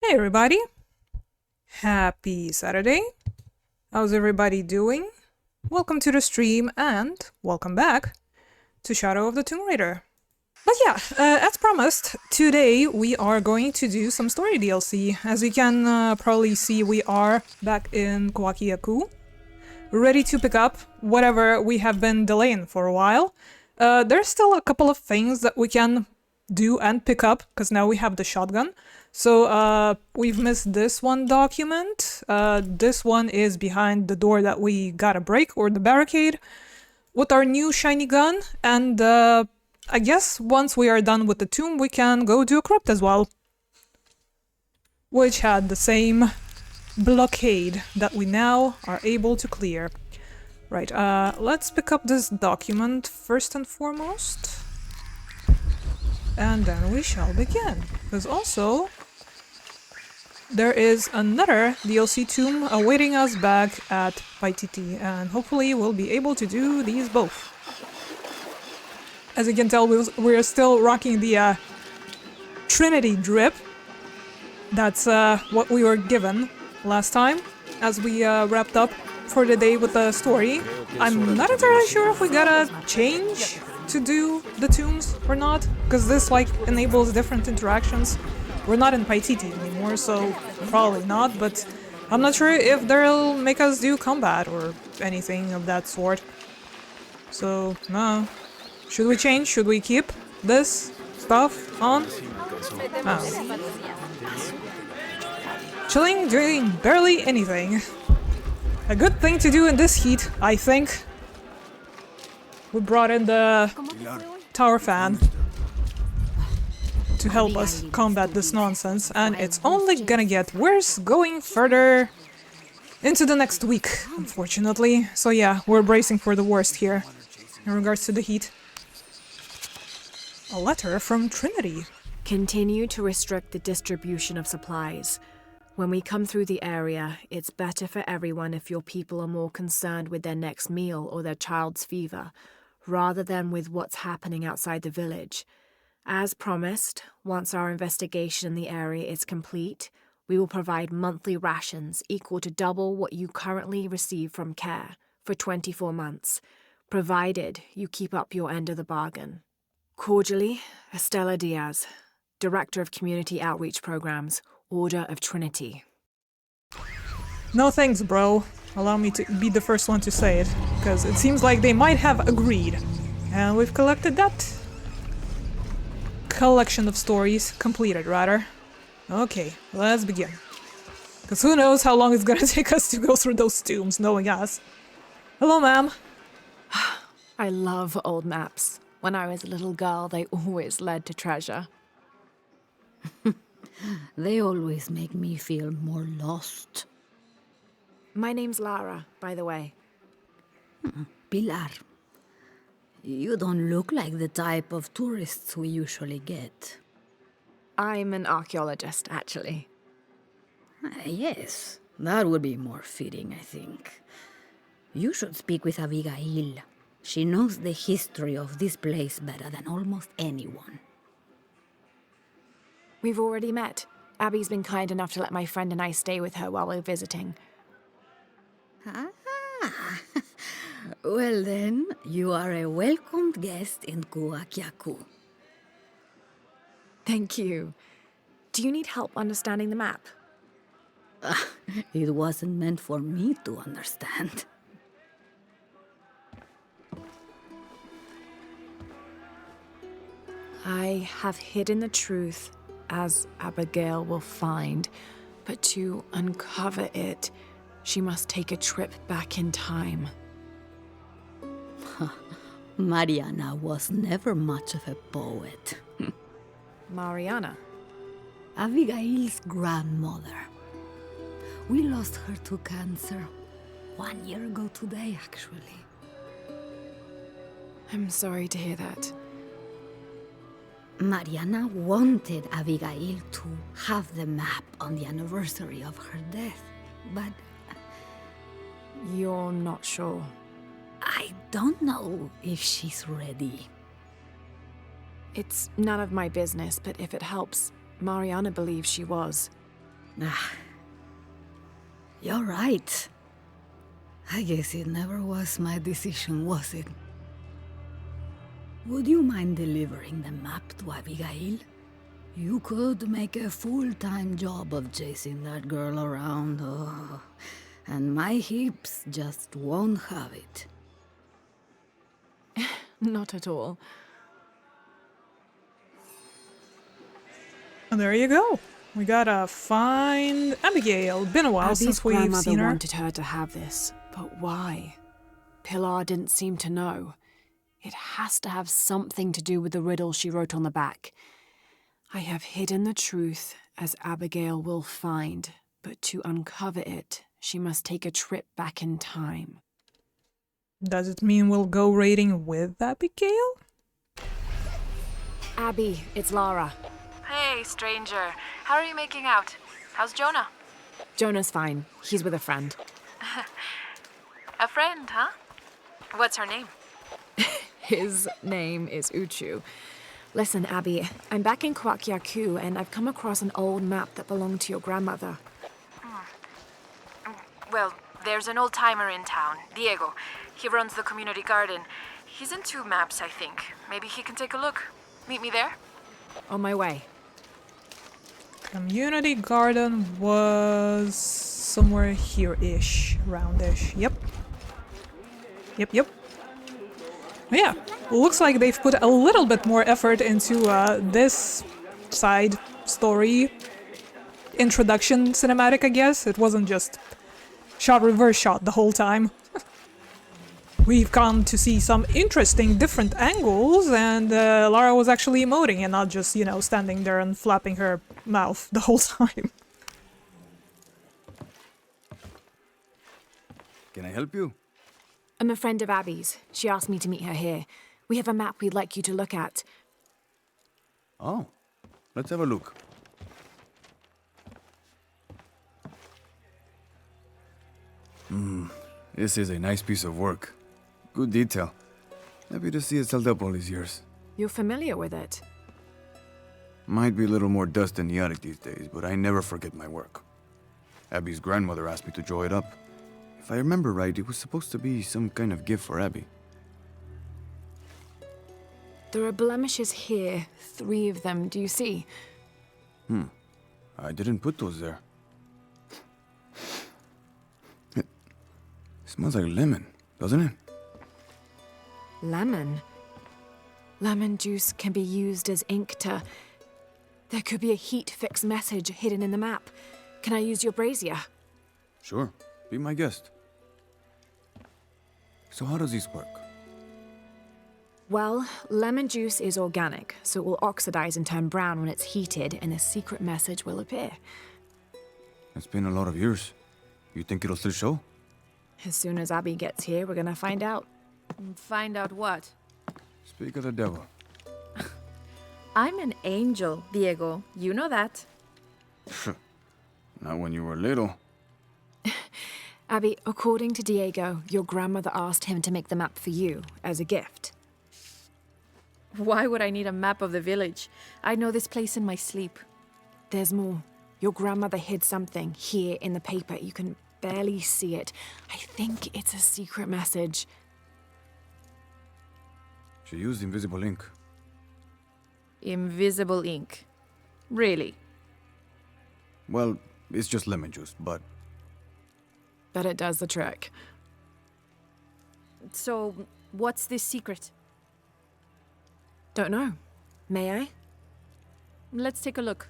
Hey everybody! Happy Saturday! How's everybody doing? Welcome to the stream and welcome back to Shadow of the Tomb Raider. But yeah, as promised, today we are going to do some story DLC. As you can probably see, we are back in Kowakiyaku, ready to pick up whatever we have been delaying for a while. There's still a couple of things that we can do and pick up, because now we have the shotgun. So we've missed this one document. This one is behind the door that we gotta break, or the barricade, with our new shiny gun. And I guess once we are done with the tomb, we can go to a crypt as well, which had the same blockade that we now are able to clear. Right, let's pick up this document first and foremost. And then we shall begin. Because also, there is another DLC tomb awaiting us back at Paititi, and hopefully we'll be able to do these both. As you can tell, we're still rocking the Trinity drip. That's what we were given last time, as we wrapped up for the day with the story. I'm not entirely sure if we gotta change to do the tombs or not, because this like enables different interactions. We're not in Paititi anymore, so probably not, but I'm not sure if they'll make us do combat or anything of that sort. So, no. Should we change? Should we keep this stuff on? Oh. Chilling, doing barely anything. A good thing to do in this heat, I think. We brought in the tower fan to help us combat this nonsense, and it's only gonna get worse going further into the next week, unfortunately. So yeah, we're bracing for the worst here in regards to the heat. A letter from Trinity. Continue to restrict the distribution of supplies. When we come through the area, it's better for everyone if your people are more concerned with their next meal or their child's fever, rather than with what's happening outside the village. As promised, once our investigation in the area is complete, we will provide monthly rations equal to double what you currently receive from care for 24 months, provided you keep up your end of the bargain. Cordially, Estella Diaz, Director of Community Outreach Programs, Order of Trinity. No thanks, bro. Allow me to be the first one to say it, because it seems like they might have agreed. And we've collected that collection of stories. Completed, rather. Okay, let's begin. Because who knows how long it's gonna take us to go through those tombs, knowing us. Hello, ma'am. I love old maps. When I was a little girl, they always led to treasure. They always make me feel more lost. My name's Lara, by the way. Pilar, you don't look like the type of tourists we usually get. I'm an archaeologist, actually. Yes, that would be more fitting, I think. You should speak with Abigail. She knows the history of this place better than almost anyone. We've already met. Abby's been kind enough to let my friend and I stay with her while we're visiting. Ah, well then, you are a welcomed guest in Kowakiyaku. Thank you. Do you need help understanding the map? It wasn't meant for me to understand. I have hidden the truth, as Abigail will find, but to uncover it, she must take a trip back in time. Mariana was never much of a poet. Mariana? Abigail's grandmother. We lost her to cancer 1 year ago today, actually. I'm sorry to hear that. Mariana wanted Abigail to have the map on the anniversary of her death, but You're not sure? I don't know if she's ready. It's none of my business, but if it helps, Mariana believes she was. You're right. I guess it never was my decision, was it? Would you mind delivering the map to Abigail? You could make a full-time job of chasing that girl around, and my hips just won't have it. Not at all. And there you go. We gotta find Abigail. Been a while Abby's since we've grandmother seen her. wanted her to have this, but why? Pilar didn't seem to know. It has to have something to do with the riddle she wrote on the back. I have hidden the truth, as Abigail will find, but to uncover it, she must take a trip back in time. Does it mean we'll go raiding with Abigail? Abby, it's Lara. Hey, stranger. How are you making out? How's Jonah? Jonah's fine. He's with a friend. A friend, huh? What's her name? His name is Uchu. Listen, Abby, I'm back in Kwakyaku, and I've come across an old map that belonged to your grandmother. Well, there's an old-timer in town, Diego. He runs the community garden. He's into maps, I think. Maybe he can take a look. Meet me there? On my way. Community garden was somewhere here-ish, roundish. Yep. Yep. Yeah, looks like they've put a little bit more effort into this side story introduction cinematic, I guess. It wasn't just reverse shot the whole time. We've come to see some interesting different angles, and Lara was actually emoting and not just, you know, standing there and flapping her mouth the whole time. Can I help you? I'm a friend of Abby's. She asked me to meet her here. We have a map we'd like you to look at. Oh, let's have a look. This is a nice piece of work. Good detail. Happy to see it held up all these years. You're familiar with it? Might be a little more dust in the attic these days, but I never forget my work. Abby's grandmother asked me to draw it up. If I remember right, it was supposed to be some kind of gift for Abby. There are blemishes here. 3 of them, do you see? I didn't put those there. It smells like lemon, doesn't it? Lemon? Lemon juice can be used as ink to... There could be a heat-fix message hidden in the map. Can I use your brazier? Sure, be my guest. So how does this work? Well, lemon juice is organic, so it will oxidize and turn brown when it's heated, and a secret message will appear. It's been a lot of years. You think it'll still show? As soon as Abby gets here, we're gonna find out. Find out what? Speak of the devil. I'm an angel, Diego. You know that. Not when you were little. Abby, according to Diego, your grandmother asked him to make the map for you, as a gift. Why would I need a map of the village? I know this place in my sleep. There's more. Your grandmother hid something here in the paper. You can barely see it. I think it's a secret message. She used invisible ink. Invisible ink. Really? Well, it's just lemon juice, but But it does the trick. So, what's this secret? Don't know. May I? Let's take a look.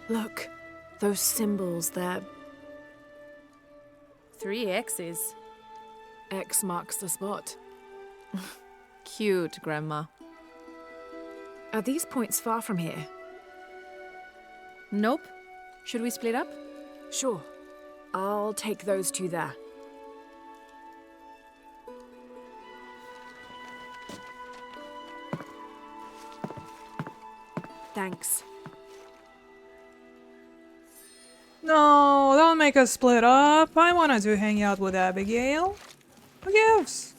Look, those symbols there. 3 X's. X marks the spot. Cute, Grandma. Are these points far from here? Nope. Should we split up? Sure. I'll take those 2 there. Thanks. No, don't make us split up. I wanted to hang out with Abigail. Who gives?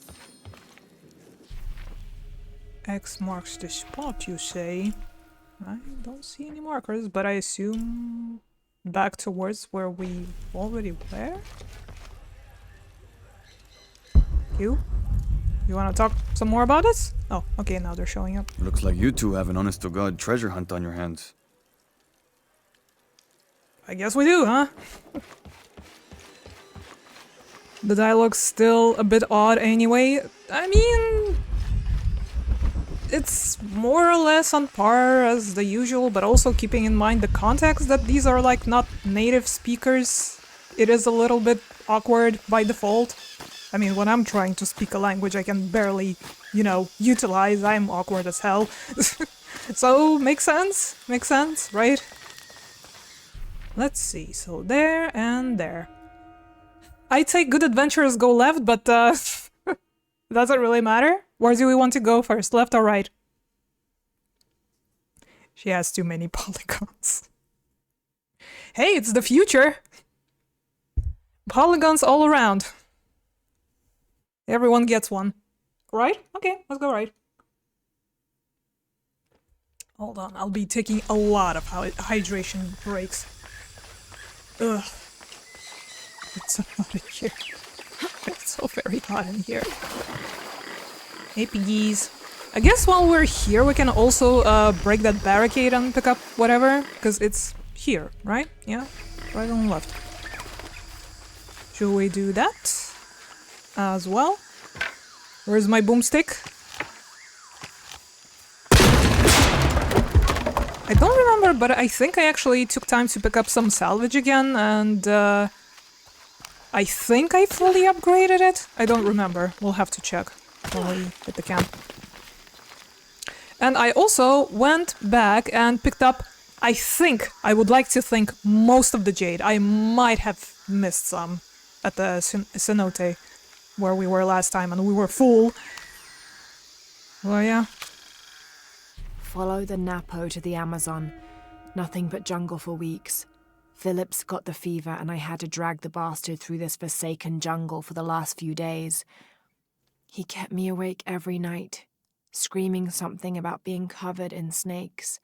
X marks the spot, you say? I don't see any markers, but I assume back towards where we already were? You? You wanna talk some more about this? Oh, okay, now they're showing up. Looks like you two have an honest-to-God treasure hunt on your hands. I guess we do, huh? The dialogue's still a bit odd anyway. I mean, it's more or less on par as the usual, but also keeping in mind the context that these are like not native speakers. It is a little bit awkward by default. I mean, when I'm trying to speak a language I can barely, you know, utilize, I'm awkward as hell. So, makes sense, right? Let's see, so there and there. I'd say good adventurers go left, but doesn't really matter. Where do we want to go first, left or right? She has too many polygons. Hey, it's the future! Polygons all around. Everyone gets one. Right? Okay, let's go right. Hold on, I'll be taking a lot of hydration breaks. Ugh. It's so hot in here. It's so very hot in here. Hey, piggies. I guess while we're here, we can also break that barricade and pick up whatever, because it's here, right? Yeah, right on the left. Should we do that as well? Where's my boomstick? I don't remember, but I think I actually took time to pick up some salvage again, and I think I fully upgraded it. I don't remember. We'll have to check when we hit the camp. And I also went back and picked up, I would like to think, most of the jade. I might have missed some at the cenote, where we were last time, and we were full. Well, yeah. Follow the Napo to the Amazon. Nothing but jungle for weeks. Phillips got the fever and I had to drag the bastard through this forsaken jungle for the last few days. He kept me awake every night, screaming something about being covered in snakes.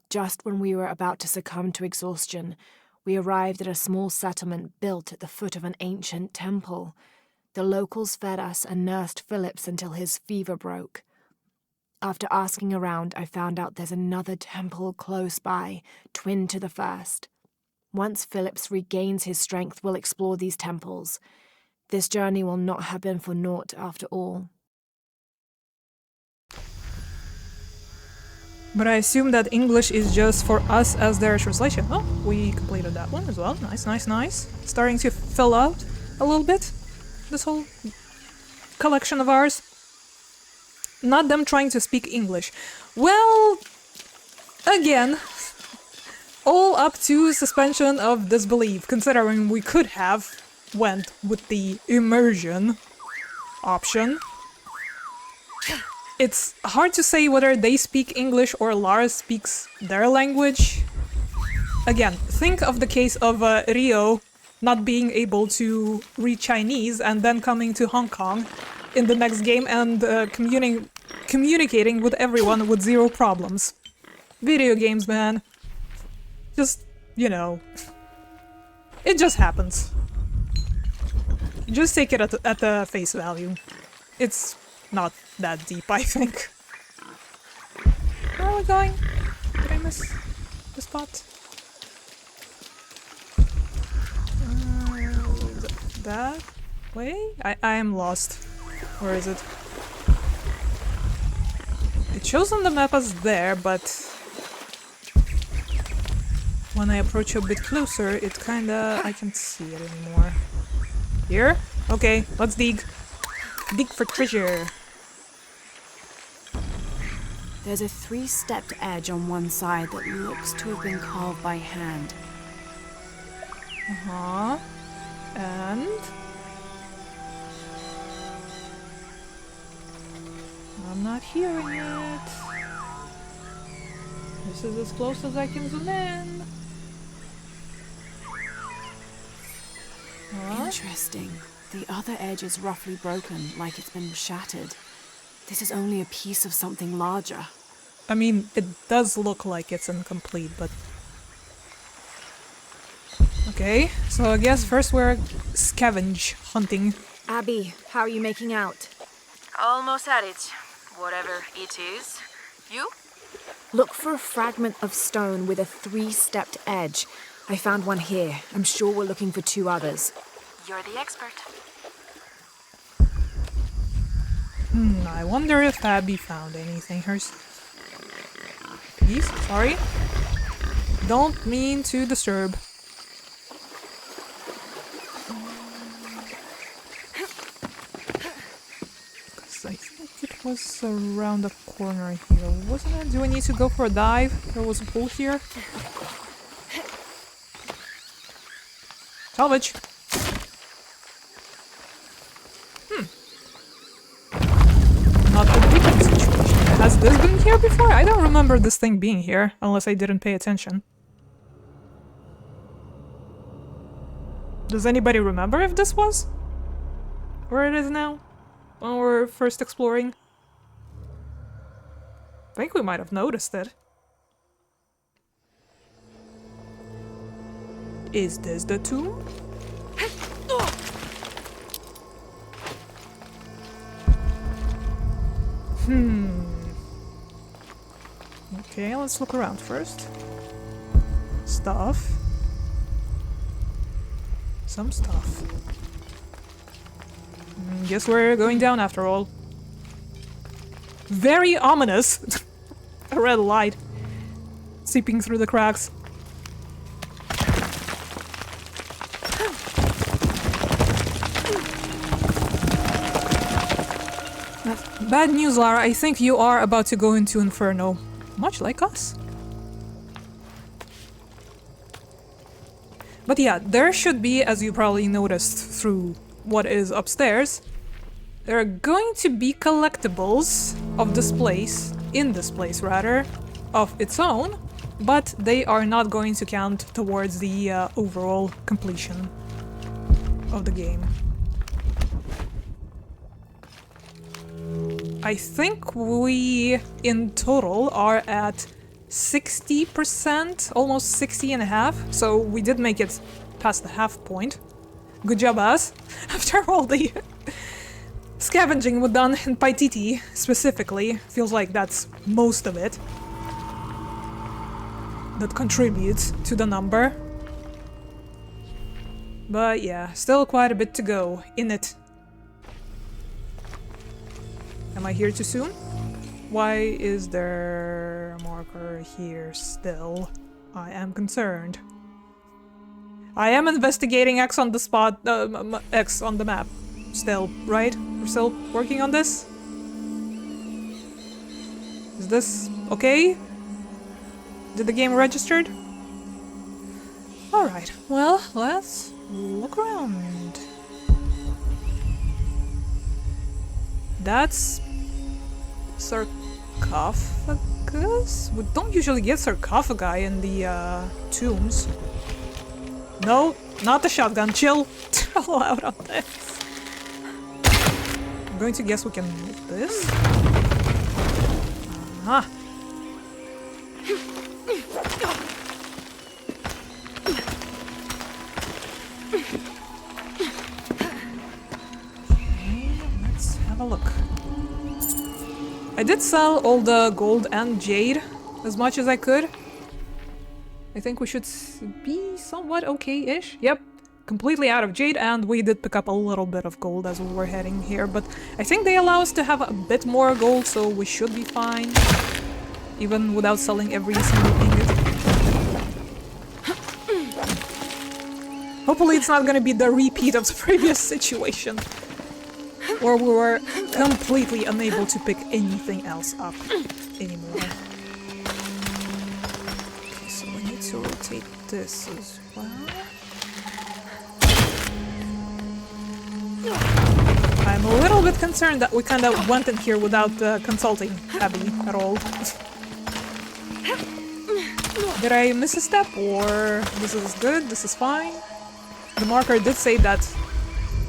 Just when we were about to succumb to exhaustion, we arrived at a small settlement built at the foot of an ancient temple. The locals fed us and nursed Phillips until his fever broke. After asking around, I found out there's another temple close by, twin to the first. Once Phillips regains his strength, we'll explore these temples. This journey will not have been for naught after all. But I assume that English is just for us as their translation. Oh, we completed that one as well. Nice, nice, nice. Starting to fill out a little bit, this whole collection of ours. Not them trying to speak English. Well, again, all up to suspension of disbelief, considering we could have went with the immersion option. It's hard to say whether they speak English or Lara speaks their language. Again, think of the case of Rio not being able to read Chinese and then coming to Hong Kong in the next game and communicating with everyone with zero problems. Video games, man. Just, you know, it just happens. Just take it at the face value. It's not that deep, I think. Where are we going? Did I miss the spot? That way? I am lost. Where is it? It shows on the map as there, but when I approach a bit closer, it kinda... I can't see it anymore. Here? Okay, let's dig. Dig for treasure. There's a 3-stepped edge on one side that looks to have been carved by hand. Uh-huh. And... I'm not hearing it. This is as close as I can zoom in. Interesting. The other edge is roughly broken, like it's been shattered. This is only a piece of something larger. I mean, it does look like it's incomplete, but... Okay, so I guess first we're scavenge hunting. Abby, how are you making out? Almost at it. Whatever it is. You? Look for a fragment of stone with a 3-stepped edge. I found one here. I'm sure we're looking for 2 others. You're the expert. I wonder if Abby found anything herself. Please, sorry. Don't mean to disturb. 'Cause I think it was around the corner here, wasn't it? Do we need to go for a dive? There was a pool here. Salvage! Not the weekend situation. Has this been here before? I don't remember this thing being here, unless I didn't pay attention. Does anybody remember if this was where it is now? When we were first exploring? I think we might have noticed it. Is this the tomb? Okay, let's look around first. Stuff. Some stuff. Guess we're going down after all. Very ominous. A red light seeping through the cracks. Bad news, Lara. I think you are about to go into Inferno. Much like us. But yeah, there should be, as you probably noticed through what is upstairs, there are going to be collectibles of this place, in this place rather, of its own, but they are not going to count towards the overall completion of the game. I think we, in total, are at 60%, almost 60 and a half, so we did make it past the half point. Good job, us. After all the scavenging we've done in Paititi, specifically, feels like that's most of it that contributes to the number. But yeah, still quite a bit to go in it. Am I here too soon? Why is there a marker here still? I am concerned. I am investigating X on the spot, X on the map. Still, right? We're still working on this? Is this okay? Did the game registered? Alright, well, let's look around. That's sarcophagus? We don't usually get sarcophagi in the tombs. No, not the shotgun. Chill. Chill out on this. I'm going to guess we can move this. Ah. Let's have a look. I did sell all the gold and jade as much as I could. I think we should be somewhat okay-ish. Yep, completely out of jade, and we did pick up a little bit of gold as we were heading here, but I think they allow us to have a bit more gold, so we should be fine. Even without selling every single ingot. Hopefully it's not gonna be the repeat of the previous situation, where we were completely unable to pick anything else up anymore. Okay, so we need to rotate this as well. I'm a little bit concerned that we kind of went in here without consulting Abby at all. Did I miss a step, or this is good, this is fine? the marker did say that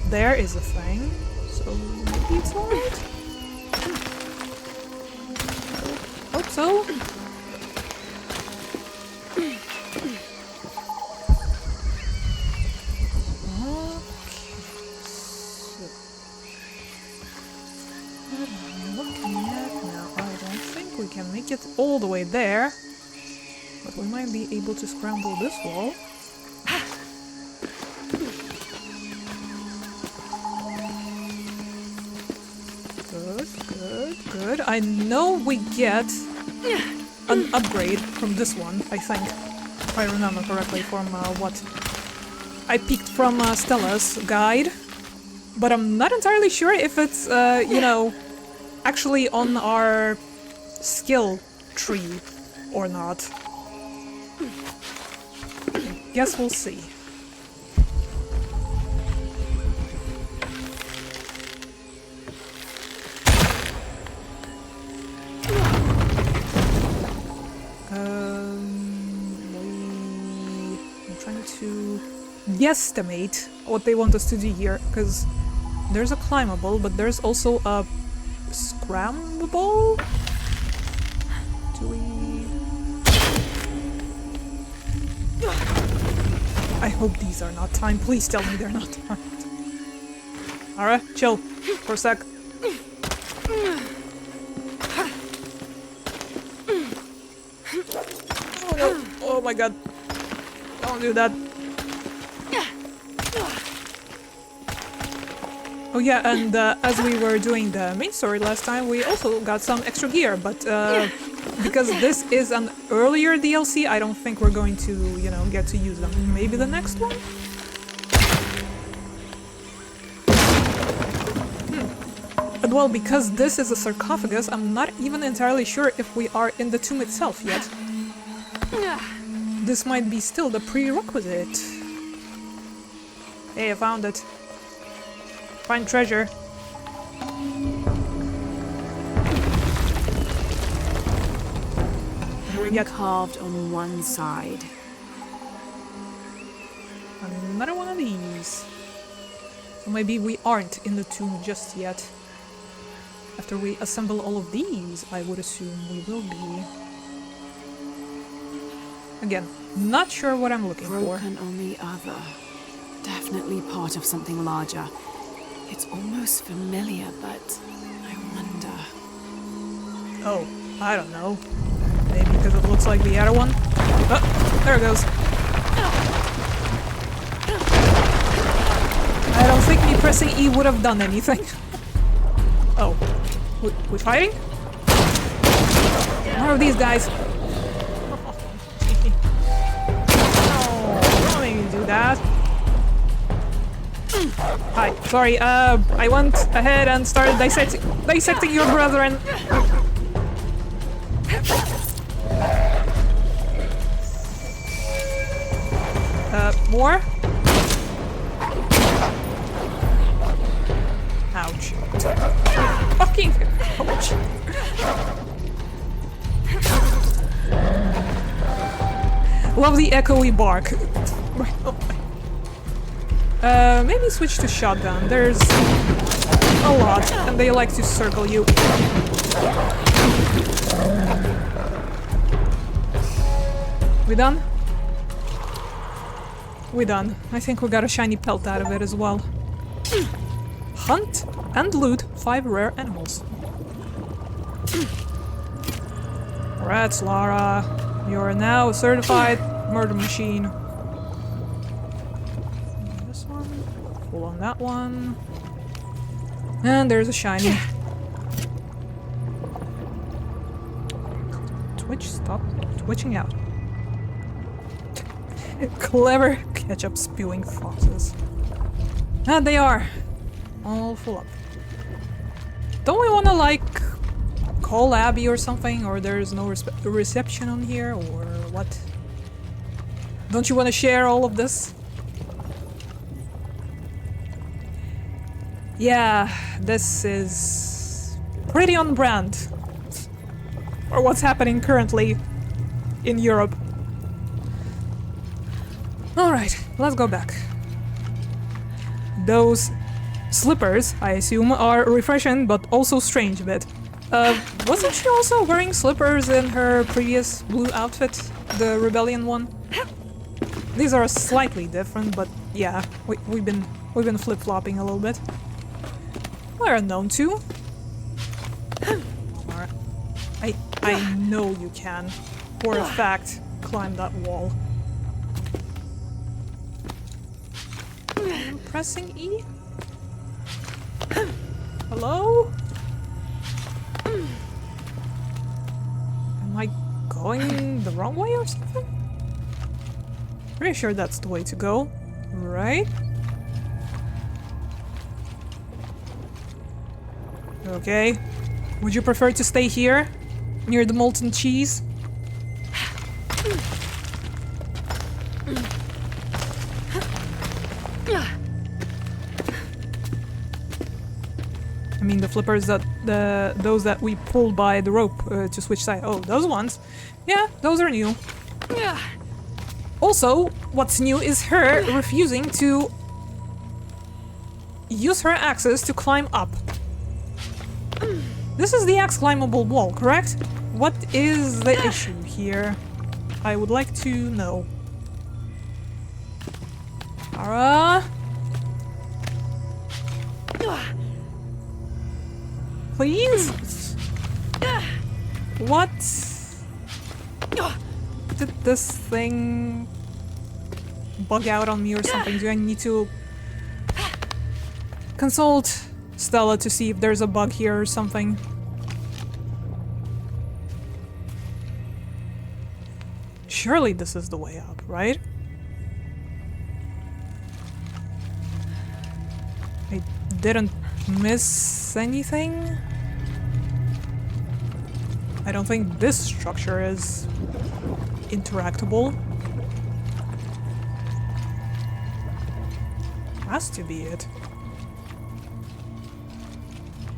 there is a thing, so maybe it's alright? Hope so. Make it all the way there, but we might be able to scramble this wall. Good, good, good. I know we get an upgrade from this one, I think, if I remember correctly from what I picked from Stella's guide, but I'm not entirely sure if it's, you know, actually on our skill tree or not. Guess we'll see. I'm trying to guesstimate what they want us to do here, because there's a climbable, but there's also a scrambable. I hope these are not timed. Please tell me they're not timed. Alright, chill for a sec. Oh no! Oh my god! Don't do that. Oh yeah, and as we were doing the main story last time, we also got some extra gear, but because this is an earlier DLC, I don't think we're going to, you know, get to use them. Maybe the next one? But well, because this is a sarcophagus, I'm not even entirely sure if we are in the tomb itself yet. This might be still the prerequisite. Hey, I found it. Find treasure. Hand carved on one side. Another one of these. So maybe we aren't in the tomb just yet. After we assemble all of these, I would assume we will be. Again, not sure what I'm looking for. Broken on the other. Definitely part of something larger. It's almost familiar, but I wonder. Oh, I don't know. Maybe because it looks like the other one. Oh, there it goes. I don't think me pressing E would have done anything. Oh, we fighting? More of these guys. Oh, don't make me do that. Hi, sorry, I went ahead and started dissecting your brethren. More? Ouch. Fucking ouch. Love the echoey bark. Maybe switch to shotgun. There's a lot, and they like to circle you. We done? We done. I think we got a shiny pelt out of it as well. Hunt and loot 5 rare animals. Congrats, Lara. You're now a certified murder machine. This one. Full on that one. And there's a shiny. Twitch, stop twitching out. Clever ketchup spewing foxes. And they are all full up. Don't we want to, like, call Abby or something? Or there's no reception on here? Or what? Don't you want to share all of this? Yeah, this is pretty on brand for what's happening currently in Europe. Alright, let's go back. those slippers, I assume, are refreshing but also strange a bit. Wasn't she also wearing slippers in her previous blue outfit? The rebellion one? These are slightly different, but yeah, we've been flip-flopping a little bit. We're known to. I know you can, for a fact, climb that wall. I'm pressing E? Hello? Am I going the wrong way or something? Pretty sure that's the way to go, right? Okay. Would you prefer to stay here, near the molten cheese? I mean, the flippers those that we pulled by the rope to switch side. Oh, those ones. Yeah, those are new. Yeah. Also, what's new is her refusing to use her axes to climb up. This is the axe climbable wall, correct? What is the issue here? I would like to know. Ara? Please? What? Did this thing bug out on me or something? Do I need to consult Stella to see if there's a bug here or something? Surely this is the way up, right? I didn't miss anything? I don't think this structure is interactable. Has to be it.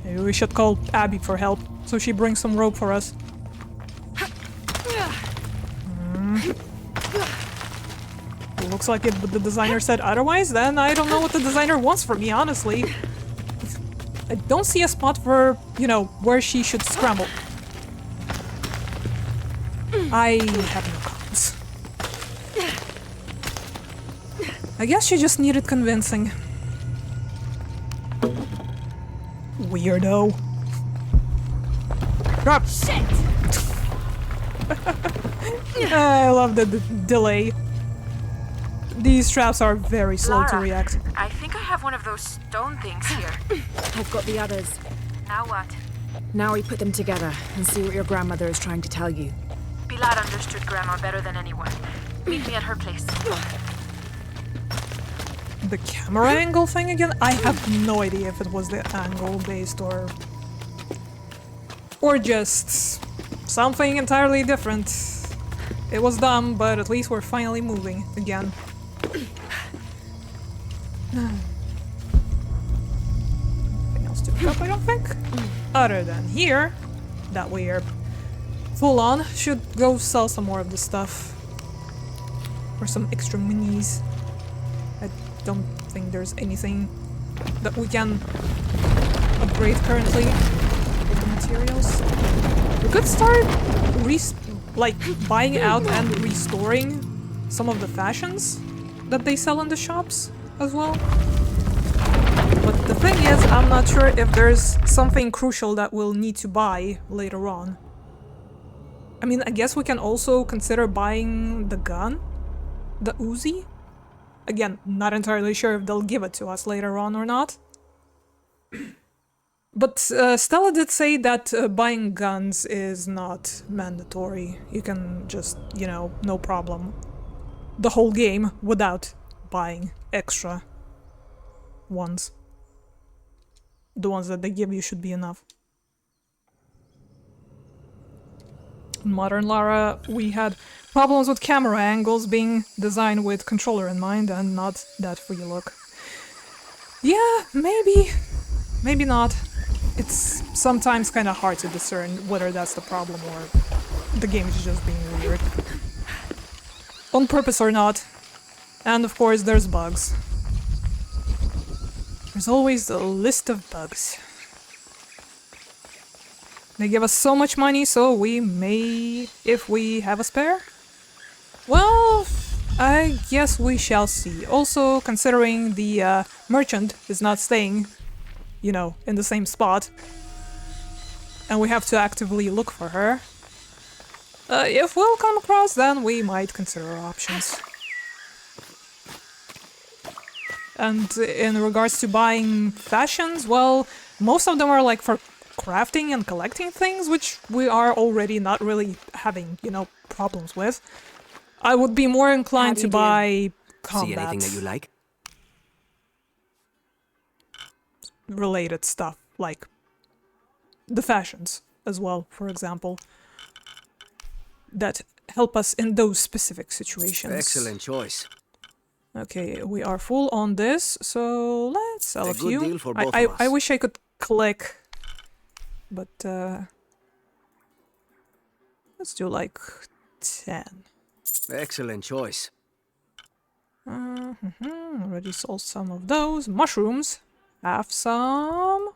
Maybe we should call Abby for help, so she brings some rope for us. Looks like if the designer said otherwise, then I don't know what the designer wants from me, honestly. I don't see a spot for, you know, where she should scramble. I have no comments. I guess she just needed convincing. Weirdo. Drop. Shit! I love the delay. These traps are very slow to react. I think I have one of those stone things here. I've got the others. Now what? Now we put them together and see what your grandmother is trying to tell you. Pilar understood Grandma better than anyone. Meet me at her place. The camera angle thing again? I have no idea if it was the angle based or just something entirely different. It was dumb, but at least we're finally moving again. Nothing else to pick up, I don't think. Other than here, that we're full on. Should go sell some more of the stuff. For some extra minis. I don't think there's anything that we can upgrade currently with the materials. We could start buying out and restoring some of the fashions that they sell in the shops as well. But the thing is, I'm not sure if there's something crucial that we'll need to buy later on. I mean, I guess we can also consider buying the gun, the Uzi. Again, not entirely sure if they'll give it to us later on or not. But Stella did say that buying guns is not mandatory. You can just, you know, no problem. The whole game without buying extra ones. The ones that they give you should be enough. In Modern Lara, we had problems with camera angles being designed with controller in mind and not that free look. Yeah, maybe. Maybe not. It's sometimes kind of hard to discern whether that's the problem or the game is just being weird. On purpose or not. And of course there's bugs. There's always the list of bugs. They give us so much money, so we may, if we have a spare. Well, I guess we shall see. Also, considering the merchant is not staying, you know, in the same spot, and we have to actively look for her. If we'll come across, then we might consider our options. And in regards to buying fashions, well, most of them are like for crafting and collecting things, which we are already not really having, you know, problems with. I would be more inclined to buy combat. See anything that you like? Related stuff, like the fashions as well, for example, that help us in those specific situations. Excellent choice. Okay, we are full on this, so let's sell a good few. deal for both I of us. wish I could click, but let's do like 10. Excellent choice. Already sold some of those. Mushrooms. Have some.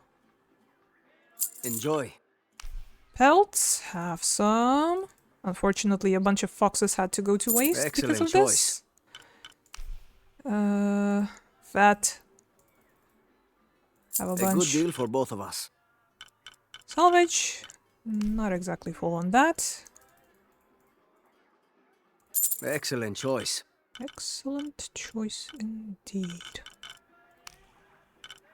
Enjoy. Pelts. Have some. Unfortunately, a bunch of foxes had to go to waste because of this. Fat. Have a bunch. Good deal for both of us. Salvage. Not exactly full on that. Excellent choice. Excellent choice indeed.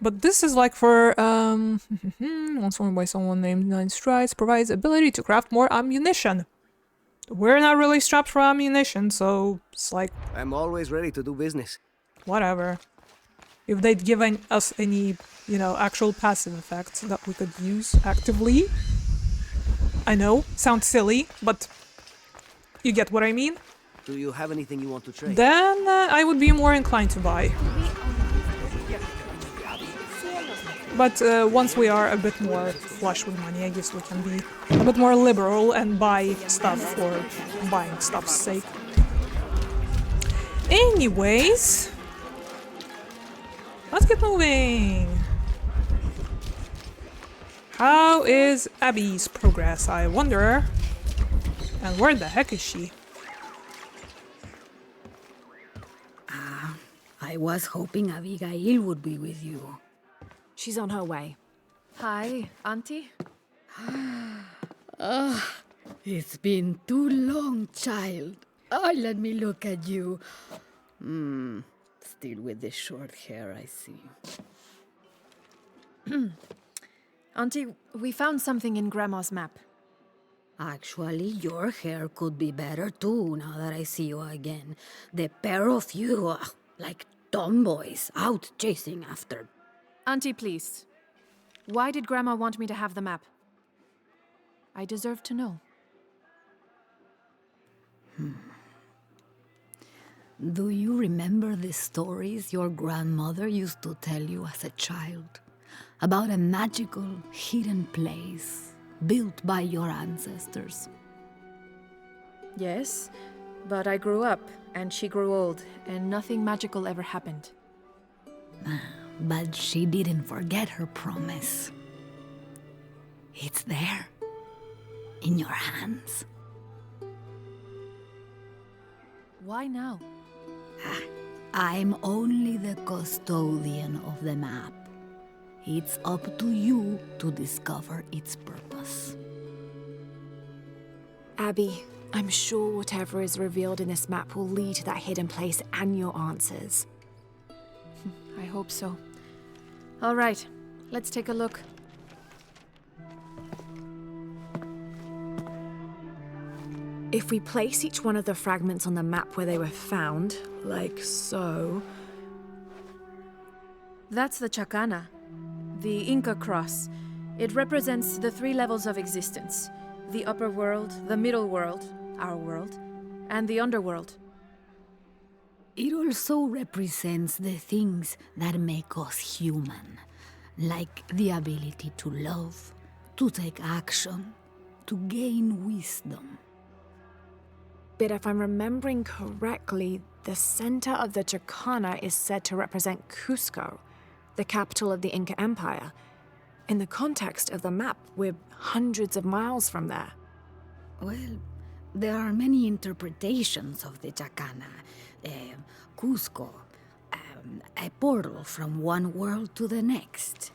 But this is like for, once worn by someone named Nine Strides, provides ability to craft more ammunition. We're not really strapped for ammunition, so it's like, I'm always ready to do business. whatever. If they'd given us any, you know, actual passive effects that we could use actively. I know, sounds silly, but you get what I mean? Do you have anything you want to trade? Then I would be more inclined to buy. But once we are a bit more flush with money, I guess we can be a bit more liberal and buy stuff for buying stuff's sake. Anyways, let's get moving. How is Abby's progress, I wonder? And where the heck is she? I was hoping Abigail would be with you. She's on her way. Hi, Auntie. It's been too long, child. Oh, let me look at you. Still with the short hair, I see. Auntie, we found something in Grandma's map. Actually, your hair could be better too, now that I see you again. The pair of you are like tomboys out chasing after. Auntie, please. Why did Grandma want me to have the map? I deserve to know. Do you remember the stories your grandmother used to tell you as a child? About a magical, hidden place built by your ancestors? Yes, but I grew up, and she grew old, and nothing magical ever happened. But she didn't forget her promise. It's there, in your hands. Why now? I'm only the custodian of the map. It's up to you to discover its purpose. Abby, I'm sure whatever is revealed in this map will lead to that hidden place and your answers. I hope so. All right, let's take a look. If we place each one of the fragments on the map where they were found, like so... That's the Chacana, the Inca cross. It represents the 3 levels of existence. The upper world, the middle world, our world, and the underworld. It also represents the things that make us human, like the ability to love, to take action, to gain wisdom. But if I'm remembering correctly, the center of the Chacana is said to represent Cusco, the capital of the Inca Empire. In the context of the map, we're hundreds of miles from there. Well, there are many interpretations of the Chacana. Cusco, a portal from one world to the next.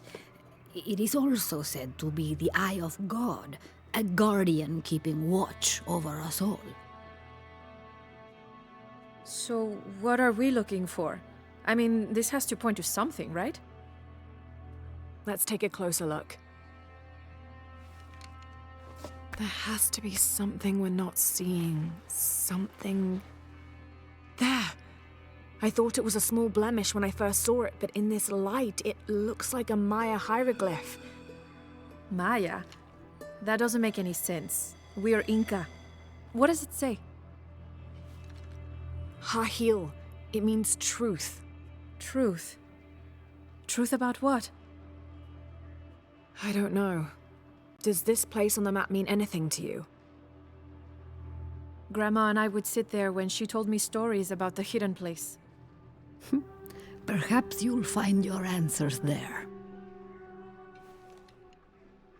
It is also said to be the Eye of God, a guardian keeping watch over us all. So, what are we looking for? I mean, this has to point to something, right? Let's take a closer look. There has to be something we're not seeing. Something... There! I thought it was a small blemish when I first saw it, but in this light, it looks like a Maya hieroglyph. Maya? That doesn't make any sense. We're Inca. What does it say? Hahil. It means truth. Truth. Truth about what? I don't know. Does this place on the map mean anything to you? Grandma and I would sit there when she told me stories about the hidden place. Perhaps you'll find your answers there.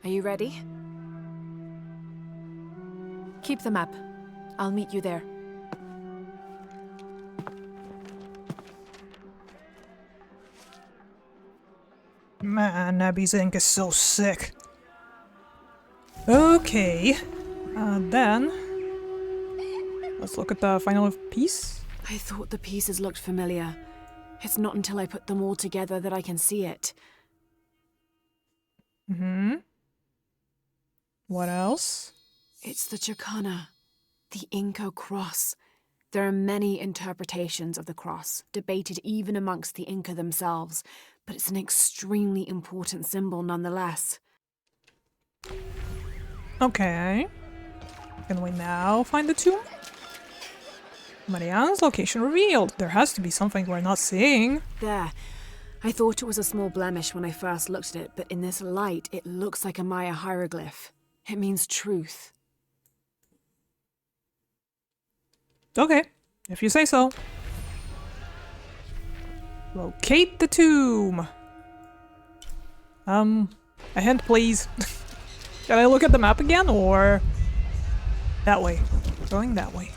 Are you ready? Keep the map. I'll meet you there. Man, Abby's ink is so sick. Okay. Then... let's look at the final piece. I thought the pieces looked familiar. It's not until I put them all together that I can see it. What else? It's the Chacana, the Inca cross. There are many interpretations of the cross, debated even amongst the Inca themselves, but it's an extremely important symbol nonetheless. Okay. Can we now find the tomb? Marianne's location revealed. There has to be something we're not seeing. There. I thought it was a small blemish when I first looked at it, but in this light, it looks like a Maya hieroglyph. It means truth. Okay, if you say so. Locate the tomb. A hint, please. Can I look at the map again, or... that way? Going that way.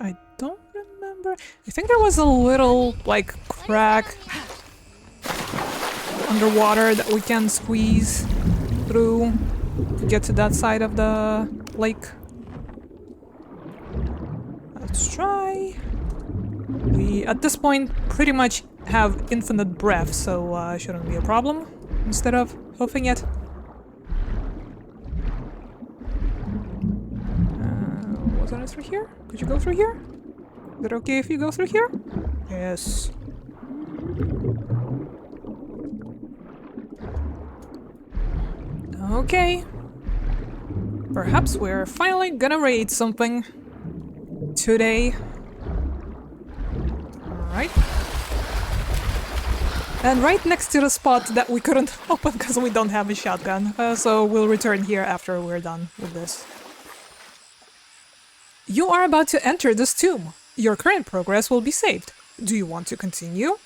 I don't remember. I think there was a little, like, crack underwater that we can squeeze through to get to that side of the lake. Let's try. We, at this point, pretty much have infinite breath, so shouldn't be a problem instead of hoofing it. Wasn't it through here? Could you go through here? Is it okay if you go through here? Yes. Okay. Perhaps we're finally gonna raid something today. Alright. And right next to the spot that we couldn't open because we don't have a shotgun. So we'll return here after we're done with this. You are about to enter this tomb. Your current progress will be saved. Do you want to continue?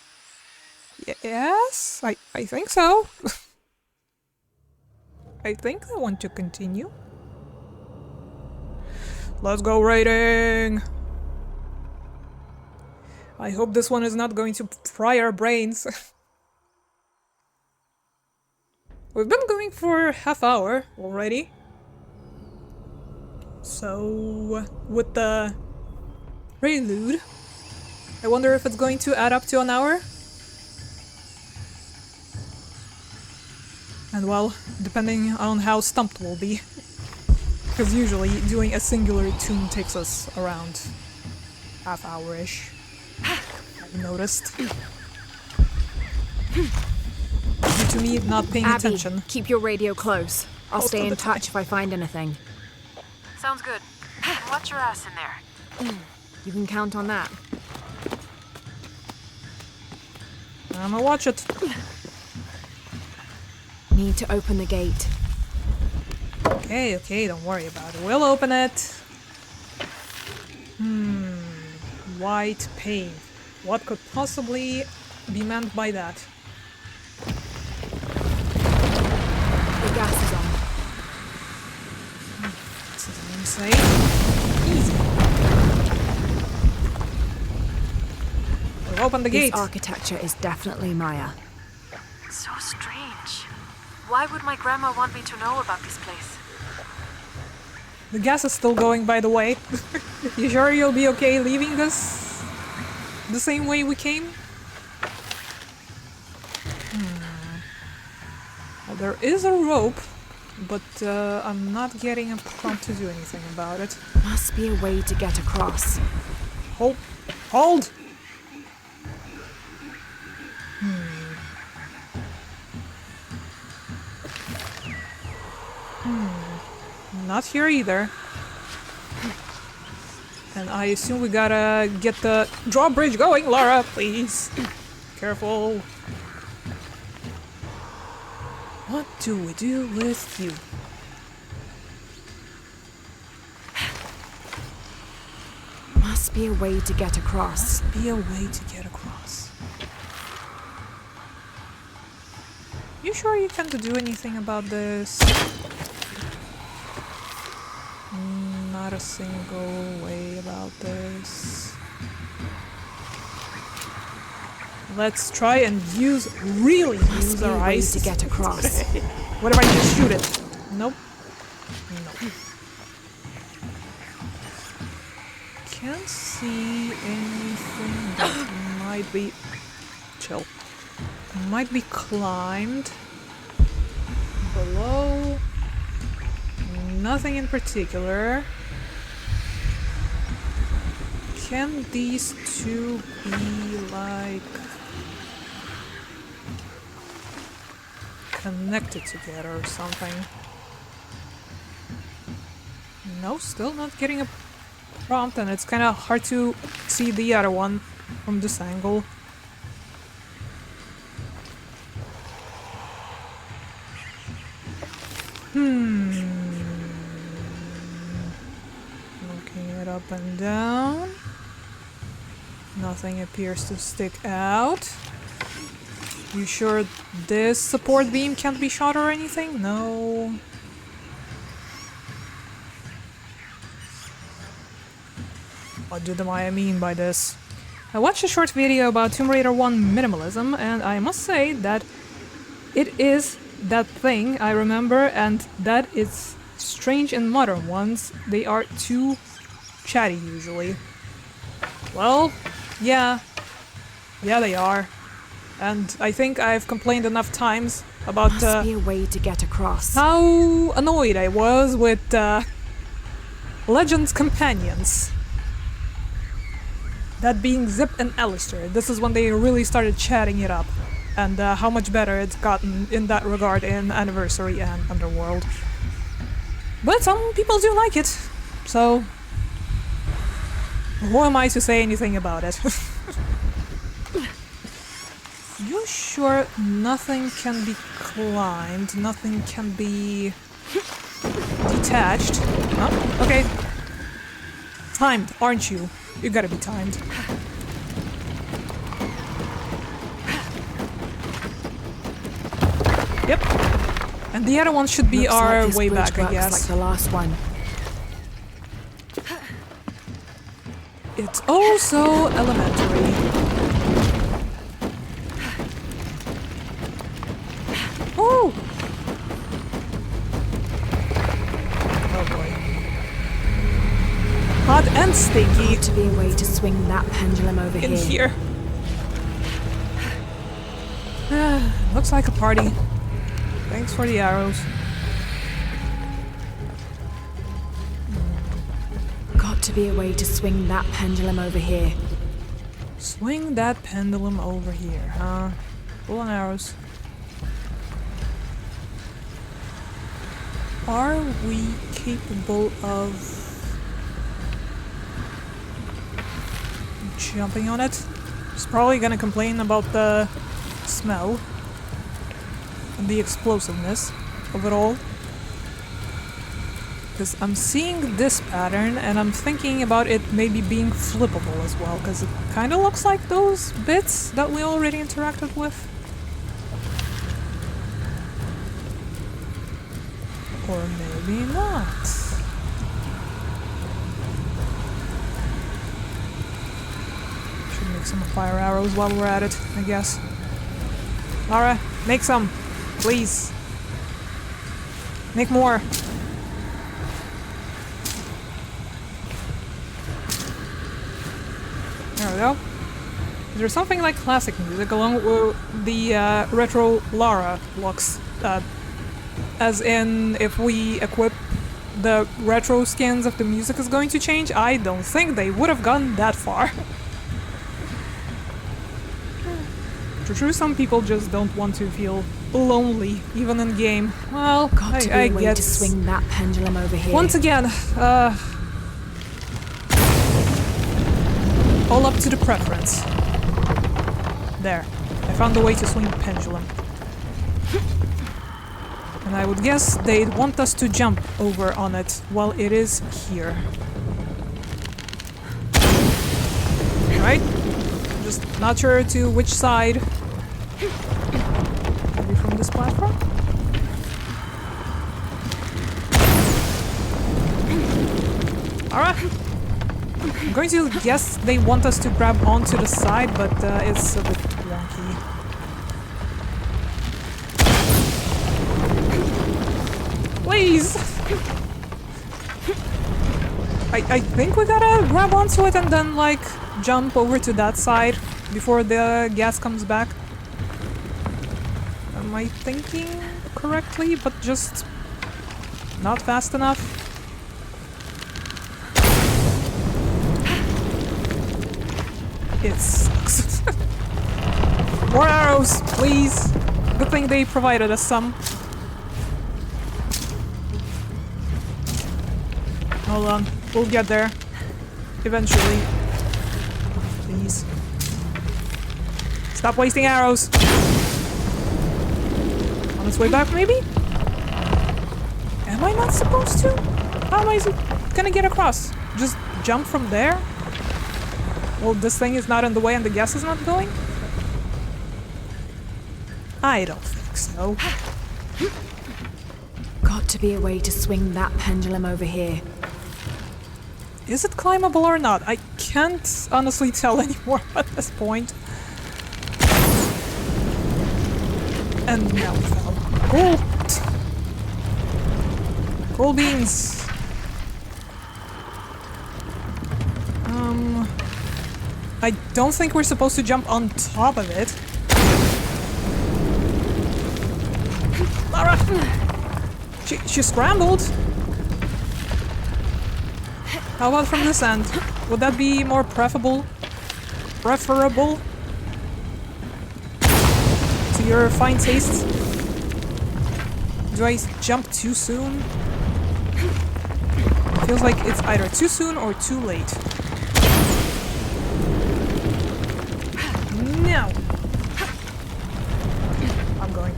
Yes, I think so. I think I want to continue. Let's go raiding! I hope this one is not going to fry our brains. We've been going for half hour already. So, with the prelude, I wonder if it's going to add up to an hour? And well, depending on how stumped we'll be. Because usually doing a singular tomb takes us around half hour-ish. I've noticed. Due to me not paying Abby, attention. keep your radio close. I'll Most stay of in the time. touch if I find anything. Sounds good. Watch your ass in there. You can count on that. I'ma watch it. Need to open the gate. Okay, don't worry about it. We'll open it. White paint. What could possibly be meant by that? The gas is on. This is insane. Easy. We'll open the This gate. architecture is definitely Maya. So strange. Why would my grandma want me to know about this place? The gas is still going, by the way. You sure you'll be okay leaving us the same way we came? Well, there is a rope, but I'm not getting a prompt to do anything about it. Must be a way to get across. Hold! Hold! Not here either. And I assume we gotta get the drawbridge going, Laura, please. Careful. What do we do with you? Must be a way to get across. Must be a way to get across. You sure you can't do anything about this? Not a single way about this. Let's try and really Must use be our a way eyes to get across. What if I just shoot it? Nope. No. Can't see anything that might be... Chill. Might be climbed. Below. Nothing in particular. Can these two be like... connected together or something? No, still not getting a prompt, and it's kind of hard to see the other one from this angle. Looking it up and down. Nothing appears to stick out. You sure this support beam can't be shot or anything? No. What do the Maya mean by this? I watched a short video about Tomb Raider 1 minimalism, and I must say that it is that thing I remember, and that is strange in modern ones. They are too chatty usually. Well, yeah. Yeah, they are. And I think I've complained enough times about Must be a way to get across. how annoyed I was with Legends Companions. That being Zip and Alistair. This is when they really started chatting it up. And how much better it's gotten in that regard in Anniversary and Underworld. But some people do like it. So who am I to say anything about it? You sure nothing can be climbed, nothing can be detached? Huh? Okay. Timed, aren't you? You gotta be timed. Yep. And the other one should be Looks our like this way bridge back, I works guess. like the last one. It's oh so elementary. Oh! Oh boy. Hot and sticky To be a way to swing that pendulum over in here. here. Looks like a party. Thanks for the arrows. Got to be a way to swing that pendulum over here. Swing that pendulum over here, huh? Full on arrows. Are we capable of jumping on it? It's probably gonna complain about the smell and the explosiveness of it all. Because I'm seeing this pattern and I'm thinking about it maybe being flippable as well, because it kind of looks like those bits that we already interacted with. Or maybe not. Should make some fire arrows while we're at it, I guess. Lara, make some, please. Make more. There we go. Is there something like classic music along with the retro Lara looks? As in, if we equip the retro skins, if the music is going to change? I don't think they would have gone that far. True, some people just don't want to feel lonely, even in game. Well, Got to be I a way get to swing that pendulum over here. once again, all up to the preference. There. I found a way to swing the pendulum. And I would guess they'd want us to jump over on it while it is here. Right? Just not sure to which side. Maybe from this platform? Alright. I'm going to guess they want us to grab onto the side, but it's a bit wonky. Please! I think we gotta grab onto it and then, like, jump over to that side before the gas comes back. Am I thinking correctly, but just not fast enough? It sucks. More arrows, please! Good thing they provided us some. Hold on, we'll get there. Eventually. Please. Stop wasting arrows! On its way back, maybe? Am I not supposed to? How am I gonna get across? Just jump from there? Well, this thing is not in the way and the gas is not going? I don't think so. Got to be a way to swing that pendulum over here. Is it climbable or not? I can't honestly tell anymore at this point. And now we fell. Gold! Gold beans! I don't think we're supposed to jump on top of it. Lara! She scrambled! How about from this end? Would that be more preferable? Preferable? To your fine taste? Do I jump too soon? Feels like it's either too soon or too late. No! I'm going.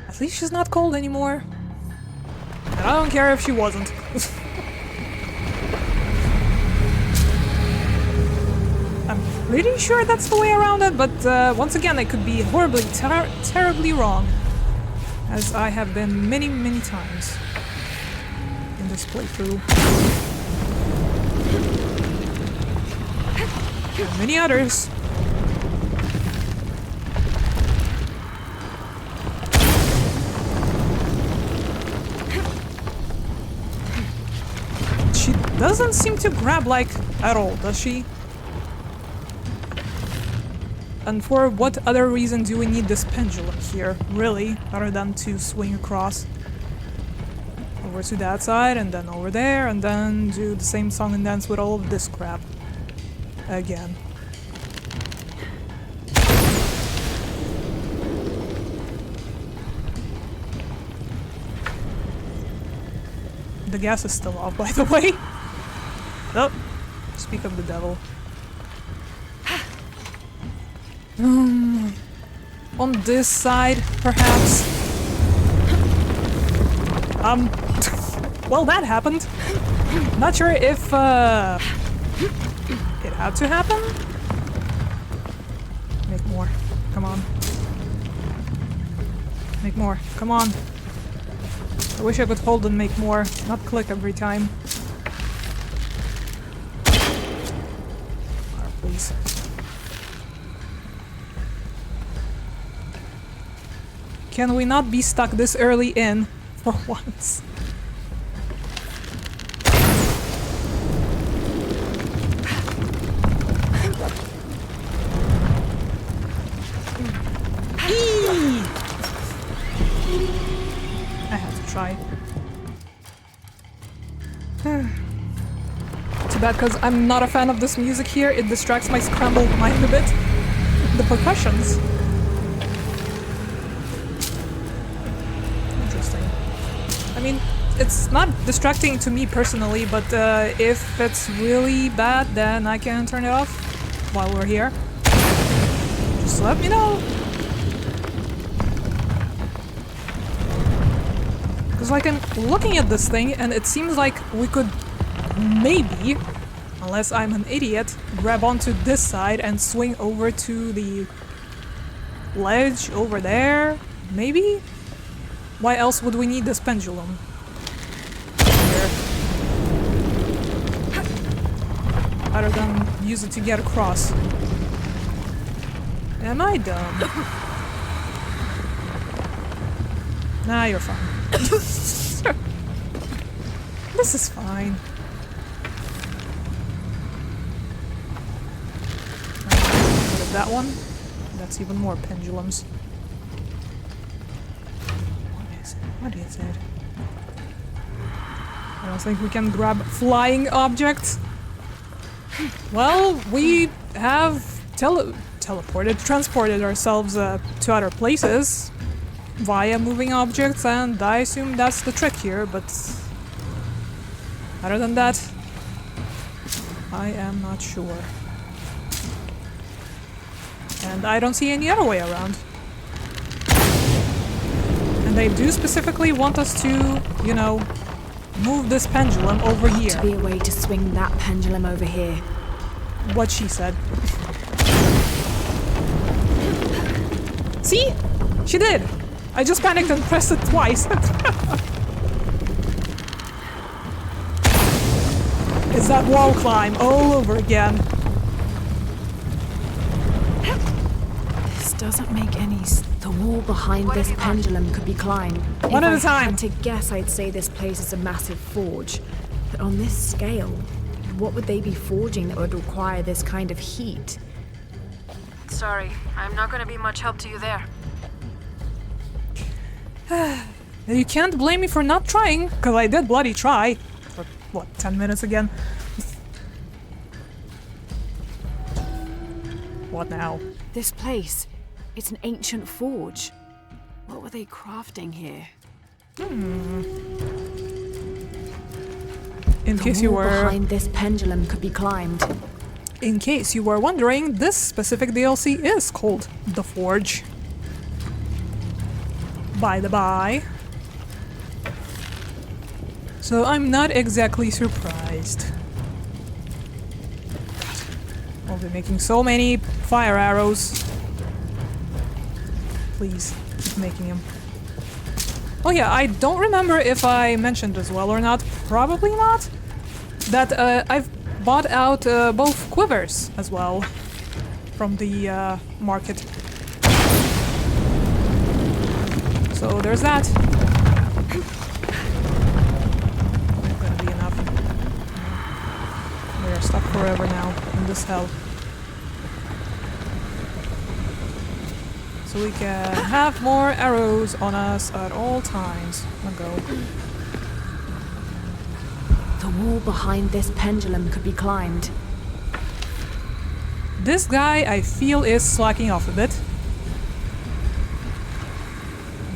At least she's not cold anymore. And I don't care if she wasn't. I'm pretty sure that's the way around it, but once again I could be horribly, terribly wrong. As I have been many, many times in this playthrough. And many others. She doesn't seem to grab, like, at all, does she? And for what other reason do we need this pendulum here, really, other than to swing across? Over to that side, and then over there, and then do the same song and dance with all of this crap. Again. The gas is still off, by the way. Oh, speak of the devil. on this side, perhaps? Well, that happened. Not sure if, it had to happen? Make more. Come on. Make more. Come on. I wish I could hold and make more, not click every time. Fire, please. Can we not be stuck this early in for once? I have to try. Too bad, because I'm not a fan of this music here. It distracts my scrambled mind a bit. The percussions. Interesting. I mean, it's not distracting to me personally, but if it's really bad, then I can turn it off while we're here. Just let me know. Because like I'm looking at this thing and it seems like we could maybe, unless I'm an idiot, grab onto this side and swing over to the ledge over there. Maybe? Why else would we need this pendulum? Here. Other than use it to get across. Am I dumb? Nah, you're fine. This is fine. What is that one? That's even more pendulums. What is it? What is it? I don't think we can grab flying objects. Well, we have transported ourselves to other places via moving objects, and I assume that's the trick here, but other than that, I am not sure. And I don't see any other way around. And they do specifically want us to, you know, move this pendulum over here. To be a way to swing that pendulum over here. What she said. See? She did! I just panicked and pressed it twice. It's that wall climb all over again. This doesn't make any sense. The wall behind this pendulum could be climbed. One at a If I time. had to guess, I'd say this place is a massive forge. But on this scale, what would they be forging that would require this kind of heat? Sorry, I'm not gonna be much help to you there. You can't blame me for not trying, because I did bloody try. For, what, 10 minutes again? What now? This place, it's an ancient forge. What were they crafting here? In case you The wall were... behind this pendulum could be climbed. In case you were wondering, this specific DLC is called The Forge. By the by. So I'm not exactly surprised. I'll be making so many fire arrows. Please, keep making them. Oh yeah, I don't remember if I mentioned as well or not. Probably not. That I've bought out both quivers as well from the market. So there's that. Not gonna be enough. We are stuck forever now in this hell. So we can have more arrows on us at all times. Let go. The wall behind this pendulum could be climbed. This guy, I feel, is slacking off a bit.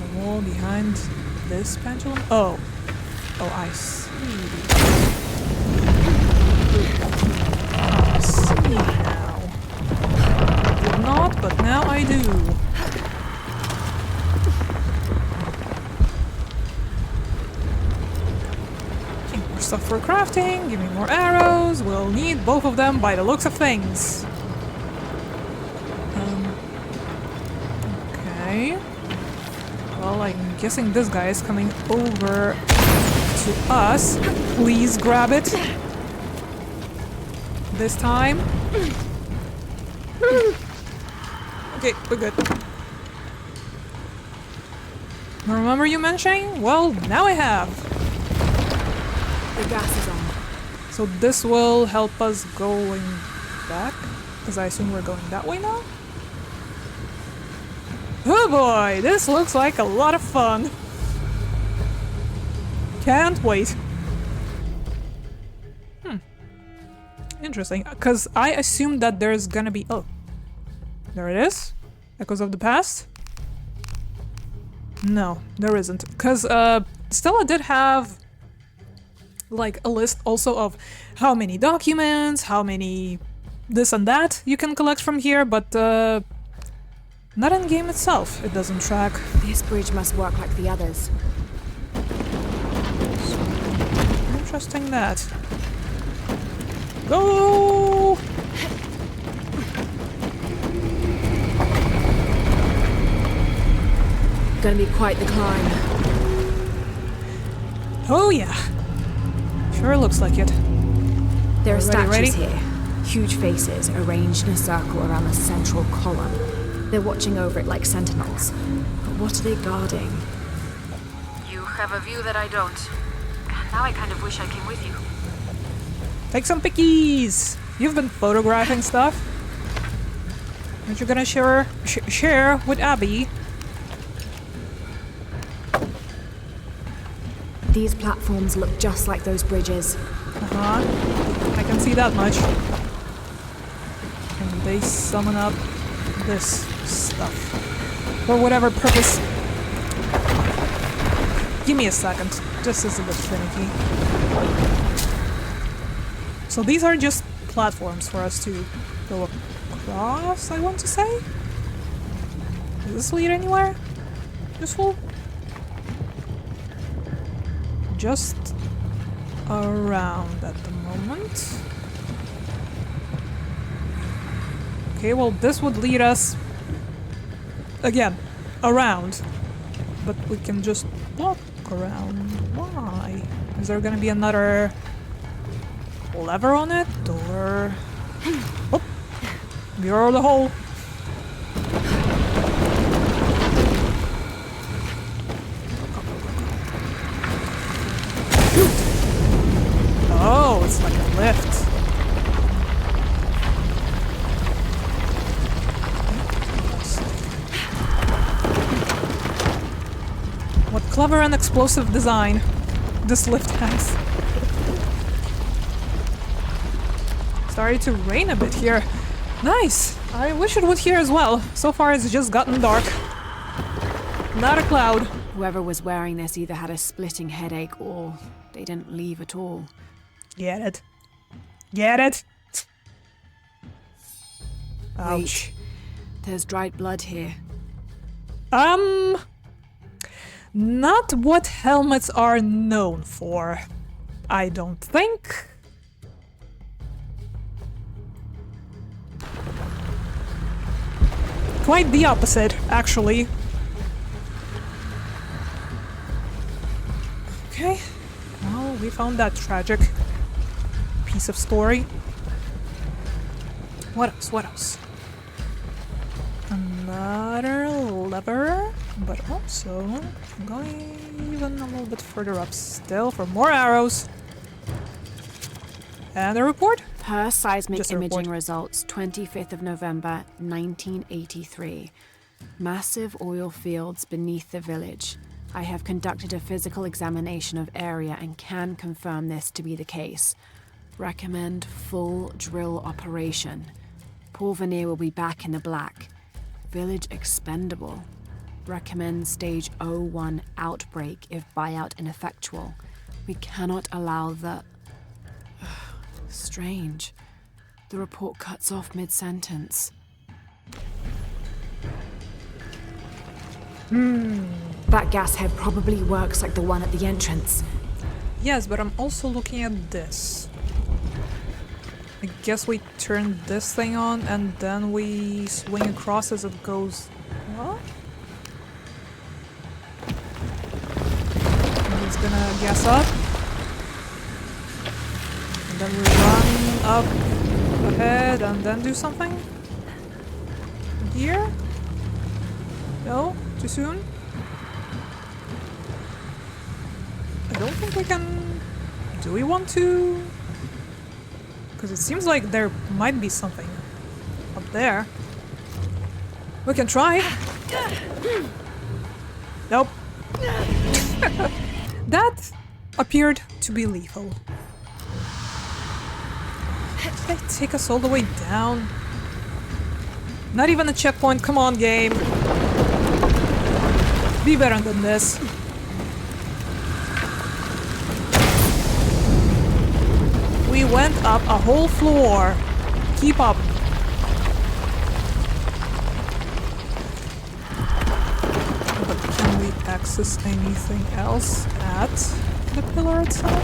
The wall behind this pendulum? Oh. Oh, I see. I see now. I did not, but now I do. stuff for crafting, give me more arrows. We'll need both of them by the looks of things. Okay. Well, I'm guessing this guy is coming over to us. Please grab it. This time. Okay, we're good. Remember you mentioning? Well, now I have. The gas is on. So this will help us going back? Because I assume we're going that way now? Oh boy, this looks like a lot of fun. Can't wait. Interesting, because I assumed that there's gonna be... Oh. There it is. Echoes of the past. No, there isn't. Because Stella did have like a list also of how many documents, how many this and that you can collect from here, but not in game itself. It doesn't track. This bridge must work like the others. Interesting that. Go! Gonna be quite the climb. Oh yeah. Sure looks like it. There are Everybody ready? statues here. Huge faces arranged in a circle around the central column. They're watching over it like sentinels. But what are they guarding? You have a view that I don't. Now I kind of wish I came with you. Take some pickies! You've been photographing stuff. Aren't you gonna share with Abby? These platforms look just like those bridges. I can see that much. And they summon up this stuff. For whatever purpose. Give me a second. This is a bit finicky. So these are just platforms for us to go across, I want to say? Does this lead anywhere useful? Just around at the moment. Okay, well this would lead us again around, but we can just walk around. Why? Is there gonna be another lever on it, or... Oh! You're the hole! Oh, it's like a lift. What clever and explosive design this lift has. Started to rain a bit here. Nice! I wish it would here as well. So far it's just gotten dark. Not a cloud. Whoever was wearing this either had a splitting headache or they didn't leave at all. Get it? Get it? Ouch. Wait, there's dried blood here. Not what helmets are known for, I don't think. Quite the opposite, actually. Okay, well, we found that tragic piece of story. What else? What else? Another lever, but also going even a little bit further up still for more arrows. And a report? Per seismic Just a imaging report. results, 25th of November, 1983. Massive oil fields beneath the village. I have conducted a physical examination of area and can confirm this to be the case. Recommend full drill operation. Porvenir will be back in the black. Village expendable. Recommend stage 01 outbreak if buyout ineffectual. We cannot allow the... Strange. The report cuts off mid-sentence. That gas head probably works like the one at the entrance. Yes, but I'm also looking at this. I guess we turn this thing on and then we swing across as it goes. What? And it's gonna gas up. And then we run up ahead and then do something? Here? No? Too soon? I don't think we can... Do we want to? Because it seems like there might be something up there. We can try. Nope. That appeared to be lethal. Did they take us all the way down? Not even a checkpoint. Come on, game. Be better than this. We went up a whole floor. Keep up. But can we access anything else at the pillar itself?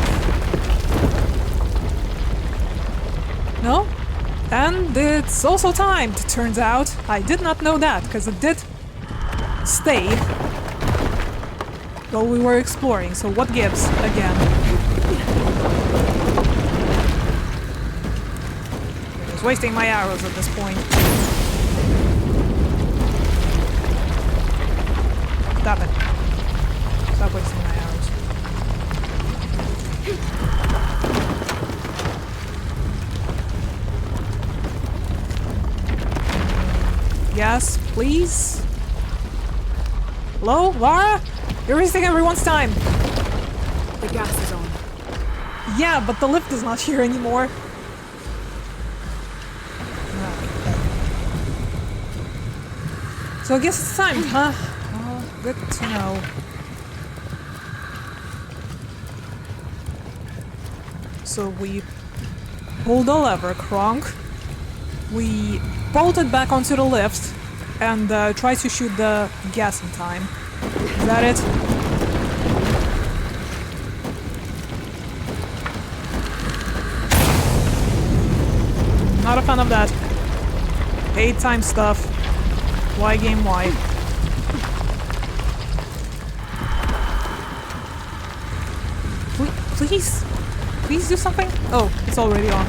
No? And it's also timed, turns out. I did not know that, because it did stay while we were exploring, so what gives again? Wasting my arrows at this point. Stop it. Stop wasting my arrows. Yes, please? Hello, Lara? You're wasting everyone's time. The gas is on. Yeah, but the lift is not here anymore. So I guess it's timed, huh? Well, good to know. So we pulled the lever, Kronk. We bolted back onto the lift and tried to shoot the gas in time. Is that it? Not a fan of that. Paid time stuff. Why game why? Please? Please do something? Oh, it's already on.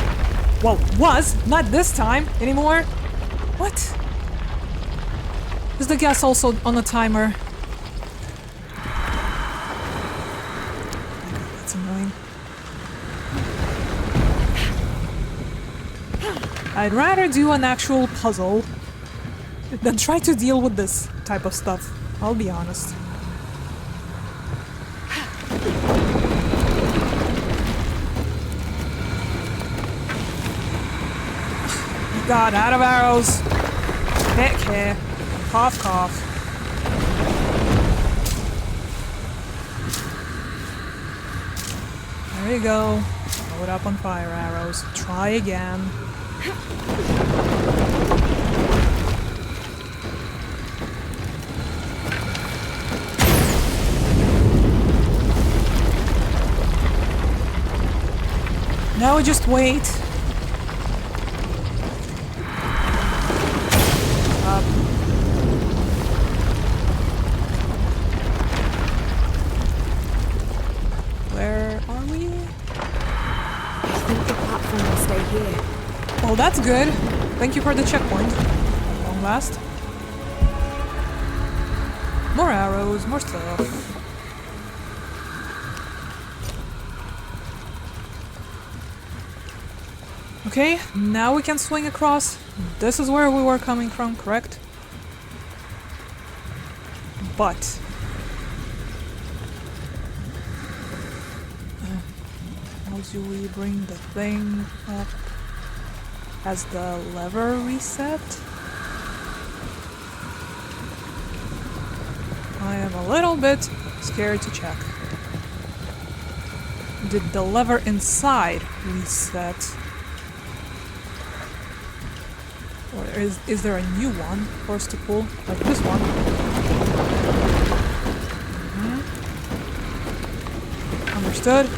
Well, was! Not this time anymore! What? Is the gas also on a timer? That's annoying. I'd rather do an actual puzzle than try to deal with this type of stuff. I'll be honest. God, out of arrows. Heck here. Cough, cough. There you go. Throw it up on fire arrows. Try again. Now we just wait. Up. Where are we? I think the platform will stay here. Oh, that's good. Thank you for the checkpoint. At long last. More arrows, more stuff. Okay, now we can swing across. This is where we were coming from, correct? But... how do we bring the thing up? Has the lever reset? I am a little bit scared to check. Did the lever inside reset? Or is there a new one for us to pull? Like this one? Understood.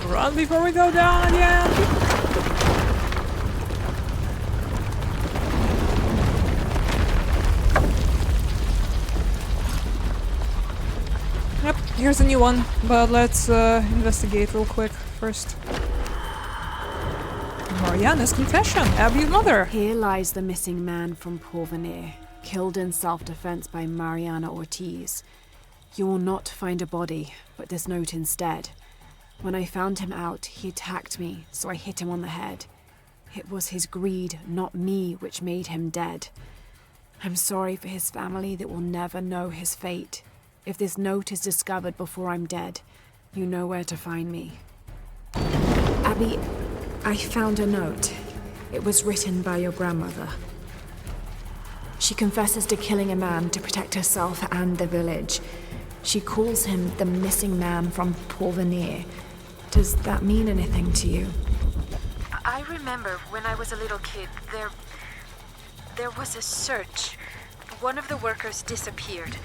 Run before we go down again! Yep, here's a new one, but let's investigate real quick first. Mariana's confession, Abby's mother. Here lies the missing man from Porvenir, killed in self-defense by Mariana Ortiz. You will not find a body, but this note instead. When I found him out, he attacked me, so I hit him on the head. It was his greed, not me, which made him dead. I'm sorry for his family that will never know his fate. If this note is discovered before I'm dead, you know where to find me. Abby, I found a note. It was written by your grandmother. She confesses to killing a man to protect herself and the village. She calls him the missing man from Porvenir. Does that mean anything to you? I remember when I was a little kid, there was a search. One of the workers disappeared.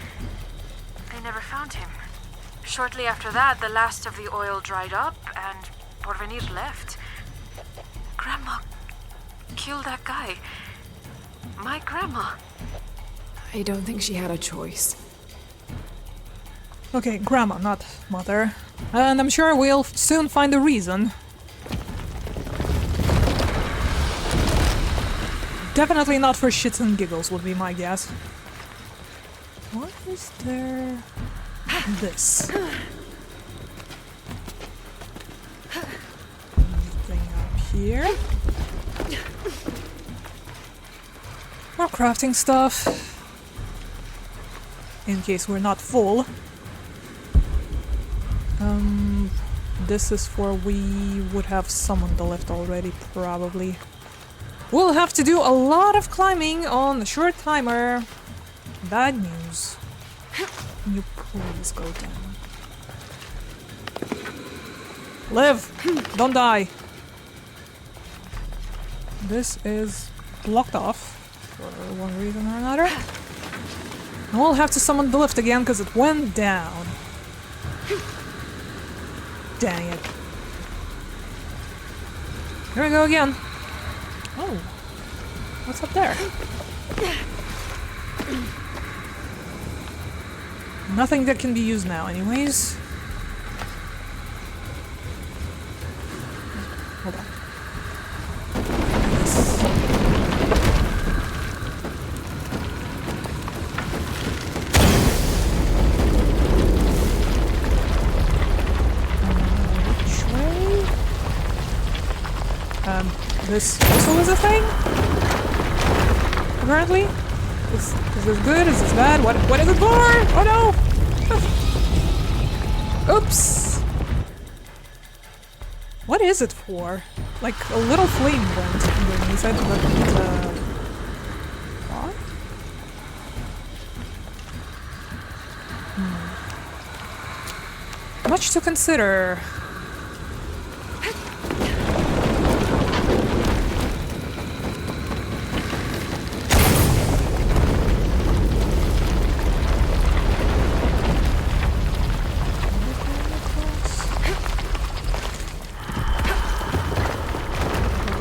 They never found him. Shortly after that, the last of the oil dried up and Porvenir left. Grandma killed that guy. My grandma. I don't think she had a choice. Okay, grandma, not mother. And I'm sure we'll soon find a reason. Definitely not for shits and giggles would be my guess. What is there? This. Anything up here? More crafting stuff. In case we're not full. This is for we would have summoned the lift already, probably. We'll have to do a lot of climbing on a short timer. Bad news. Can you please go down? Live! Don't die! This is blocked off for one reason or another. And we'll have to summon the lift again because it went down. Dang it. Here we go again. Oh. What's up there? Nothing that can be used now anyways. Hold on. This also is a thing? Apparently? Is this good? Is this bad? What is it for? Oh no! Oops! What is it for? Like a little flame went underneath it, but what? Much to consider.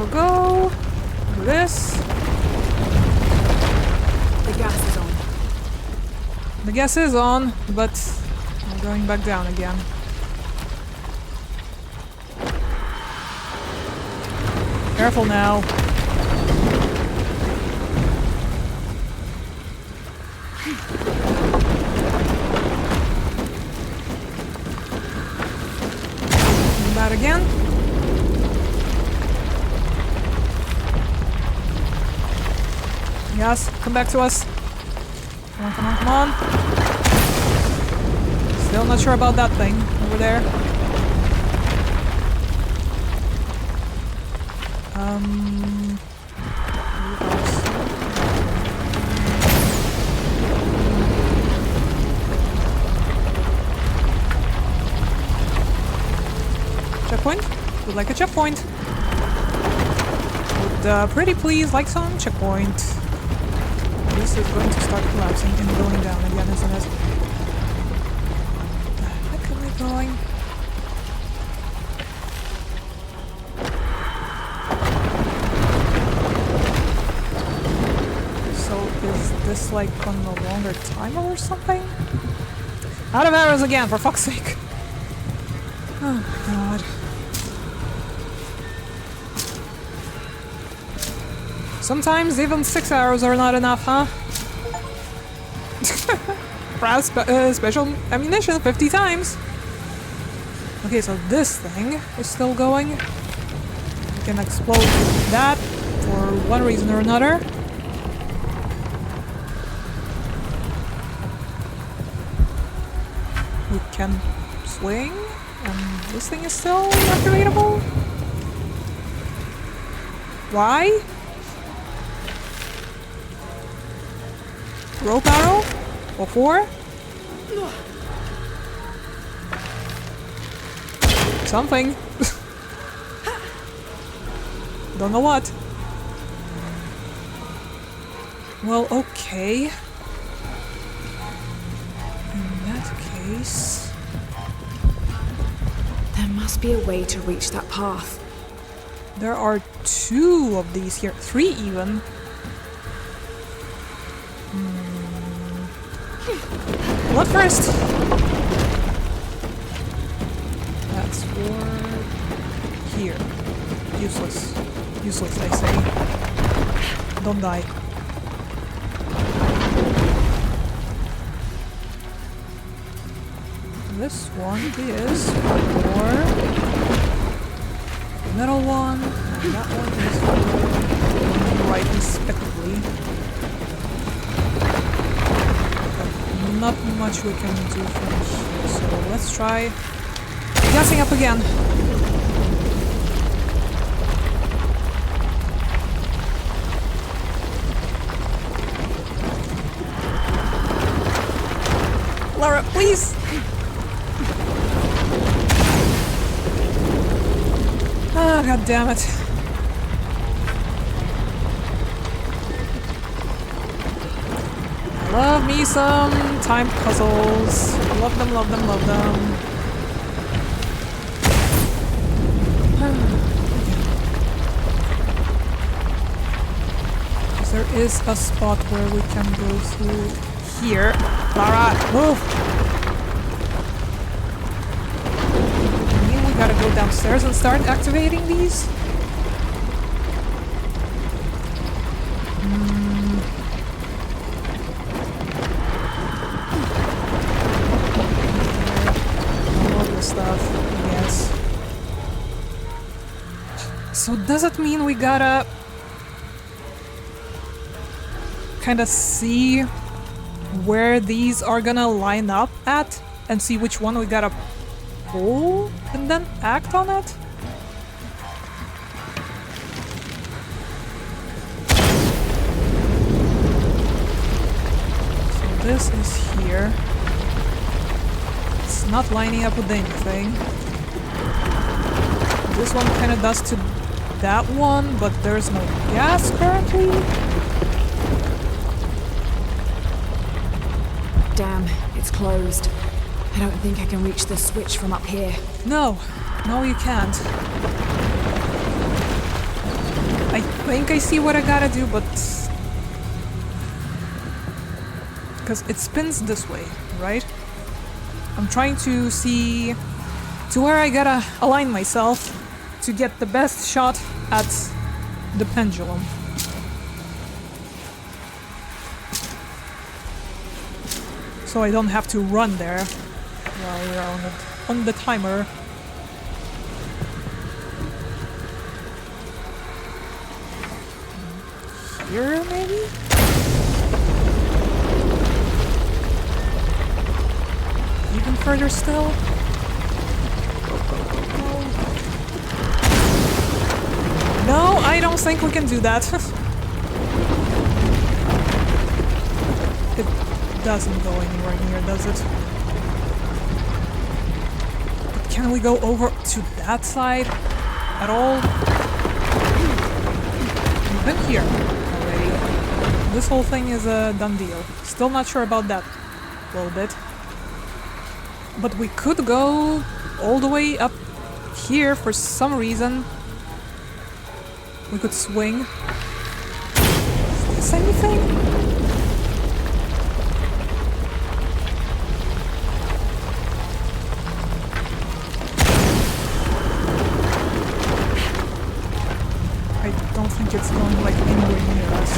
Go. Do this. The gas is on. The gas is on, but I'm going back down again. Careful now. Do that again. Yes, come back to us. Come on, come on, come on. Still not sure about that thing over there. Checkpoint? Would like a checkpoint. Would pretty please like some checkpoint. this is going to start collapsing and going down again, isn't it? Where the heck am I going? So is this like on a longer timer or something? Out of arrows again, for fuck's sake! Oh my god. Sometimes even 6 arrows are not enough, huh? Press special ammunition 50 times! Okay, so this thing is still going. We can explode that for one reason or another. We can swing, and this thing is still activatable? Why? Rope arrow? Or 4? Something. Don't know what. Well, okay. In that case... There must be a way to reach that path. There are 2 of these here. 3 even. What first? That's for here. Useless. Useless, I say. Don't die. This one is for the middle one, and that one is for the right, respectively. Not much we can do from here, so let's try gassing up again. Lara, please! Ah, god damn it. Love me some time puzzles. Love them, love them, love them. There is a spot where we can go through here. Lara, move! I mean, we gotta go downstairs and start activating these? Stuff, I guess. So does it mean we gotta kind of see where these are gonna line up at and see which one we gotta pull and then act on it? So this is here. Not lining up with anything. This one kind of does to that one, but there's no gas currently. Damn, it's closed. I don't think I can reach the switch from up here. No, no you can't. I think I see what I gotta do, but... because it spins this way, right? I'm trying to see to where I gotta align myself to get the best shot at the pendulum. So I don't have to run there while we're on the timer. Here, maybe? Even further still? No, I don't think we can do that. It doesn't go anywhere near, does it? But can we go over to that side at all? We've been here already. this whole thing is a done deal. Still not sure about that a little bit. But we could go all the way up here for some reason. We could swing. Is this anything? I don't think it's going like anywhere near us.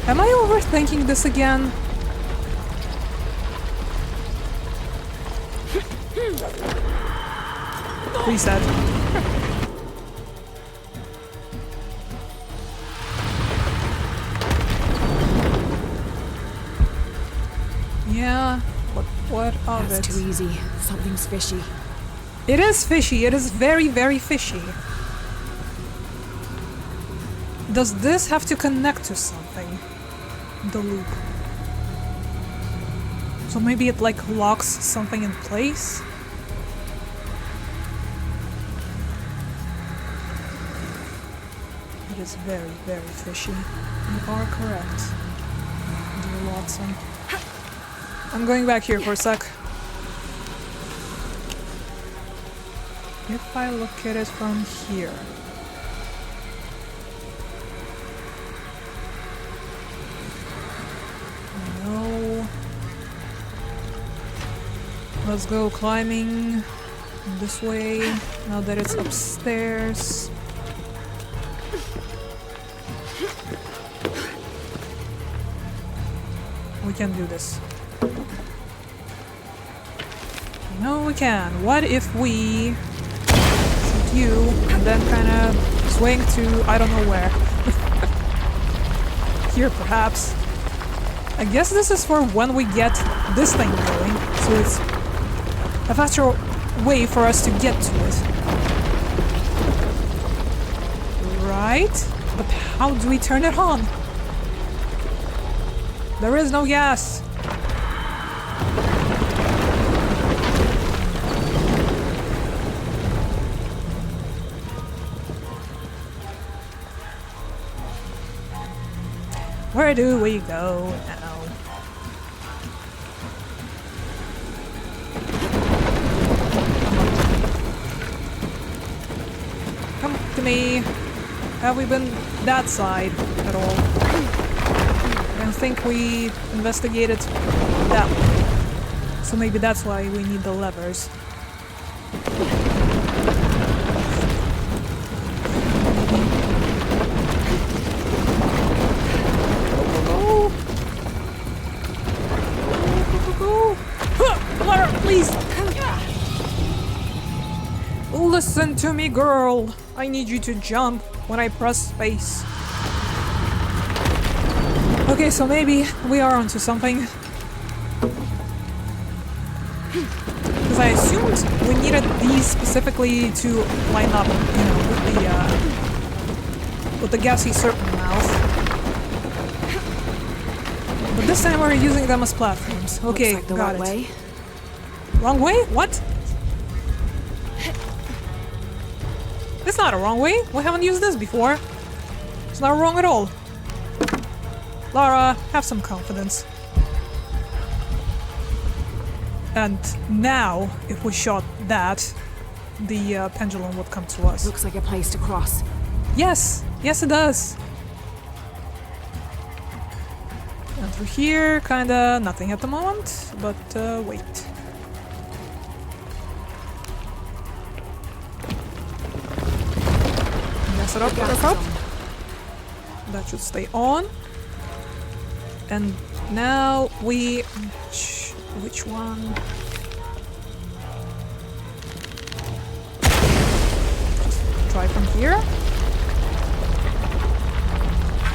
Am I overthinking this again? Reset. Yeah, but what of it? That's too easy. Something's fishy. It is fishy. It is very, very fishy. Does this have to connect to something? The loop. So maybe it like locks something in place? It is very, very fishy. You are correct, dear Watson. I'm going back here for a sec. If I look at it from here... No... Let's go climbing this way, now that it's upstairs. We can do this. No, we can. What if we shoot you and then kind of swing to I don't know where? Here, perhaps. I guess this is for when we get this thing going, so it's a faster way for us to get to it. Right? But how do we turn it on? There is no gas. Where do we go now? Come to me. Have we been that side at all? I don't think we investigated that way. So maybe that's why we need the levers. Water, please! Listen to me, girl. I need you to jump when I press space. Okay, so maybe we are onto something. Because I assumed we needed these specifically to line up, you know, with the gassy serpent mouth. But this time we're using them as platforms. Okay, Looks like the got right it. way. Wrong way? What? It's not a wrong way. We haven't used this before. It's not wrong at all. Lara, have some confidence. And now, if we shot that, the pendulum would come to us. Looks like a place to cross. Yes! Yes, it does! And through here, kinda nothing at the moment, but wait. Mess it up, mess up. That should stay on. And now we... which one? Just try from here.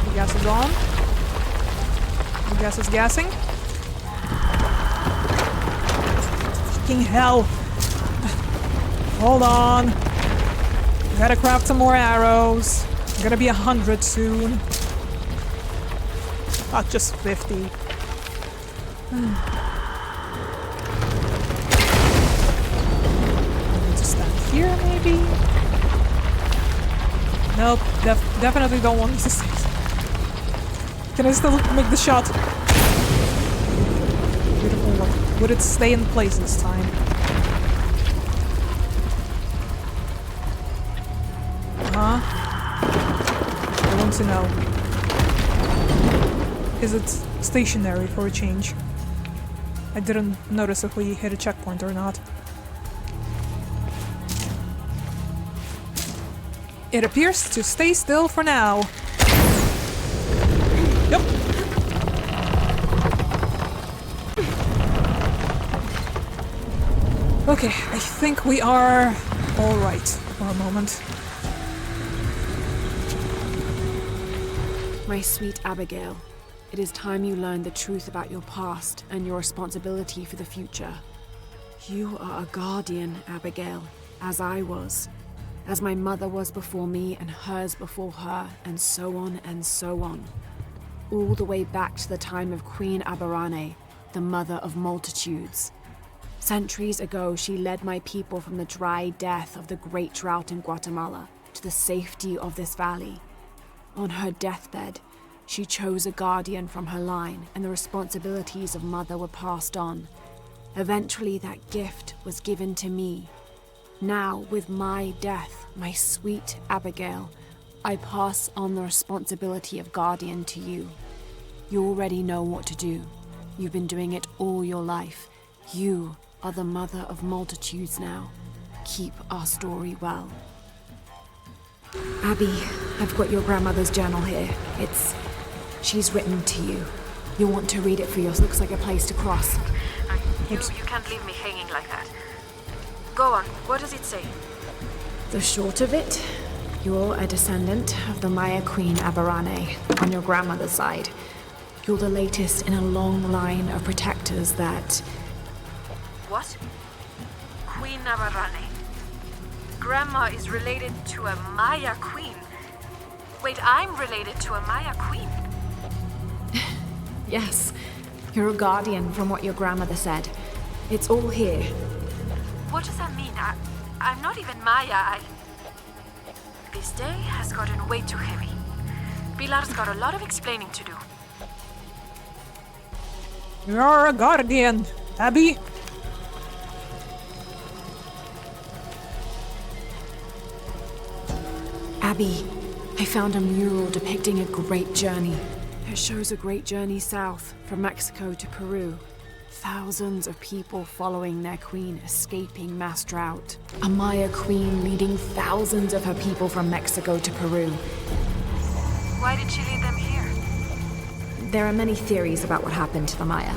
The gas is on. The gas is gassing. Fucking hell! Hold on. Gotta craft some more arrows. Gonna be 100 soon. Not just 50. Need to stand here, maybe? Nope, definitely don't want to stay. Can I still make the shot? Beautiful look. Would it stay in place this time? I want to know. Is it stationary for a change? I didn't notice if we hit a checkpoint or not. It appears to stay still for now. Yep. Okay, I think we are all right for a moment. My sweet Abigail, it is time you learned the truth about your past and your responsibility for the future. You are a guardian, Abigail, as I was. As my mother was before me and hers before her, and so on and so on. All the way back to the time of Queen Aberrane, the mother of multitudes. Centuries ago, she led my people from the dry death of the great drought in Guatemala to the safety of this valley. On her deathbed, she chose a guardian from her line, and the responsibilities of mother were passed on. Eventually, that gift was given to me. Now, with my death, my sweet Abigail, I pass on the responsibility of guardian to you. You already know what to do. You've been doing it all your life. You are the mother of multitudes now. Keep our story well. Abby, I've got your grandmother's journal here. She's written to you. You'll want to read it for yourself. Looks like a place to cross. You can't leave me hanging like that. Go on, what does it say? The short of it, you're a descendant of the Maya Queen Aberrane on your grandmother's side. You're the latest in a long line of protectors that... What? Queen Aberrane. Grandma is related to a Maya queen. Wait, I'm related to a Maya queen? Yes, you're a guardian from what your grandmother said. It's all here. What does that mean? I'm not even Maya. This day has gotten way too heavy. Pilar's got a lot of explaining to do. You're a guardian, Abby. Abby, I found a mural depicting a great journey. It shows a great journey south from Mexico to Peru. Thousands of people following their queen escaping mass drought. A Maya queen leading thousands of her people from Mexico to Peru. Why did she lead them here? There are many theories about what happened to the Maya.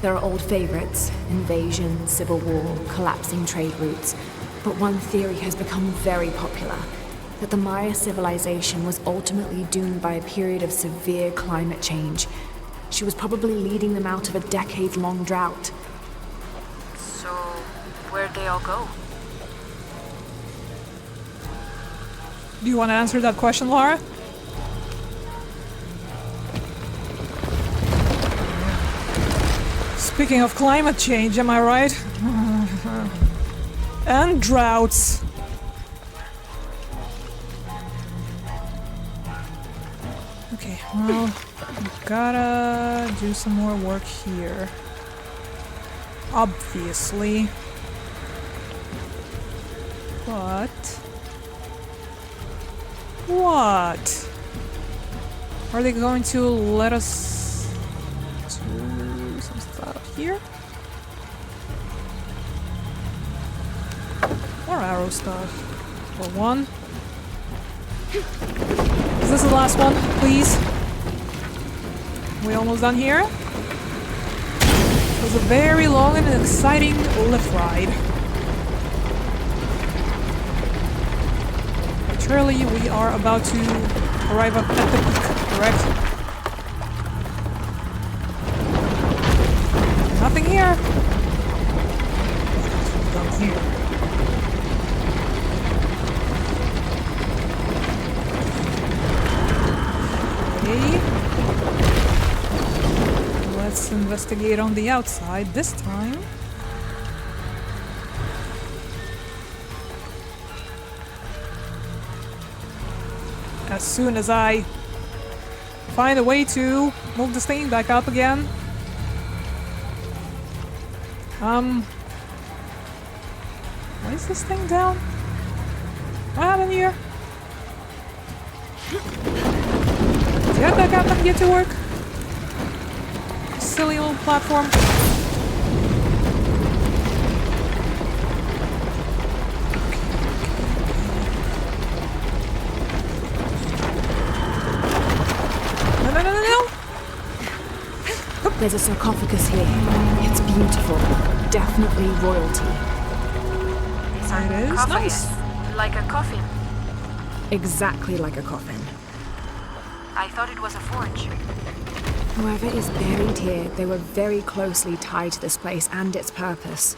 There are old favorites: invasion, civil war, collapsing trade routes. But one theory has become very popular: that the Maya civilization was ultimately doomed by a period of severe climate change. She was probably leading them out of a decade-long drought. So, where'd they all go? Do you want to answer that question, Laura? Speaking of climate change, am I right? And droughts. Okay, well, gotta do some more work here. Obviously. But... what? Are they going to let us do some stuff here? More arrow stuff. For one. Is this the last one, please? We almost done here? It was a very long and exciting lift ride. But surely we are about to arrive at the peak, correct? Nothing here. Down here. Let's investigate on the outside this time. As soon as I find a way to move this thing back up again. Why is this thing down? What happened here? Get back up and get to work. Silly little platform. No. There's a sarcophagus here. It's beautiful. Definitely royalty. It is nice. Like a coffin. Exactly like a coffin. I thought it was a forge. Whoever is buried here, they were very closely tied to this place and its purpose.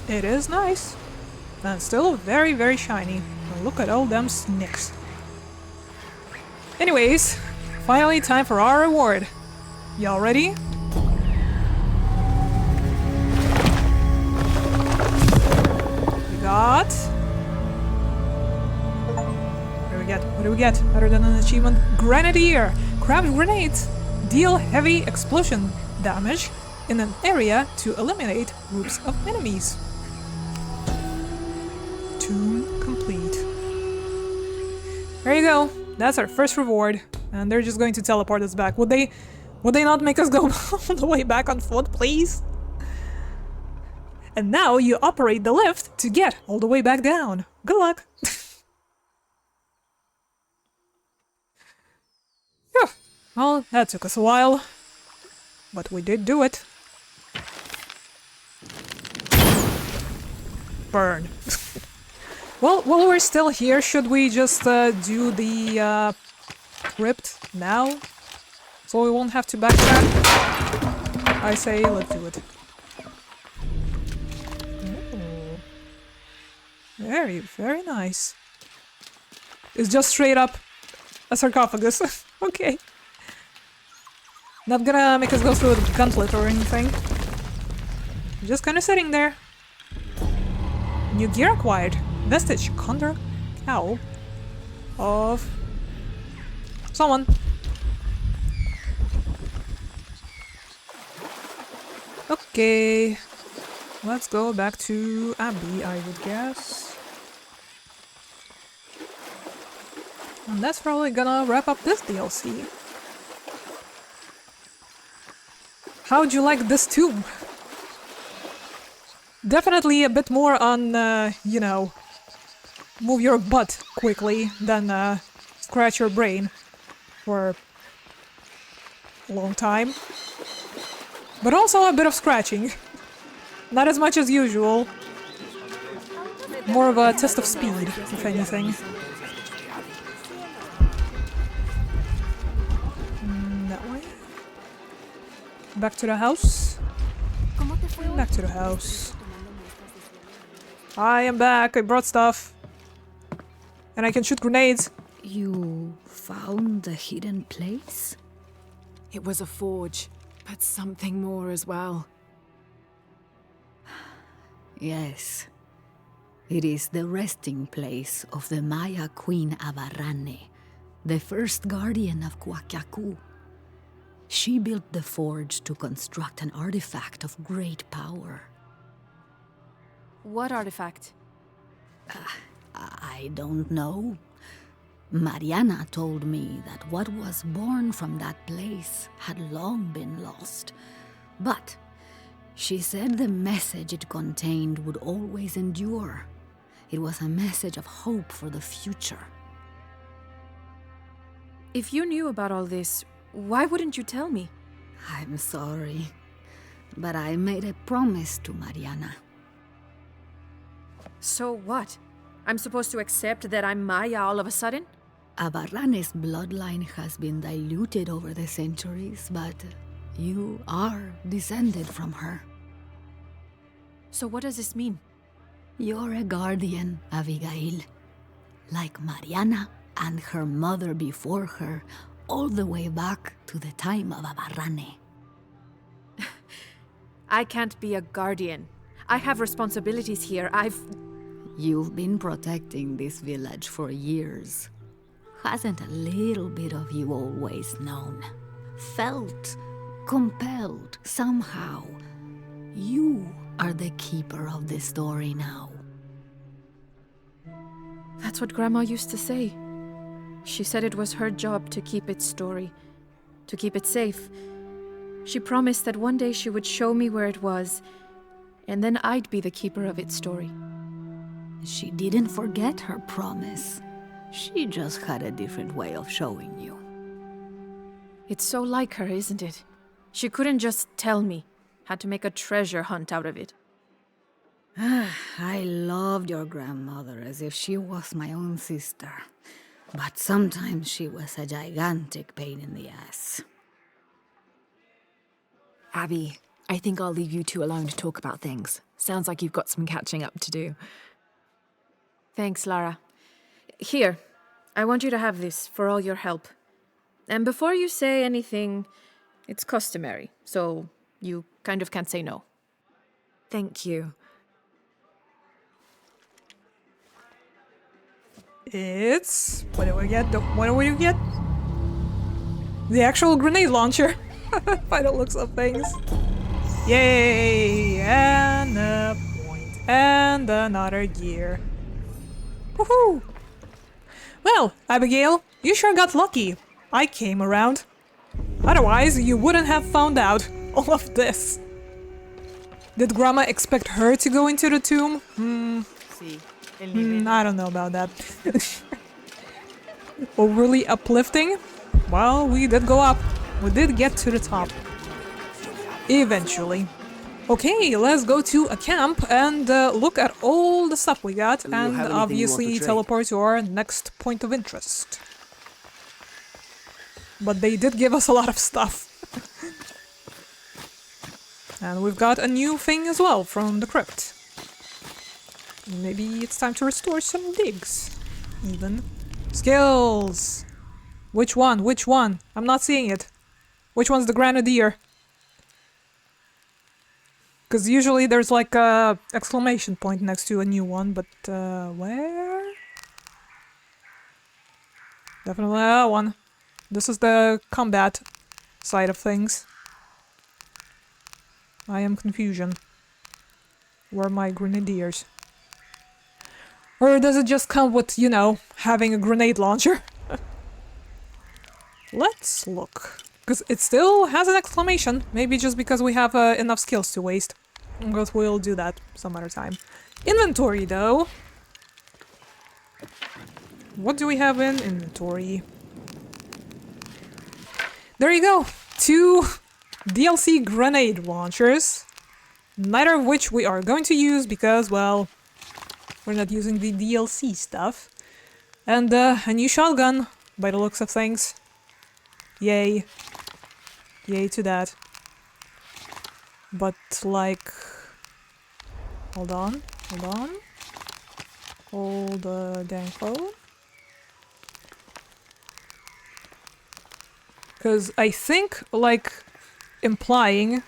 It is nice. And still very, very shiny. And look at all them snicks. Anyways, finally time for our reward. Y'all ready? We got... What do we get? Better than an achievement. Grenadier! Craft grenades deal heavy explosion damage in an area to eliminate groups of enemies. Tomb complete. There you go. That's our first reward. And they're just going to teleport us back. Would they not make us go all the way back on foot, please? And now you operate the lift to get all the way back down. Good luck. Phew. Well, that took us a while. But we did do it. Burn. Well, while we're still here, should we just do the crypt now? So we won't have to backtrack? I say let's do it. Ooh. Very, very nice. It's just straight up a sarcophagus. Okay. Not gonna make us go through the gauntlet or anything. Just kinda sitting there. New gear acquired. Vestige conjure cowl of someone. Okay, let's go back to Abby, I would guess. And that's probably gonna wrap up this DLC. How'd you like this tube? Definitely a bit more on, you know, move your butt quickly than scratch your brain for a long time. But also a bit of scratching. Not as much as usual. More of a test of speed, if anything. That way. Back to the house. Back to the house. I am back. I brought stuff. And I can shoot grenades. You found the hidden place? It was a forge, but something more as well. Yes. It is the resting place of the Maya Queen Abarrane, the first guardian of Kwakyaku. She built the forge to construct an artifact of great power. What artifact? I don't know. Mariana told me that what was born from that place had long been lost. But she said the message it contained would always endure. It was a message of hope for the future. If you knew about all this, why wouldn't you tell me? I'm sorry, but I made a promise to Mariana. So what? I'm supposed to accept that I'm Maya all of a sudden? Abarrane's bloodline has been diluted over the centuries, but you are descended from her. So what does this mean? You're a guardian, Abigail. Like Mariana and her mother before her, all the way back to the time of Abarrane. I can't be a guardian. I have responsibilities here. You've been protecting this village for years. Hasn't a little bit of you always known? Felt compelled somehow. You are the keeper of the story now. That's what Grandma used to say. She said it was her job to keep its story, to keep it safe. She promised that one day she would show me where it was, and then I'd be the keeper of its story. She didn't forget her promise. She just had a different way of showing you. It's so like her, isn't it? She couldn't just tell me. Had to make a treasure hunt out of it. I loved your grandmother as if she was my own sister. But sometimes she was a gigantic pain in the ass. Abby, I think I'll leave you two alone to talk about things. Sounds like you've got some catching up to do. Thanks, Lara. Here, I want you to have this for all your help. And before you say anything, it's customary, so you kind of can't say no. Thank you. It's... what do we get? What do we get? The actual grenade launcher. By the looks of things. Yay! And a point. And another gear. Woohoo! Well, Abigail, you sure got lucky. I came around. Otherwise, you wouldn't have found out all of this. Did Grandma expect her to go into the tomb? I don't know about that. Overly uplifting? Well, we did go up. We did get to the top. Eventually. Okay, let's go to a camp and look at all the stuff we got and obviously teleport to our next point of interest. But they did give us a lot of stuff. And we've got a new thing as well from the crypt. Maybe it's time to restore some digs. Even. Skills! Which one? Which one? I'm not seeing it. Which one's the grenadier? Because usually there's like a exclamation point next to a new one, but where? Definitely that one. This is the combat side of things. I am confusion. Where are my grenadiers? Or does it just come with, you know, having a grenade launcher? Let's look. Because it still has an exclamation. Maybe just because we have enough skills to waste. But we'll do that some other time. Inventory, though. What do we have in inventory? There you go. 2 DLC grenade launchers. Neither of which we are going to use because, well, we're not using the DLC stuff. And a new shotgun, by the looks of things. Yay. Yay to that. But, like... Hold on. Hold the dang phone. Because I think, like, implying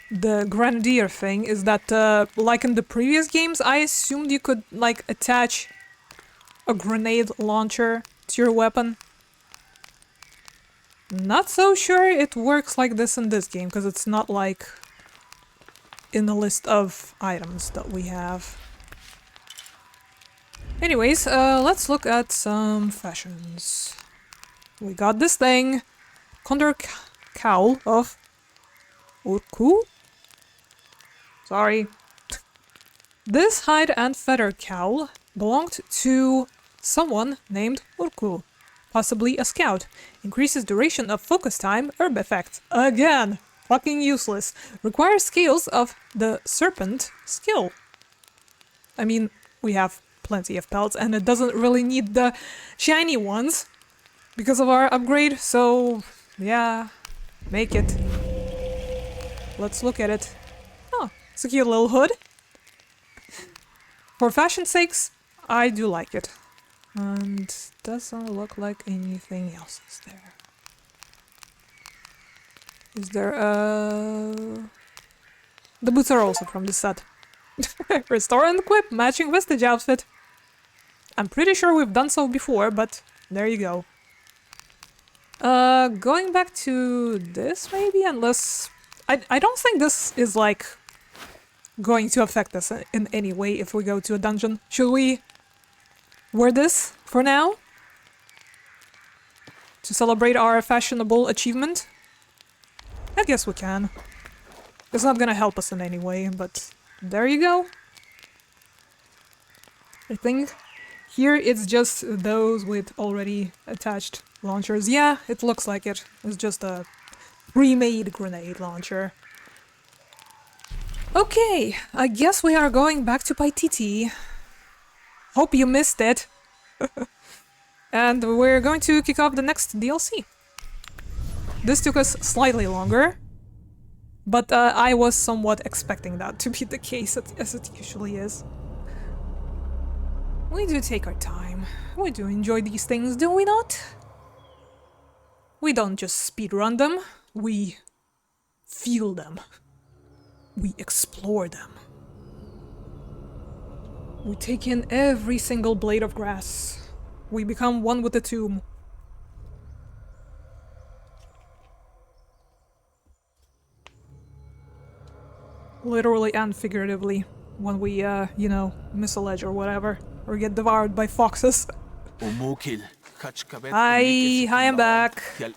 the grenadier thing is that, like in the previous games, I assumed you could, like, attach a grenade launcher to your weapon. Not so sure it works like this in this game, because it's not, like, in the list of items that we have. Anyways, let's look at some fashions. We got this thing. Condor cowl of Urku? Sorry. This hide and feather cowl belonged to someone named Urku. Possibly a scout. Increases duration of focus time, herb effect. Again! Fucking useless. Requires skills of the serpent skill. I mean, we have plenty of pelts and it doesn't really need the shiny ones because of our upgrade, so yeah, make it. Let's look at it. Oh, it's a cute little hood. For fashion's sakes, I do like it. And doesn't look like anything else is there. Is there The boots are also from this set. Restore and equip matching vestige outfit. I'm pretty sure we've done so before, but there you go. Going back to this maybe, unless... I don't think this is like going to affect us in any way if we go to a dungeon. Should we wear this for now? To celebrate our fashionable achievement? I guess we can. It's not gonna help us in any way, but there you go. I think here it's just those with already attached launchers. Yeah, it looks like it. It's just a pre-made grenade launcher. Okay, I guess we are going back to Paititi. Hope you missed it. And we're going to kick off the next DLC. This took us slightly longer, but I was somewhat expecting that to be the case, as it usually is. We do take our time. We do enjoy these things, do we not? We don't just speedrun them, we feel them. We explore them. We take in every single blade of grass. We become one with the tomb. Literally and figuratively, when we, you know, miss a ledge or whatever, or get devoured by foxes. Hi, I'm back. Do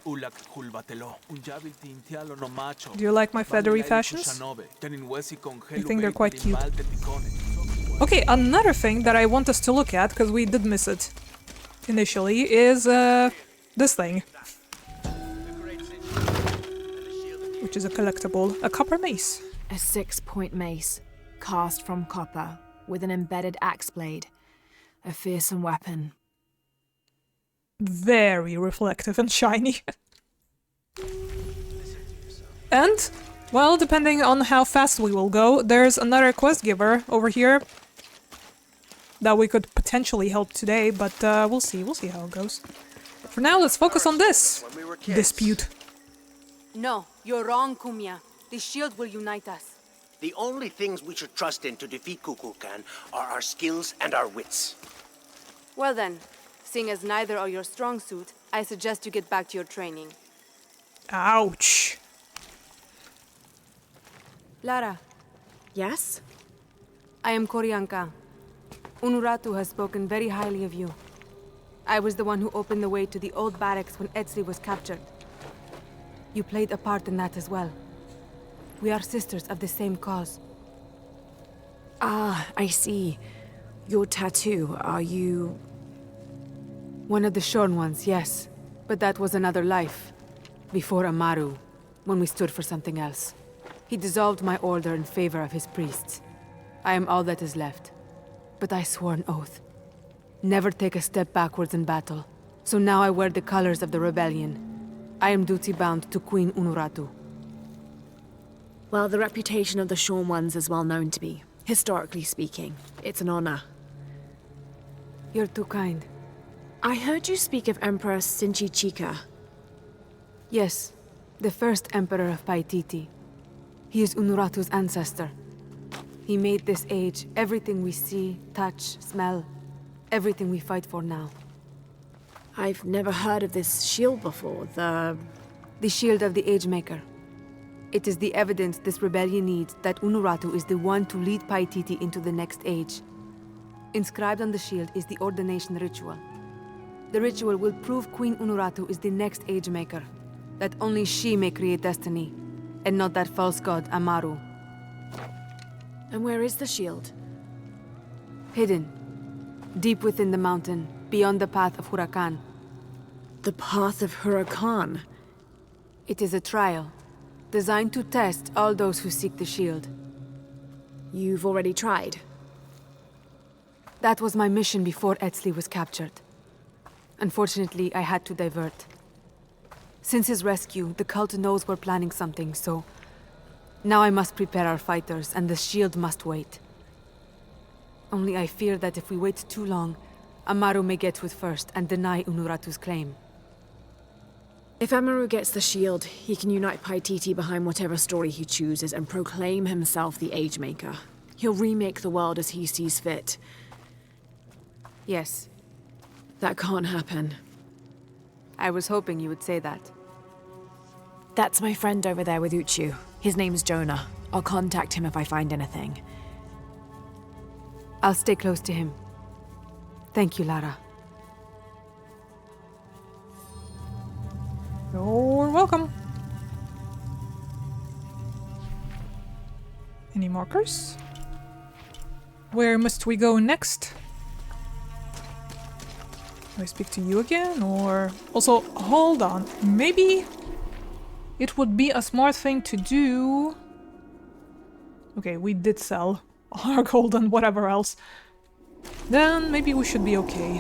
you like my feathery fashions? I think they're quite cute. Okay, another thing that I want us to look at, because we did miss it initially, is this thing. Which is a collectible, a copper mace. A 6-point mace, cast from copper, with an embedded axe blade. A fearsome weapon. Very reflective and shiny. And, well, depending on how fast we will go, there's another quest giver over here that we could potentially help today, but we'll see how it goes. For now, let's focus on this dispute. No, you're wrong, Kumia. The shield will unite us. The only things we should trust in to defeat Kukulkan are our skills and our wits. Well then, seeing as neither are your strong suit, I suggest you get back to your training. Ouch. Lara, Yes? I am Koryanka. Unuratu has spoken very highly of you. I was the one who opened the way to the old barracks when Etzli was captured. You played a part in that as well. We are sisters of the same cause. Ah, I see. Your tattoo, are you... One of the shorn ones, yes. But that was another life. Before Amaru, when we stood for something else. He dissolved my order in favor of his priests. I am all that is left. But I swore an oath. Never take a step backwards in battle. So now I wear the colors of the rebellion. I am duty-bound to Queen Unuratu. Well, the reputation of the Shorn Ones is well known to me. Historically speaking, it's an honor. You're too kind. I heard you speak of Emperor Sinchi-Chika. Yes, the first Emperor of Paititi. He is Unuratu's ancestor. He made this age everything we see, touch, smell, everything we fight for now. I've never heard of this shield before, The shield of the Age-Maker. It is the evidence this rebellion needs that Unuratu is the one to lead Paititi into the next age. Inscribed on the shield is the ordination ritual. The ritual will prove Queen Unuratu is the next Age-Maker, that only she may create destiny, and not that false god Amaru. And where is the shield? Hidden, deep within the mountain, beyond the path of Huracan. The Path of Huracan. It is a trial, designed to test all those who seek the shield. You've already tried. That was my mission before Etzli was captured. Unfortunately, I had to divert. Since his rescue, the cult knows we're planning something, so... Now I must prepare our fighters, and the shield must wait. Only I fear that if we wait too long, Amaru may get to it first and deny Unuratu's claim. If Amaru gets the shield, he can unite Paititi behind whatever story he chooses and proclaim himself the Age-Maker. He'll remake the world as he sees fit. Yes, That can't happen. I was hoping you would say that. That's my friend over there with Uchu. His name's Jonah. I'll contact him if I find anything. I'll stay close to him. Thank you, Lara. You're welcome. Any markers? Where must we go next? Do I speak to you again, or... Also, hold on. Maybe it would be a smart thing to do... Okay, we did sell our gold and whatever else. Then maybe we should be okay.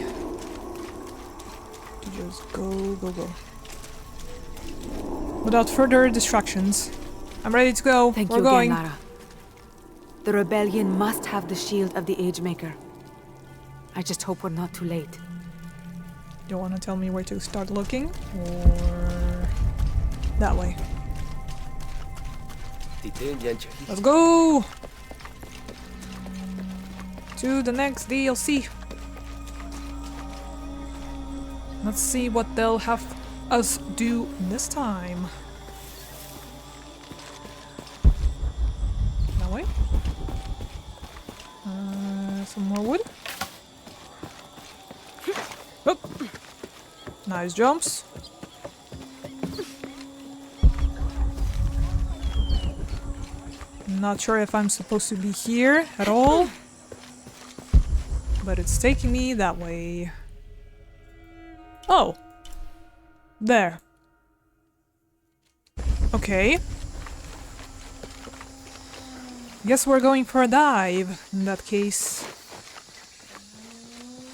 To just go, go, go. Without further distractions. I'm ready to go. Thank We're you going. again, Lara. The rebellion must have the shield of the Age Maker. I just hope we're not too late. Do you want to tell me where to start looking? Or... that way? Let's go! To the next DLC. Let's see what they'll have us do this time. That way? Some more wood. Oh. Nice jumps. Not sure if I'm supposed to be here at all, but it's taking me that way. Oh! There. Okay. Guess we're going for a dive, in that case.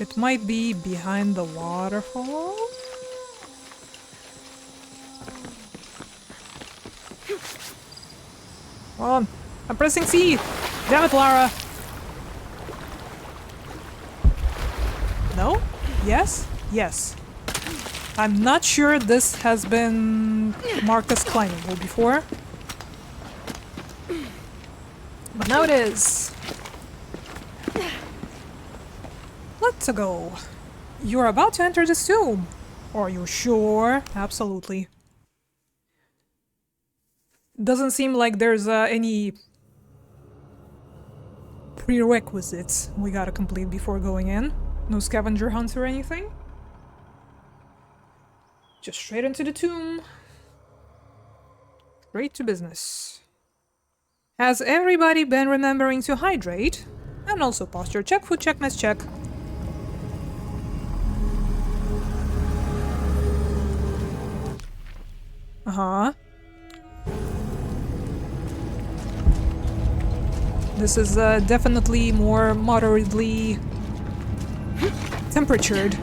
It might be behind the waterfall? Come on! I'm pressing C! Damn it, Lara! No? Yes? Yes. I'm not sure this has been marked as climbable before. But now it is. Let's go. You're about to enter this tomb. Are you sure? Absolutely. Doesn't seem like there's any prerequisites we gotta complete before going in. No scavenger hunts or anything. Just straight into the tomb. Straight to business. Has everybody been remembering to hydrate? And also posture check, food check, mess check. Uh-huh. This is definitely more moderately temperatured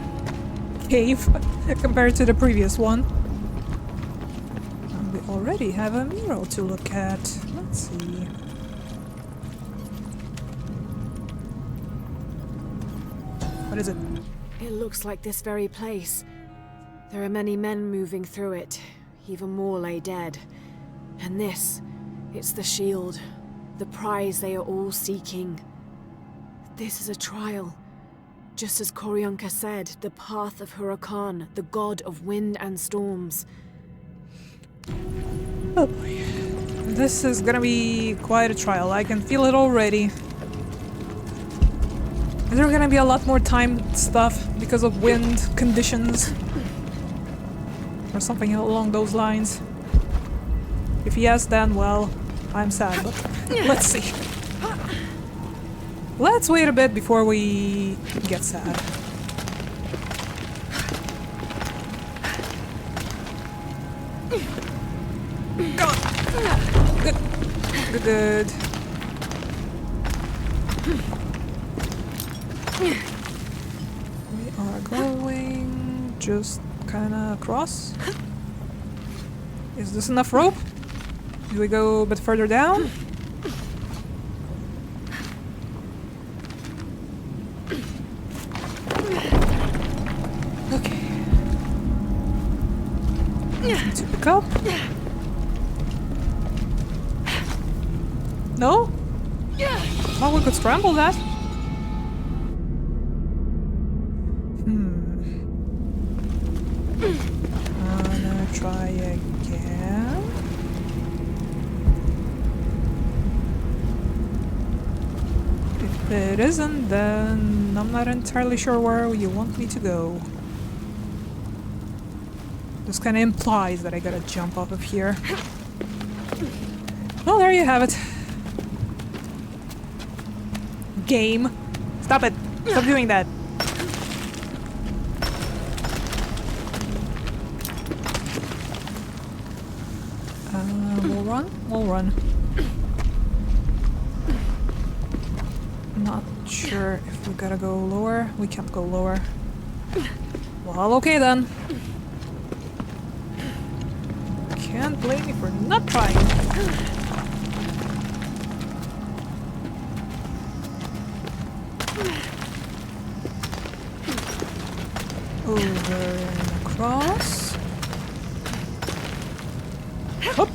cave compared to the previous one. And we already have a mural to look at. Let's see. What is it? It looks like this very place. There are many men moving through it. Even more lay dead. And this, it's the shield. The prize they are all seeking. This is a trial. Just as Koryanka said, the path of Hurakan, the god of wind and storms. Oh boy. This is gonna be quite a trial. I can feel it already. Is there gonna be a lot more time stuff because of wind conditions? Or something along those lines? If yes, then, well, I'm sad, but let's see. Let's wait a bit before we get sad. Come on! Good. Good, good. We are going just kinda across. Is this enough rope? Do we go a bit further down? Okay. To pick up. No? Oh, we could scramble that. try again. If it isn't, then I'm not entirely sure where you want me to go. This kind of implies that I gotta jump off of here. Well, there you have it. Game. Stop it. Stop doing that. We'll run. We'll run. Not sure if we gotta go lower. We can't go lower. Well, okay then. Can't blame me for not trying. Over and across. Oh!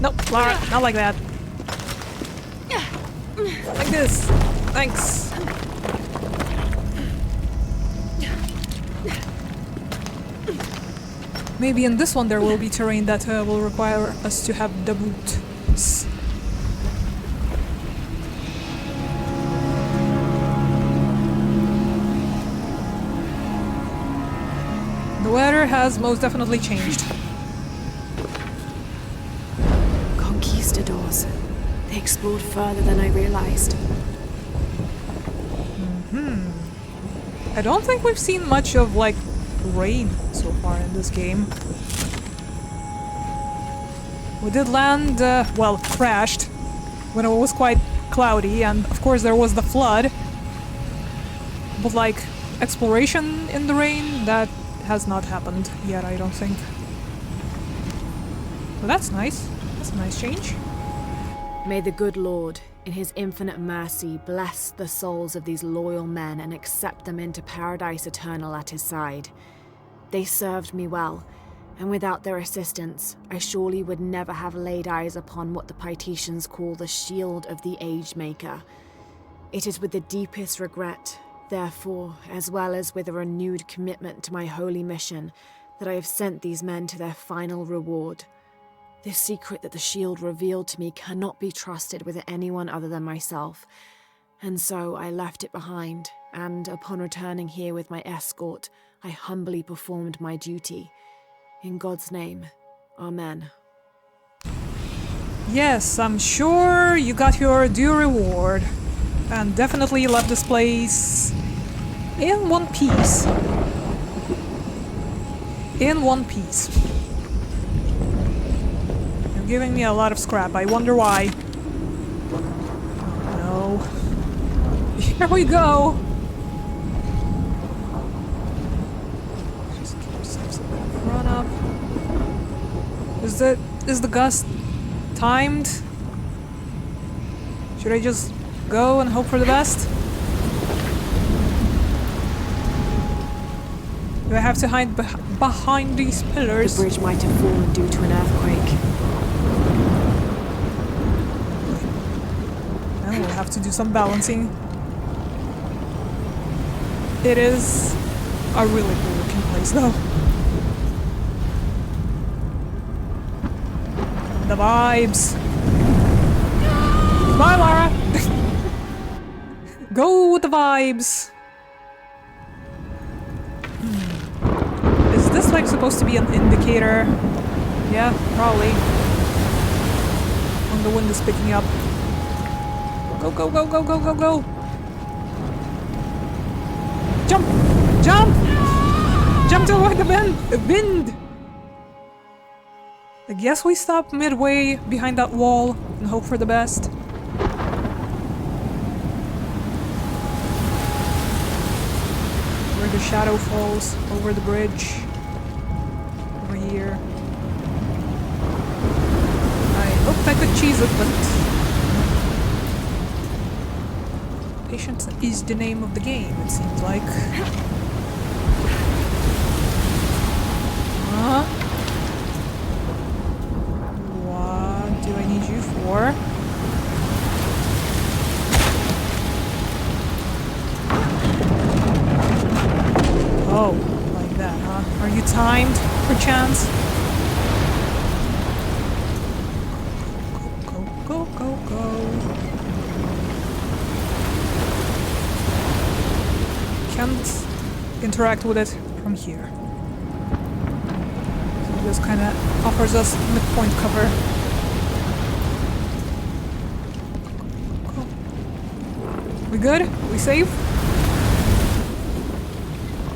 Nope, Lara, not like that. Like this. Thanks. Maybe in this one there will be terrain that will require us to have the boots. The weather has most definitely changed. Conquistadors. They explored further than I realized. I don't think we've seen much of, like, rain so far in this game. We did land, well, crashed when it was quite cloudy, and of course there was the flood. But, like, exploration in the rain, that has not happened yet, I don't think. Well, that's nice. That's a nice change. May the good Lord, in his infinite mercy, bless the souls of these loyal men and accept them into paradise eternal at his side. They served me well, and without their assistance, I surely would never have laid eyes upon what the Pytetians call the Shield of the Age Maker. It is with the deepest regret, therefore, as well as with a renewed commitment to my holy mission, that I have sent these men to their final reward. This secret that the shield revealed to me cannot be trusted with anyone other than myself, and so I left it behind, and upon returning here with my escort, I humbly performed my duty. In God's name, Amen. Yes, I'm sure you got your due reward. And definitely left this place in one piece. In one piece. You're giving me a lot of scrap. I wonder why. Oh no. Here we go. Just keep yourselves a bit of run up. Is the gust timed? Should I just go and hope for the best? Do I have to hide behind these pillars? The bridge might have fallen due to an earthquake. And we'll have to do some balancing. It is a really cool looking place though. The vibes. Bye, Lara! Go with the vibes! Is this like supposed to be an indicator? Yeah, probably. When the wind is picking up. Go, go, go, go, go, go, go! Jump! Jump! Jump to avoid the wind! I guess we stop midway behind that wall and hope for the best. Where the shadow falls over the bridge. Over here. I hoped I could cheese it, but... Patience is the name of the game, it seems like. Huh? What do I need you for? Oh, like that, huh? Are you timed, perchance? can't interact with it from here. So this kind of offers us midpoint cover. Cool. We good? We safe?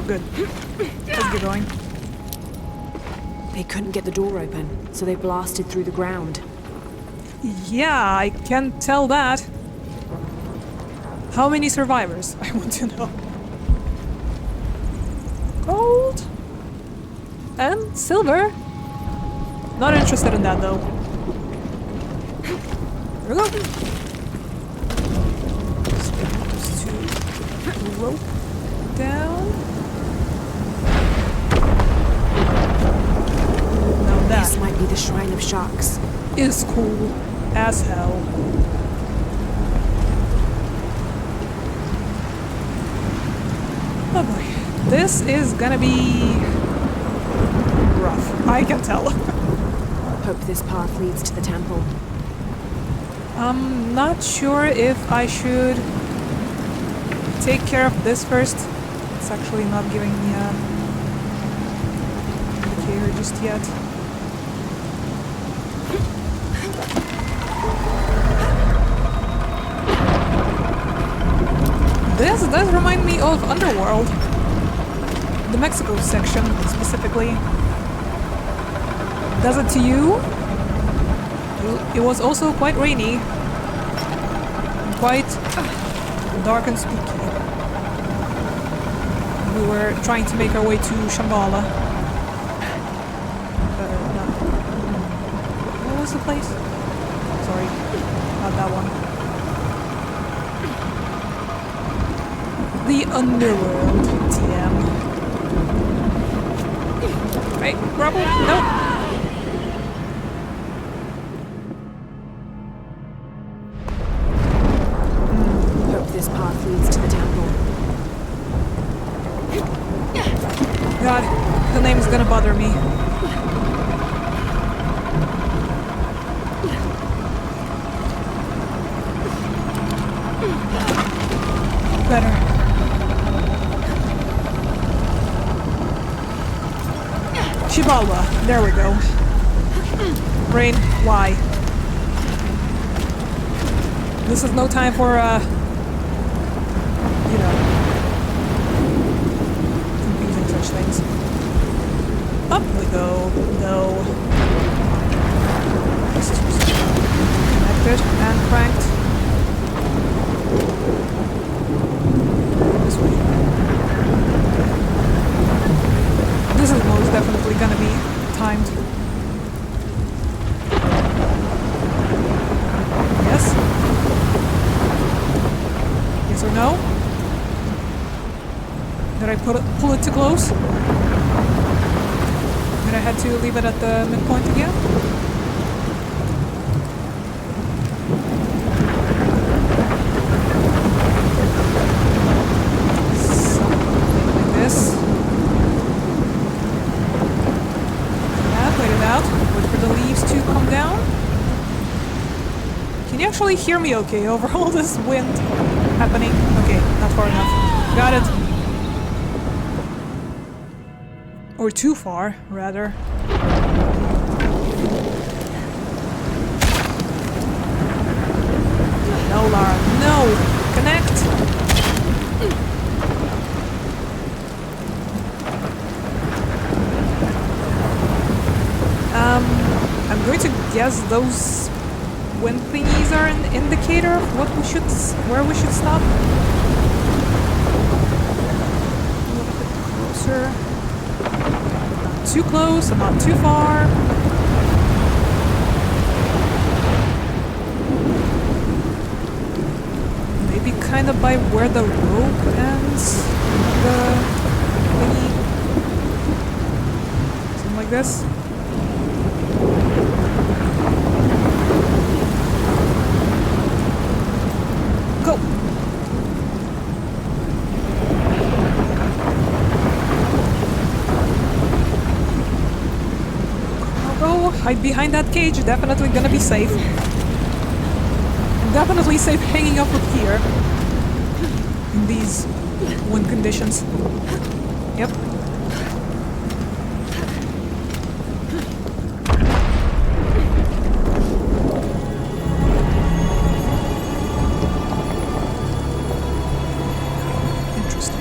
Good. Let's get going. They couldn't get the door open, so they blasted through the ground. Yeah, I can tell that. How many survivors? I want to know. Gold and silver. Not interested in that though. Here we go. Just to rope down. Now that This might be the Shrine of Sharks. is cool as hell. Oh boy, this is gonna be rough. I can tell. Hope this path leads to the temple. I'm not sure if I should take care of this first. It's actually not giving me an indicator just yet. This does remind me of Underworld. The Mexico section, specifically. Does it to you? It was also quite rainy. And quite dark and spooky. We were trying to make our way to Shambhala. What was the place? Sorry, not that one. The Underworld, TM. Right, grapple? Nope. Hope this path leads to the temple. God, the name's gonna bother me. Better. Chibalwa, there we go. Brain, why? This is no time for, you know, confusing such things. Up we go. No. This is connected and cranked. This way. This is most definitely gonna be timed. Yes? Yes or no? Did I pull it too close? Did I have to leave it at the midpoint again? Something like this. Wait it out. Wait for the leaves to come down. Can you actually hear me okay over all this wind happening? Okay, not far enough. Got it. Or too far, rather. No, Lara, no! Connect! I'm going to guess those wind thingies are an indicator of where we should stop. A little bit closer. Not too close, and not too far. Maybe kind of by where the rope ends. The thingy. Something like this. Go! I'll go hide behind that cage, definitely gonna be safe. Definitely safe hanging up up here. In these these wind conditions. Yep. Interesting.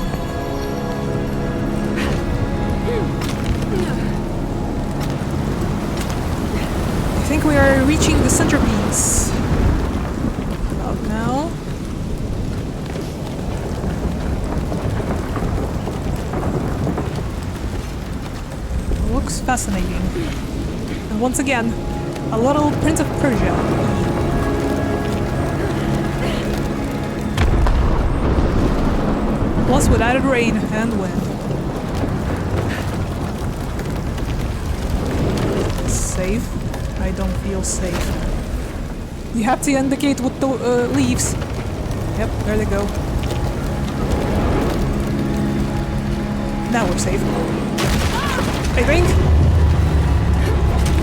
I think we are reaching the centerpiece. About now. Looks fascinating. And once again, a little Prince of Persia. Plus with added rain and wind. Safe? I don't feel safe. You have to indicate with the leaves. Yep, there they go. Now we're safe. I think.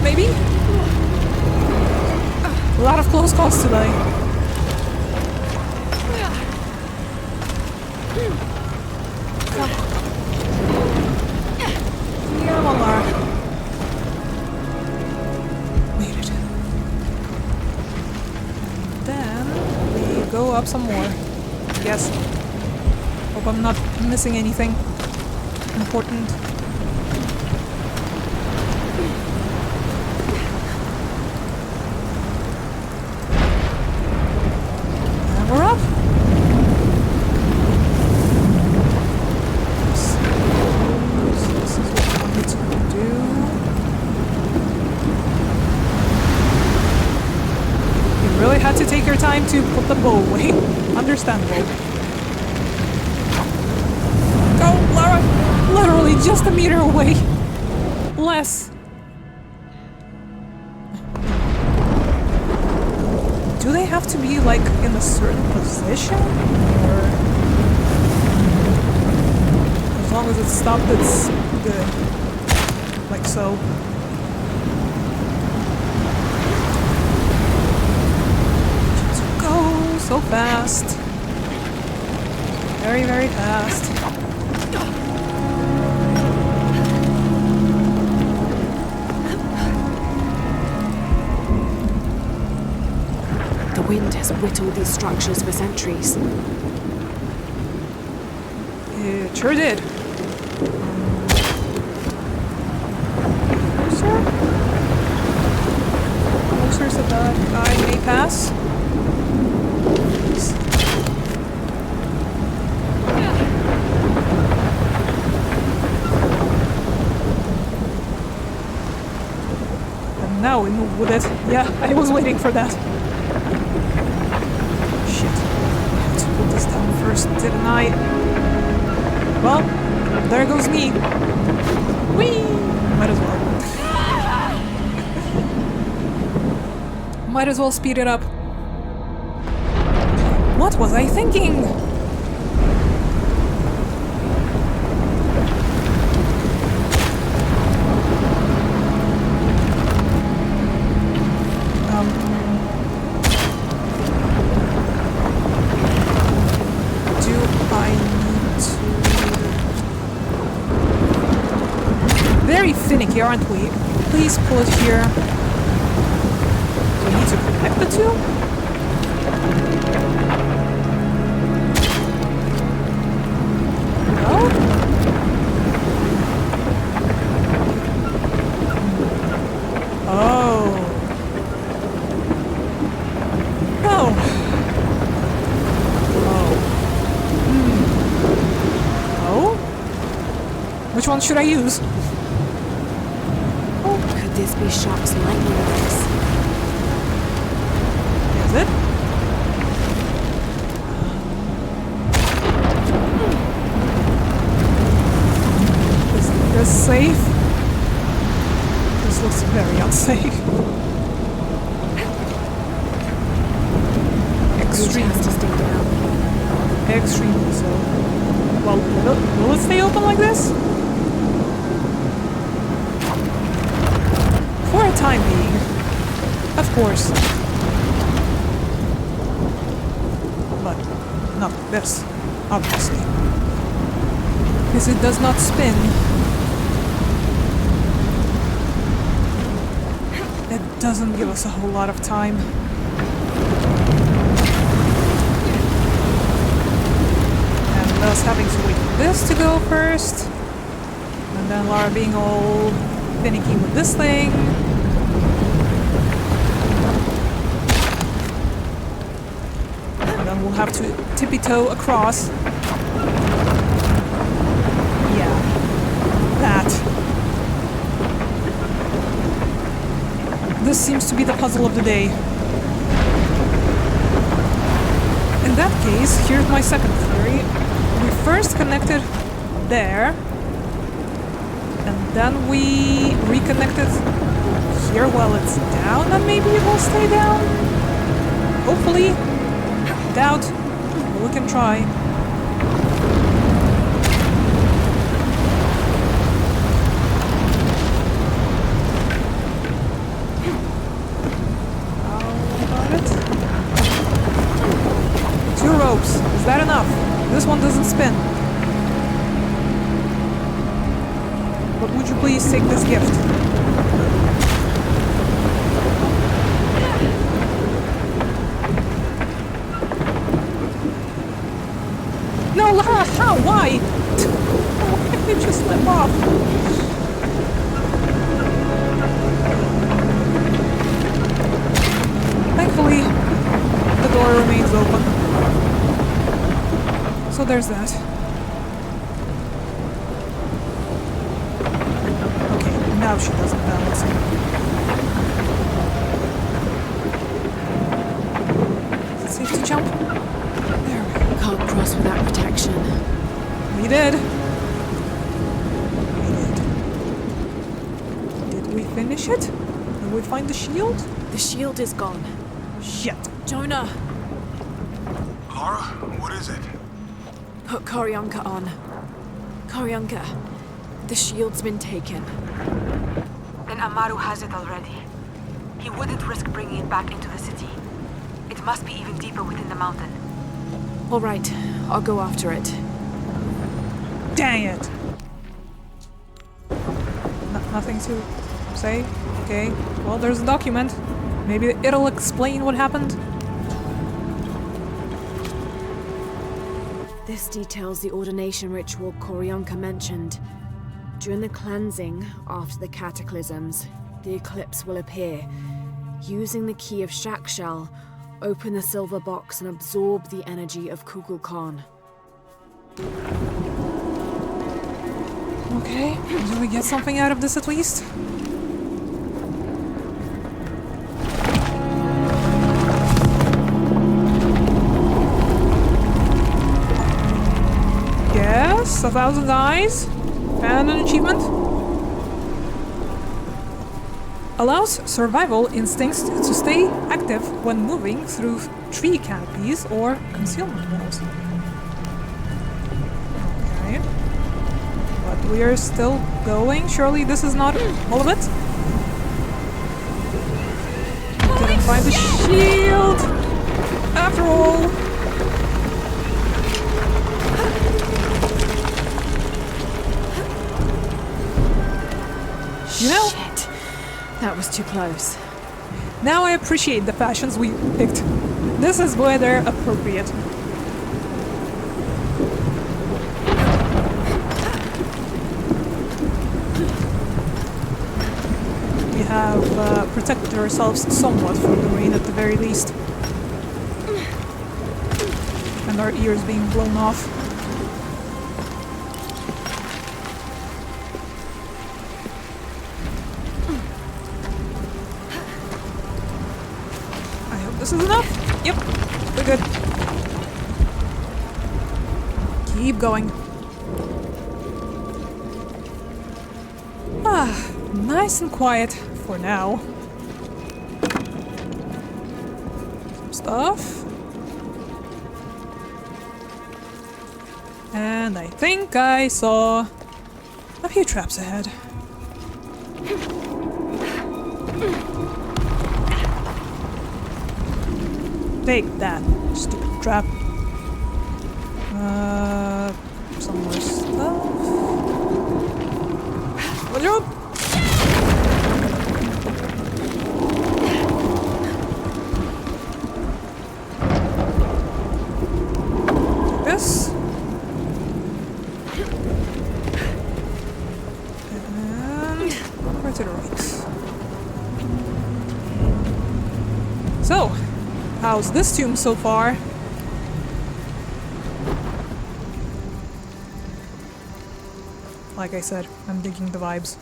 Maybe? A lot of close calls today. Come. Yeah, Malar. Made it. Then we go up some more. Yes. Hope I'm not missing anything important. We're up. So this is what I wanted to do. You really had to take your time to put the bow away. Understandable. Go, Lara! Literally just a meter away. Less. Do they have to be, like, in a certain position? Or... as long as it's stopped, it's good. Like so. Just go so fast. Very, very fast. The wind has whittled these structures for centuries. It sure did. Closer? Closer so that I may pass. And now we move with it. Yeah, I was waiting for that. Put this down first, didn't I? Well, there goes me. Whee! Might as well. Might as well speed it up. What was I thinking? Very finicky, aren't we? Please pull it here. Do we need to connect the two? No? Oh. No. Oh. Oh? Which one should I use? Could this be Shark's lightning rays? Is it? Is this safe? This looks very unsafe. Extremely. To stay down. Extremely so. Well, will it stay open like this? For a time being. Of course. But not like this. obviously. Because it does not spin. It doesn't give us a whole lot of time. And us having to wait for this to go first. And then Lara being all finicky with this thing. And then we'll have to tippy-toe across. Yeah. That. This seems to be the puzzle of the day. In that case, here's my second theory. We first connected there. And then we reconnected here while it's down, and maybe it will stay down? Hopefully. Doubt. But we can try. How about it? 2 ropes. Is that enough? This one doesn't spin. But would you please take this gift? No, Lara, how? Why? Why did you just slip off? Thankfully, the door remains open. So there's that. Now she doesn't balance it. Is it safe to jump? There we go. Can't cross without protection. We did. Did we finish it? Did we find the shield? The shield is gone. Shit. Jonah, Lara, what is it? put Koryonka on. Koryonka, the shield's been taken. Then Amaru has it already. He wouldn't risk bringing it back into the city. It must be even deeper within the mountain. All right, I'll go after it. Dang it. Nothing to say? Okay. Well, there's a document. Maybe it'll explain what happened. This details the ordination ritual Koryonka mentioned. During the cleansing, after the cataclysms, the eclipse will appear. Using the key of Shakshal, open the silver box and absorb the energy of Kukulkan. Okay, do we get something out of this at least? Yes, 1,000 eyes. And an achievement. Allows survival instincts to stay active when moving through tree canopies or concealment walls. Okay. But we are still going. Surely this is not all of it? Didn't find the shield! After all! You know? Shit. That was too close. Now I appreciate the fashions we picked. This is where they're appropriate. We have protected ourselves somewhat from the rain at the very least. And our ears being blown off. This is enough? Yep, we're good. Keep going. Ah, nice and quiet for now. Some stuff. And I think I saw a few traps ahead. Take that, stupid trap. Some more stuff. Good job! This. And over to the right. So, how's this tomb so far? Like I said, I'm digging the vibes.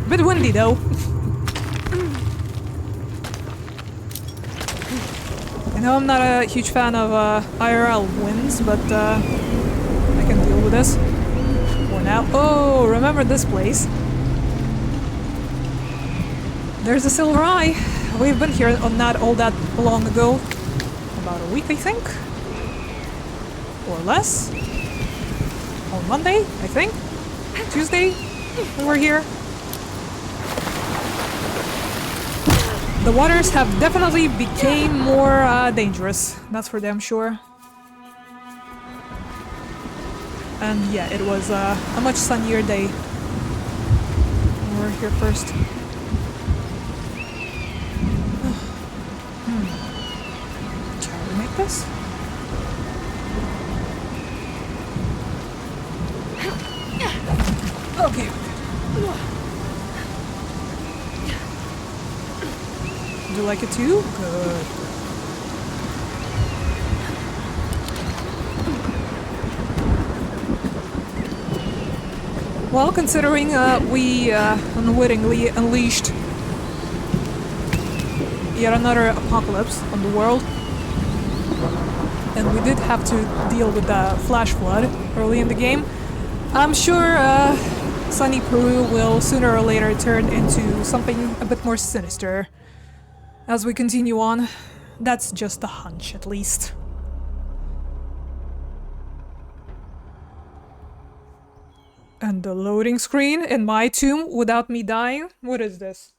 A bit windy though. I know I'm not a huge fan of IRL winds, but I can deal with this. For now. Oh, remember this place? There's a silver eye. We've been here not all that long ago. About a week, I think. Or less. On Monday, I think. Tuesday, we were here. The waters have definitely become more dangerous. That's for damn sure. And yeah, it was a much sunnier day. We were here first. Shall we make this? Okay. Do you like it too? Good. Well, considering we unwittingly unleashed yet another apocalypse on the world, and we did have to deal with the flash flood early in the game, I'm sure Sunny Peru will sooner or later turn into something a bit more sinister. As we continue on, that's just a hunch, at least. And the loading screen in my tomb without me dying? What is this?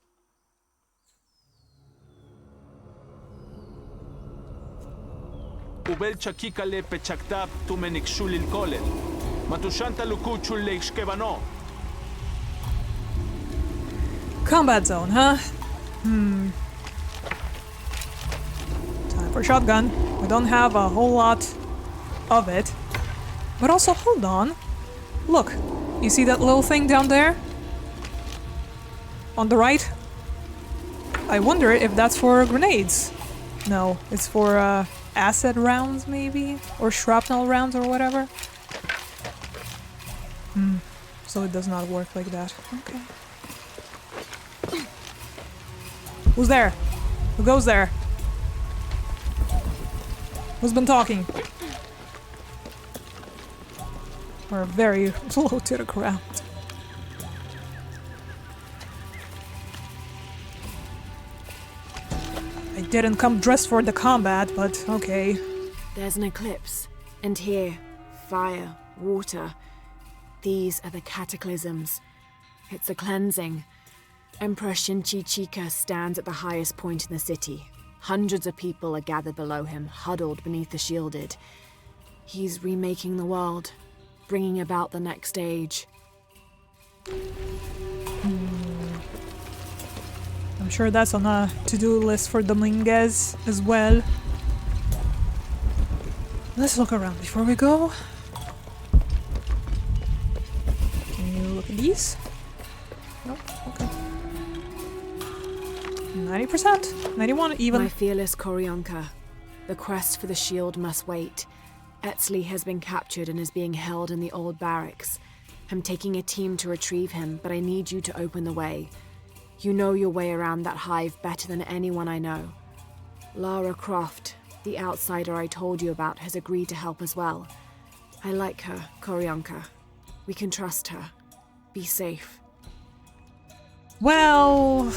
Combat zone, huh? Time for shotgun. We don't have a whole lot of it. But also, hold on. Look, you see that little thing down there? On the right? I wonder if that's for grenades. No, it's for acid rounds, maybe? Or shrapnel rounds or whatever. So it does not work like that. Okay. Who's there? Who goes there? Who's been talking? We're very low to the ground. I didn't come dressed for the combat, but okay. There's an eclipse. And here, fire, water. These are the cataclysms. It's a cleansing. Emperor Shinchi Chika stands at the highest point in the city. Hundreds of people are gathered below him, huddled beneath the shielded. He's remaking the world, bringing about the next age. I'm sure that's on a to-do list for Dominguez as well. Let's look around before we go. Can you look at these? Nope, okay. 90%, 91 even. My fearless Koryonka. The quest for the shield must wait. Etzli has been captured and is being held in the old barracks. I'm taking a team to retrieve him, but I need you to open the way. You know your way around that hive better than anyone I know. Lara Croft, the outsider I told you about, has agreed to help as well. I like her, Koryonka. We can trust her. Be safe. Well,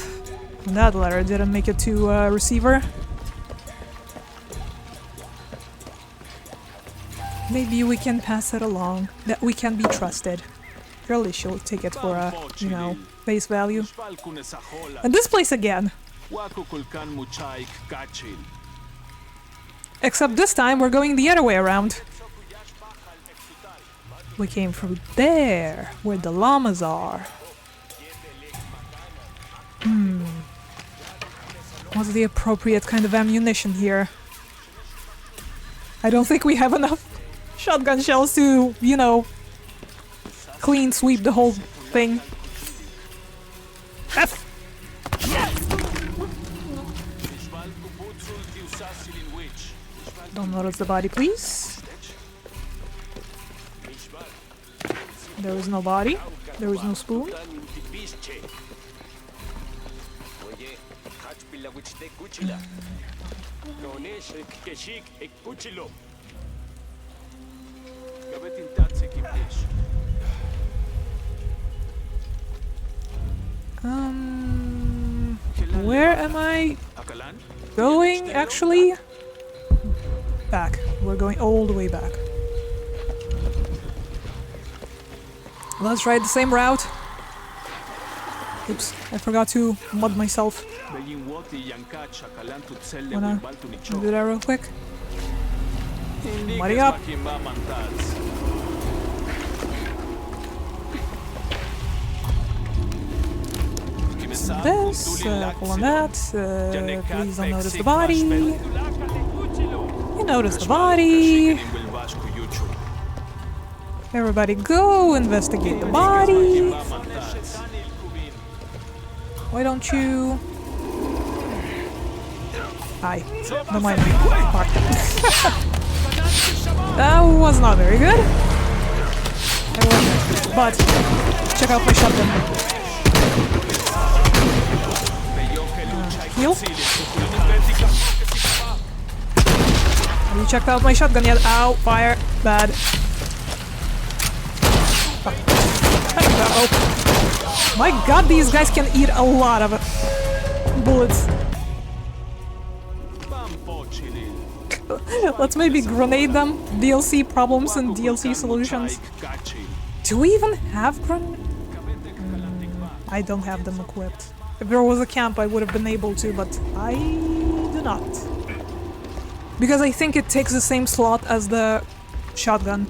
that letter didn't make it to receiver. Maybe we can pass it along, that we can be trusted. Surely she'll take it for a, you know, face value. And this place again. Except this time we're going the other way around. We came from there, where the llamas are. What's the appropriate kind of ammunition here? I don't think we have enough shotgun shells to, you know, clean sweep the whole thing. F! Don't notice the body, please. There is no body. There is no spoon. Where am I going, actually? Back. We're going all the way back. Let's ride the same route. Oops, I forgot to mod myself. Wanna do that real quick? Muddy up! This, pull on that, please don't notice the body. You notice the body. Everybody go investigate the body. Why don't you... Hi. Don't mind me. Fuck. That was not very good. I wasn't. But, check out my shotgun. Heal? Have you checked out my shotgun yet? Ow, fire. Bad. Uh-oh. My god, these guys can eat a lot of bullets. Let's maybe grenade them. DLC problems and DLC solutions. Do we even have grenades? I don't have them equipped. If there was a camp, I would have been able to, but I do not. Because I think it takes the same slot as the shotgun.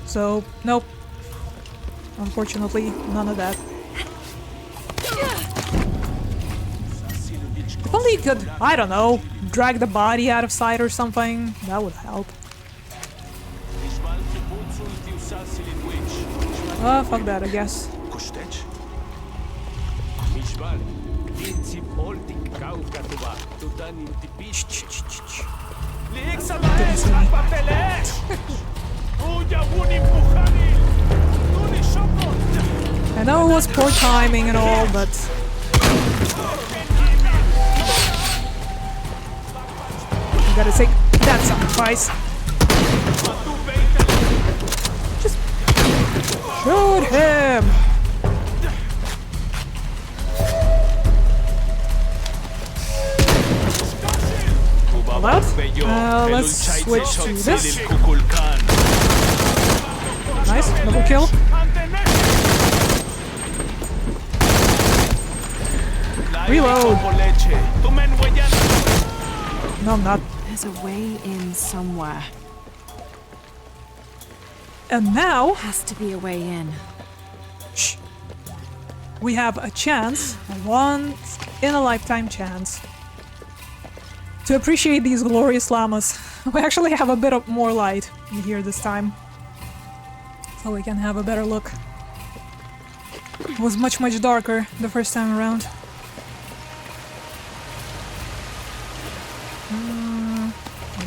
So, nope. Unfortunately, none of that. If only you could, I don't know, drag the body out of sight or something, that would help. Oh, fuck that, I guess. I know it was poor timing and all, but... You gotta take that sacrifice. Just... shoot him! Hold out. Let's switch to this. Nice, double kill. Reload! No, I'm not. There's a way in somewhere. And now... Has to be a way in. Shh. We have a chance, a once-in-a-lifetime chance, to appreciate these glorious llamas. We actually have a bit of more light in here this time, so we can have a better look. It was much darker the first time around.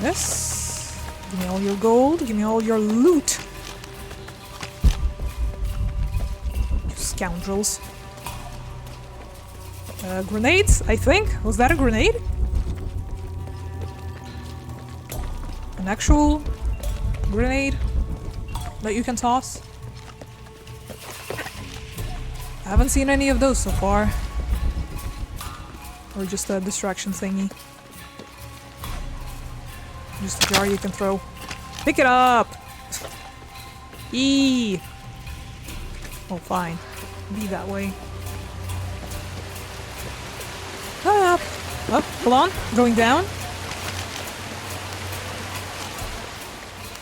This. Give me all your gold, give me all your loot. You scoundrels. Grenades, I think? Was that a grenade? An actual grenade that you can toss? I haven't seen any of those so far. Or just a distraction thingy. Just a jar you can throw. Pick it up! Eee! Oh, fine. Be that way. Up! Oh, hold on. Going down.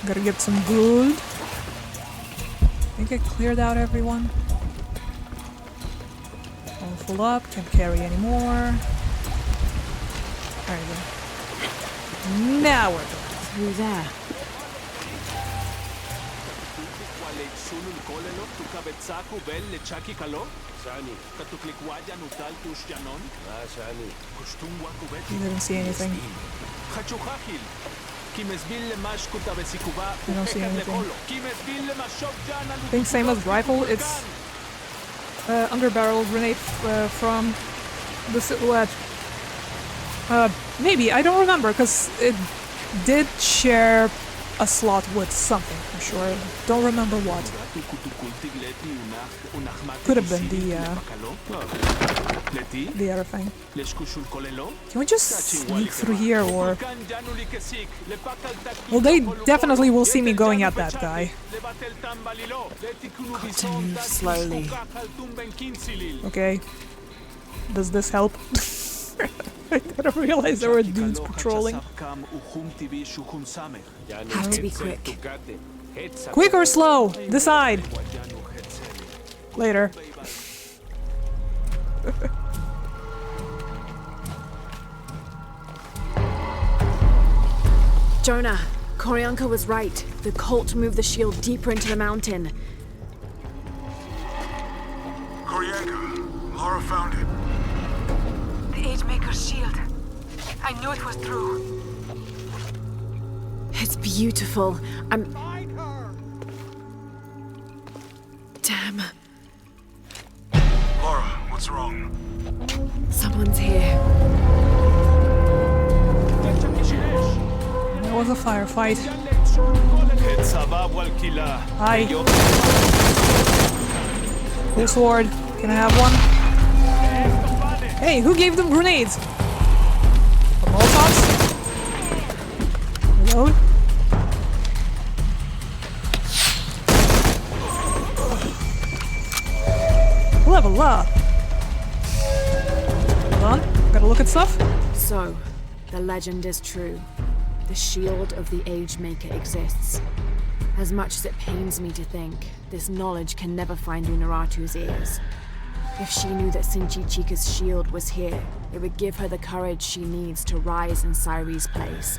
Gotta get some gold. I think I cleared out everyone. All full up. Can't carry anymore. There you go. Now we're done. Through there. You didn't see anything. I don't see anything. I think same as rifle, it's under barrel grenade from the silhouette. Maybe, I don't remember, because it did share a slot with something, for sure. Don't remember what. Could have been the other thing. Can we just sneak through here, or... Well, they definitely will see me going at that guy. Got to move slowly. Okay. Does this help? I didn't realize there were dudes patrolling. Have to be quick. Quick or slow? Decide. Later. Jonah, Koryanka was right. The cult moved the shield deeper into the mountain. Koryanka, Lara found it. The Age Maker's shield. I knew it was true. It's beautiful. Damn. Lara, what's wrong? Someone's here. There was a firefight. Hi. Full sword. Can I have one? Hey, who gave them grenades? Molotovs? Reload. Level up. Hold on. Gotta look at stuff. So, the legend is true. The shield of the Age Maker exists. As much as it pains me to think, this knowledge can never find Unaratu's ears. If she knew that Sinchi-Chika's shield was here, it would give her the courage she needs to rise in Sairi's place.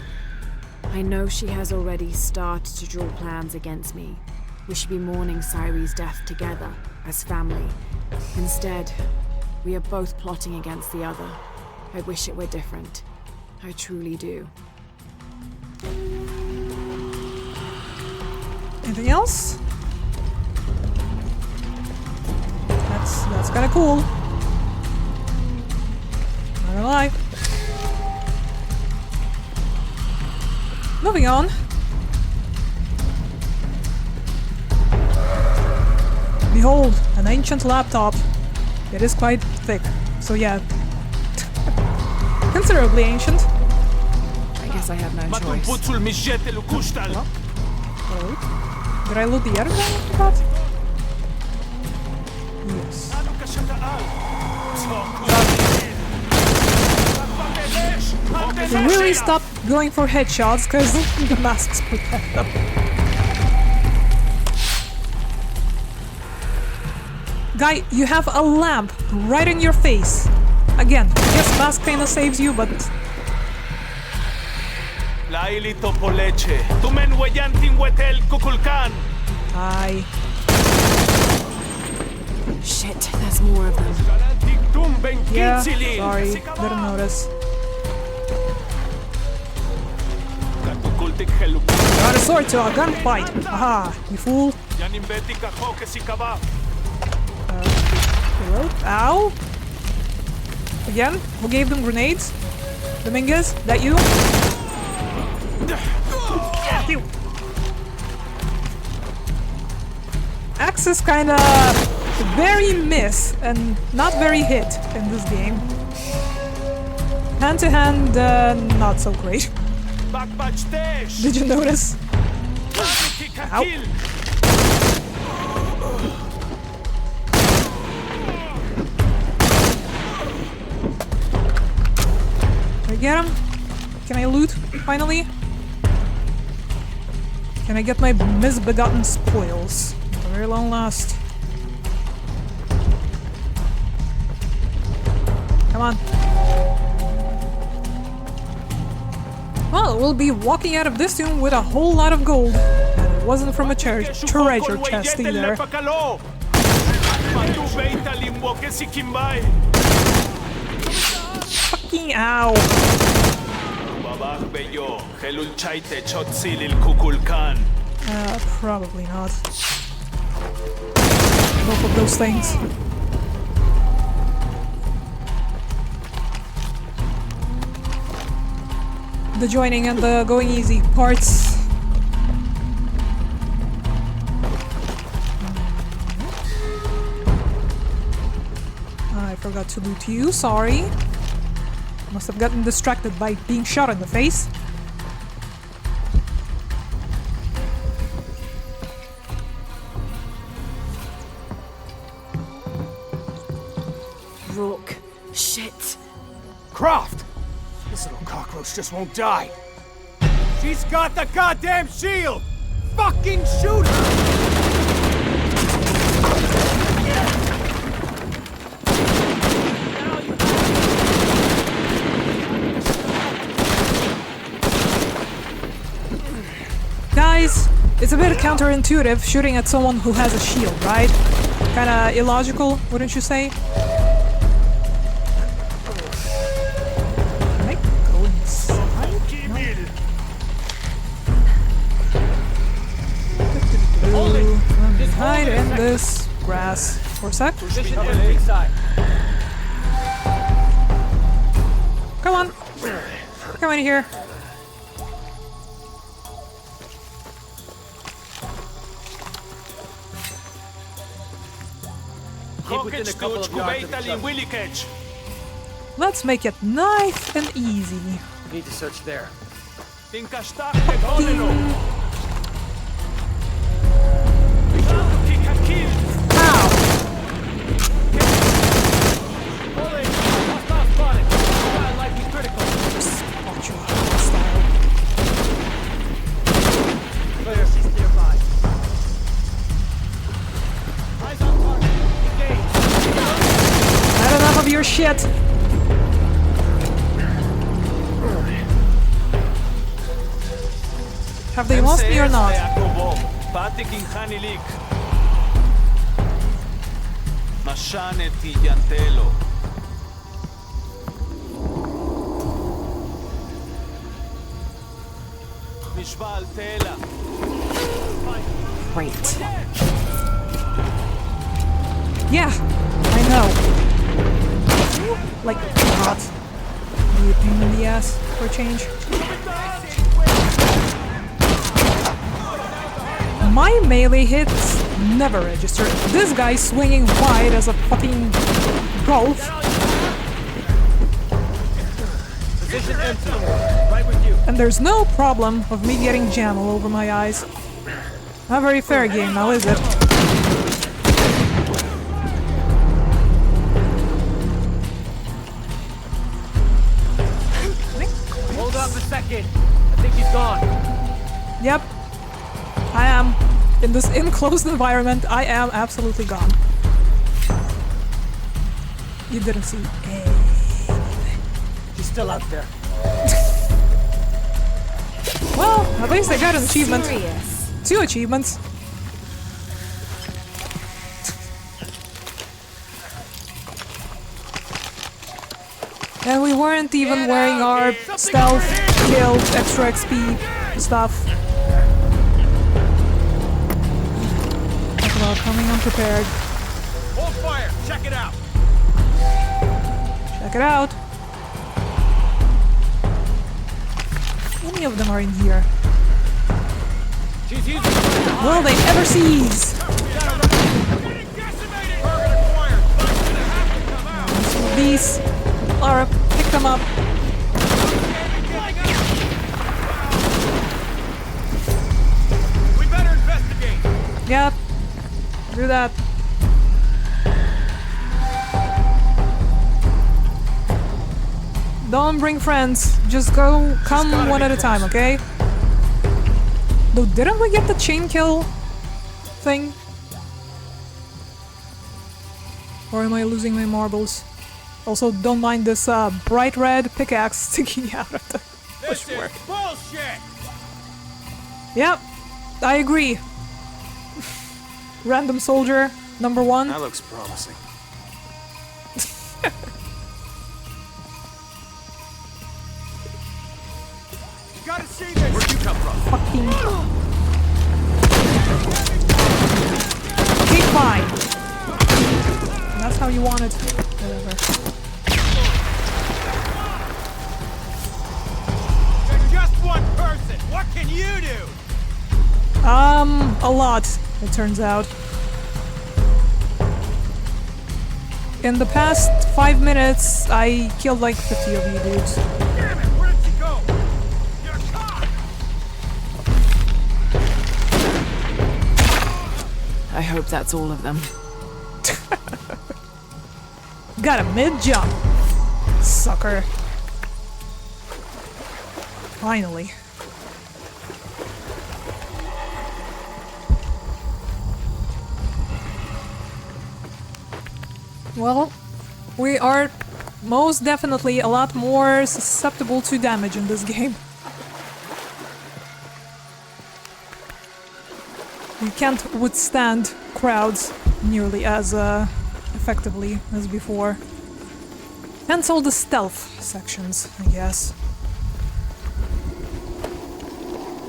I know she has already started to draw plans against me. We should be mourning Sairi's death together, as family. Instead, we are both plotting against the other. I wish it were different. I truly do. Anything else? That's kind of cool. Not gonna lie. Moving on. Behold, an ancient laptop. It is quite thick, so yeah. Considerably ancient. I guess I have no choice. Hello? Hello? Did I loot the other guy? I forgot. Yes. They really stopped going for headshots because the masks protect them. Guy, you have a lamp right in your face. Again, yes, mask painter saves you, but... Hi. Shit, there's more of them. Yeah, sorry, didn't notice. Got a sword to a gunfight! Aha, you fool! Reload. Ow! Again? Who gave them grenades? Dominguez? That you? Pew. Axe is kinda very miss and not very hit in this game. Hand to hand, not so great. Did you notice? Ow. get him? Can I loot, finally? Can I get my misbegotten spoils? At the very long last. Come on. Well, we'll be walking out of this tomb with a whole lot of gold. And it wasn't from a treasure chest either. Fucking ow. Probably not. Both of those things. The joining and the going easy parts. I forgot to loot you, sorry. Must have gotten distracted by being shot in the face. Rook. Shit. Croft! This little cockroach just won't die. She's got the goddamn shield! Fucking shoot her! Guys, it's a bit counterintuitive shooting at someone who has a shield, right? Kinda illogical, wouldn't you say? Can I go inside? No. Let me hide in this grass for a sec. Come on. Come in here. Let's make it nice and easy. Need to search there. Not enough of your shit. Have they lost me or not? Great. Yeah, I know. Like, not. Be a pain in the ass for a change. My melee hits never register. This guy's swinging wide as a fucking golf. Position empty. Right with you. And there's no problem of me getting jam all over my eyes. Not a very fair game now, is it? Hold up a second. I think he's gone. Yep. I am. In this enclosed environment, I am absolutely gone. You didn't see anything. He's still out there. Well, at least I got an achievement. 2 achievements. And we weren't even wearing our stealth, kill, extra XP stuff. Talk about coming unprepared. Hold fire. Check it out. Check it out. How many of them are in here? She's using Will they ever cease? Some of these. Laura, pick them up. We better investigate. Yep. Do that. Don't bring friends. Just come one at a time, okay? Though, didn't we get the chain kill thing? Or am I losing my marbles? Also, don't mind this bright red pickaxe sticking out of the bushwork. Bullshit! Yep, I agree. Random soldier, number 1. That looks promising. You gotta see this! Where'd you come from? Fucking... Okay, fine. That's how you want it. Whatever. You're just one person! What can you do? A lot, it turns out. In the past 5 minutes, I killed like 50 of you dudes. Damn it! Where did you go? You're caught! I hope that's all of them. Got a mid-jump. Sucker. Finally. Well, we are most definitely a lot more susceptible to damage in this game. We can't withstand crowds nearly as effectively as before. Hence all the stealth sections, I guess.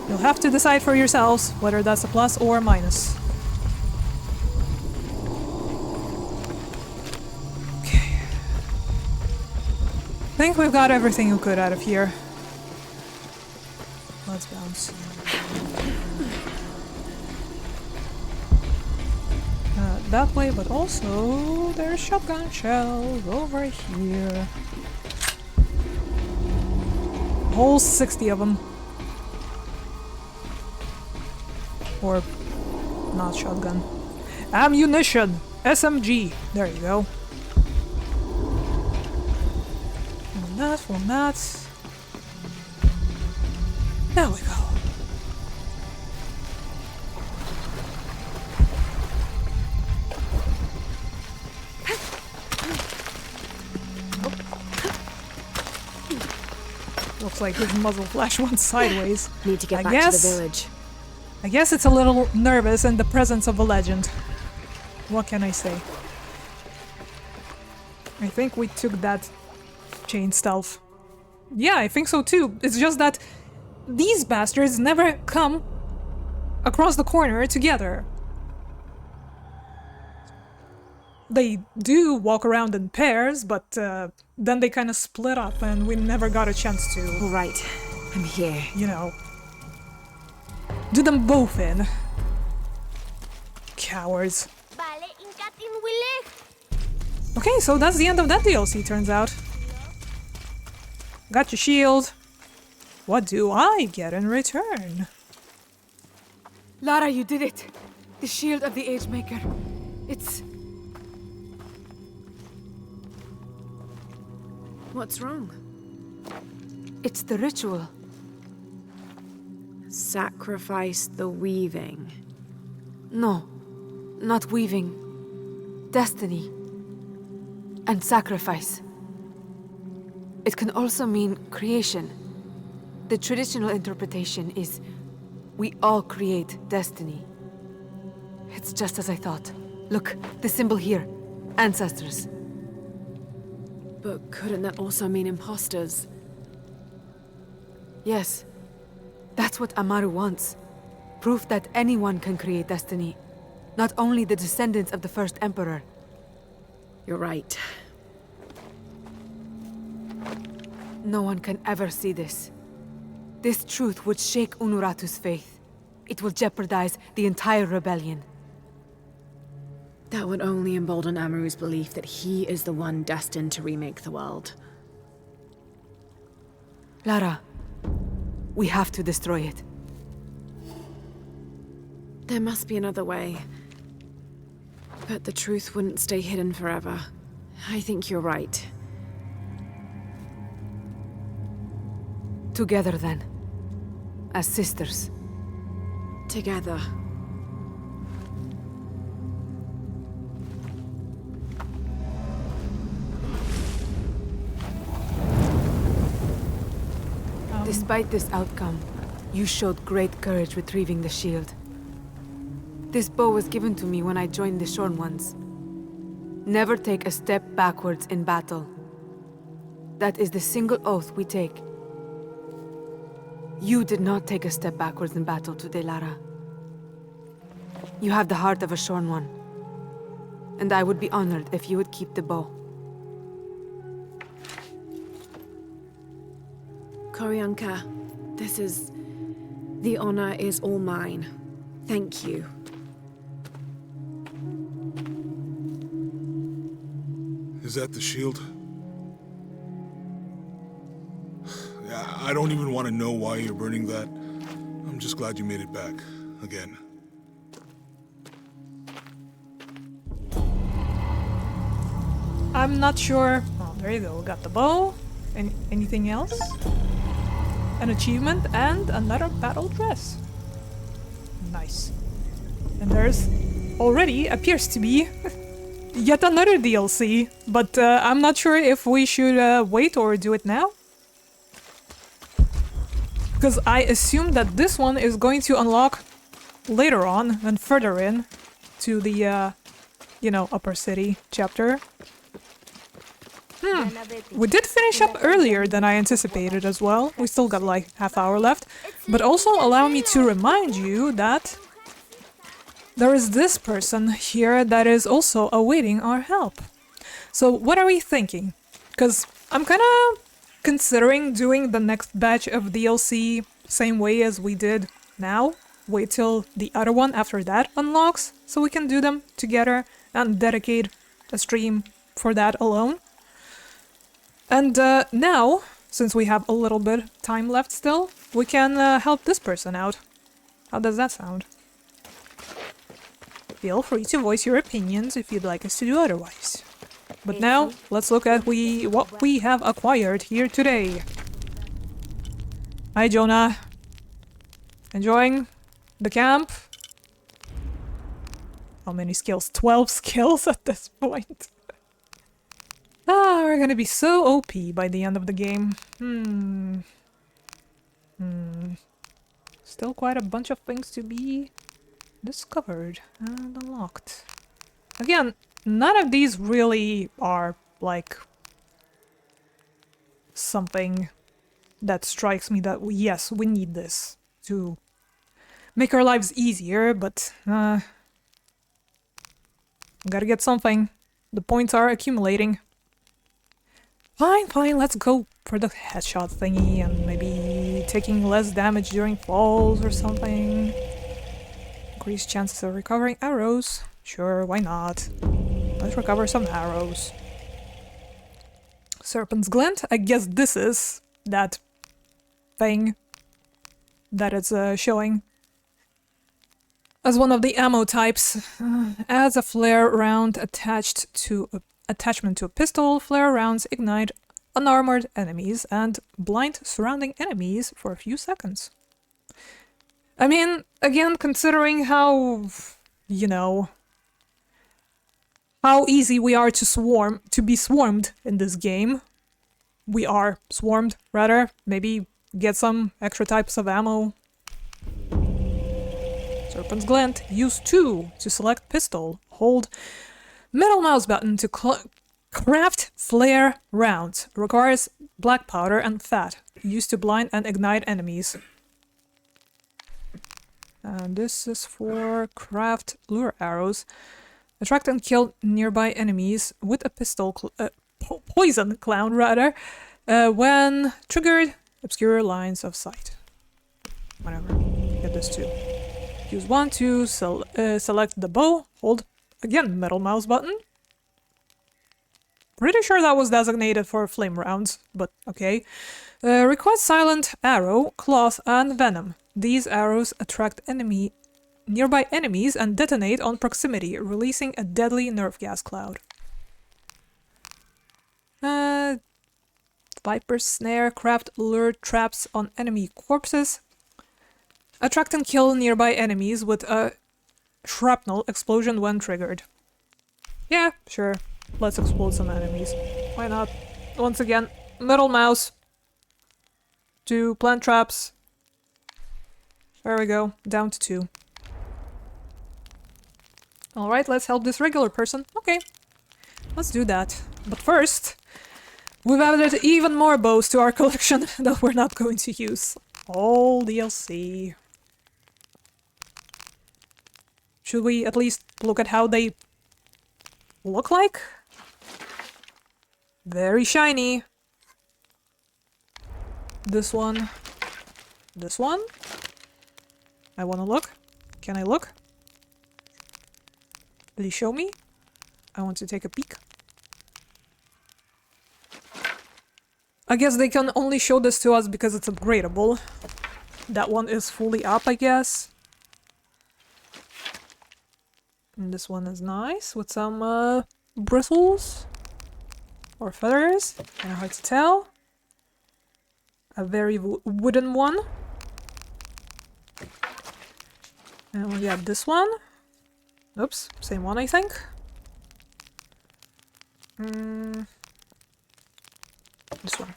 You'll have to decide for yourselves whether that's a plus or a minus. Okay. I think we've got everything we could out of here. Let's bounce. That way, but also there's shotgun shells over here. A whole 60 of them. Or not shotgun. Ammunition! SMG! There you go. From that. There we go. Looks like his muzzle flash went sideways. Need to get back to the village. I guess it's a little nervous in the presence of a legend. What can I say? I think we took that chain stealth. Yeah, I think so too. It's just that these bastards never come across the corner together. They do walk around in pairs, but then they kind of split up and we never got a chance to... All right, I'm here. You know... do them both in. Cowards. Okay, so that's the end of that DLC, turns out. Got your shield. What do I get in return? Lara, you did it! The shield of the Age Maker. It's... What's wrong? it's the ritual. Sacrifice the weaving. No, not weaving. Destiny. And sacrifice. It can also mean creation. The traditional interpretation is we all create destiny. It's just as I thought. Look, the symbol here. Ancestors. But couldn't that also mean imposters? Yes. That's what Amaru wants. Proof that anyone can create destiny. Not only the descendants of the first emperor. You're right. No one can ever see this. This truth would shake Unuratu's faith. It will jeopardize the entire rebellion. That would only embolden Amaru's belief that he is the one destined to remake the world. Lara, we have to destroy it. There must be another way. But the truth wouldn't stay hidden forever. I think you're right. Together then. As sisters. Together. Despite this outcome, you showed great courage retrieving the shield. This bow was given to me when I joined the Shorn Ones. Never take a step backwards in battle. That is the single oath we take. You did not take a step backwards in battle today, Lara. You have the heart of a Shorn One. And I would be honored if you would keep the bow. Koryanka, this is... The honor is all mine. Thank you. Is that the shield? Yeah, I don't even want to know why you're burning that. I'm just glad you made it back. Again. I'm not sure. Oh, there you go. Got the bow. Anything else? An achievement and another battle dress. Nice. And there's already appears to be yet another DLC, but I'm not sure if we should wait or do it now. Because I assume that this one is going to unlock later on and further in to the, you know, Upper City chapter. We did finish up earlier than I anticipated as well. We still got like half hour left. But also allow me to remind you that there is this person here that is also awaiting our help. So what are we thinking? Because I'm kind of considering doing the next batch of DLC same way as we did now. Wait till the other one after that unlocks so we can do them together and dedicate a stream for that alone. And now, since we have a little bit time left still, we can help this person out. How does that sound? Feel free to voice your opinions if you'd like us to do otherwise. But now, let's look at what we have acquired here today. Hi, Jonah. Enjoying the camp? How many skills? 12 skills at this point. Ah, we're gonna be so OP by the end of the game. Still quite a bunch of things to be discovered and unlocked. Again, none of these really are, like, something that strikes me that, yes, we need this to make our lives easier, but, gotta get something. The points are accumulating. Fine, let's go for the headshot thingy and maybe taking less damage during falls or something. Increased chances of recovering arrows. Sure, why not? Let's recover some arrows. Serpent's Glint. I guess this is that thing that it's showing as one of the ammo types. Adds a flare round attachment to a pistol. Flare rounds ignite unarmored enemies and blind surrounding enemies for a few seconds. I mean, again, considering how, you know, how easy we are to be swarmed in this game. We are swarmed, rather. Maybe get some extra types of ammo. Serpent's Glint. Use 2 to select pistol. Hold middle mouse button to craft flare rounds. Requires black powder and fat. Used to blind and ignite enemies. And this is for craft lure arrows. Attract and kill nearby enemies with a pistol, poison clown rather. When triggered, obscure lines of sight. Whatever. Get this too. Use 1 to select the bow. Hold again middle mouse button. Pretty sure that was designated for flame rounds, but okay. Request silent arrow, cloth, and venom. These arrows attract nearby enemies and detonate on proximity, releasing a deadly nerve gas cloud. Viper's Snare, craft lure traps on enemy corpses. Attract and kill nearby enemies with a shrapnel explosion when triggered. Yeah, sure. Let's explode some enemies. Why not? Once again, middle mouse to plant traps. There we go, down to 2. Alright, let's help this regular person. Okay, let's do that. But first, we've added even more bows to our collection that we're not going to use. All DLC. Should we at least look at how they look like? Very shiny. This one. This one. I wanna look. Can I look? Will you show me? I want to take a peek. I guess they can only show this to us because it's upgradable. That one is fully up, I guess. And this one is nice, with some bristles. Or feathers. Kinda hard to tell. A very wooden one. And we got this one. Oops, same one, I think. This one.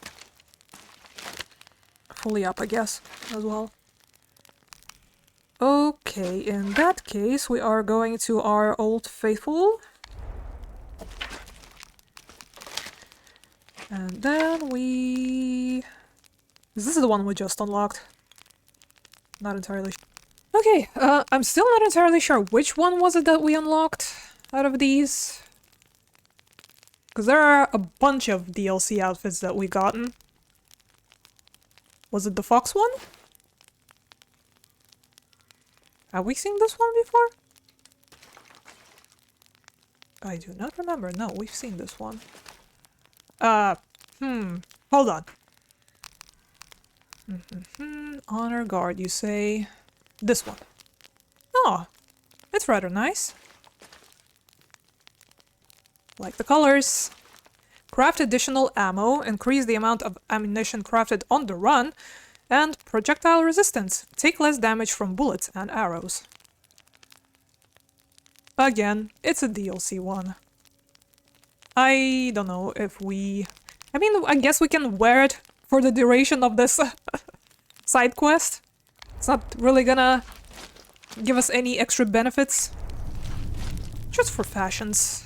Fully up, I guess, as well. Okay, in that case, we are going to our Old Faithful. And then we... This is the one we just unlocked. Not entirely sure. Okay, I'm still not entirely sure which one was it that we unlocked out of these. Because there are a bunch of DLC outfits that we've gotten. Was it the fox one? Have we seen this one before? I do not remember. No, we've seen this one. Hold on. Honor guard, you say... This one. Oh, it's rather nice. Like the colors. Craft additional ammo, increase the amount of ammunition crafted on the run, and projectile resistance. Take less damage from bullets and arrows. Again, it's a DLC one. I don't know if we... I mean, I guess we can wear it for the duration of this side quest. It's not really gonna give us any extra benefits. Just for fashions.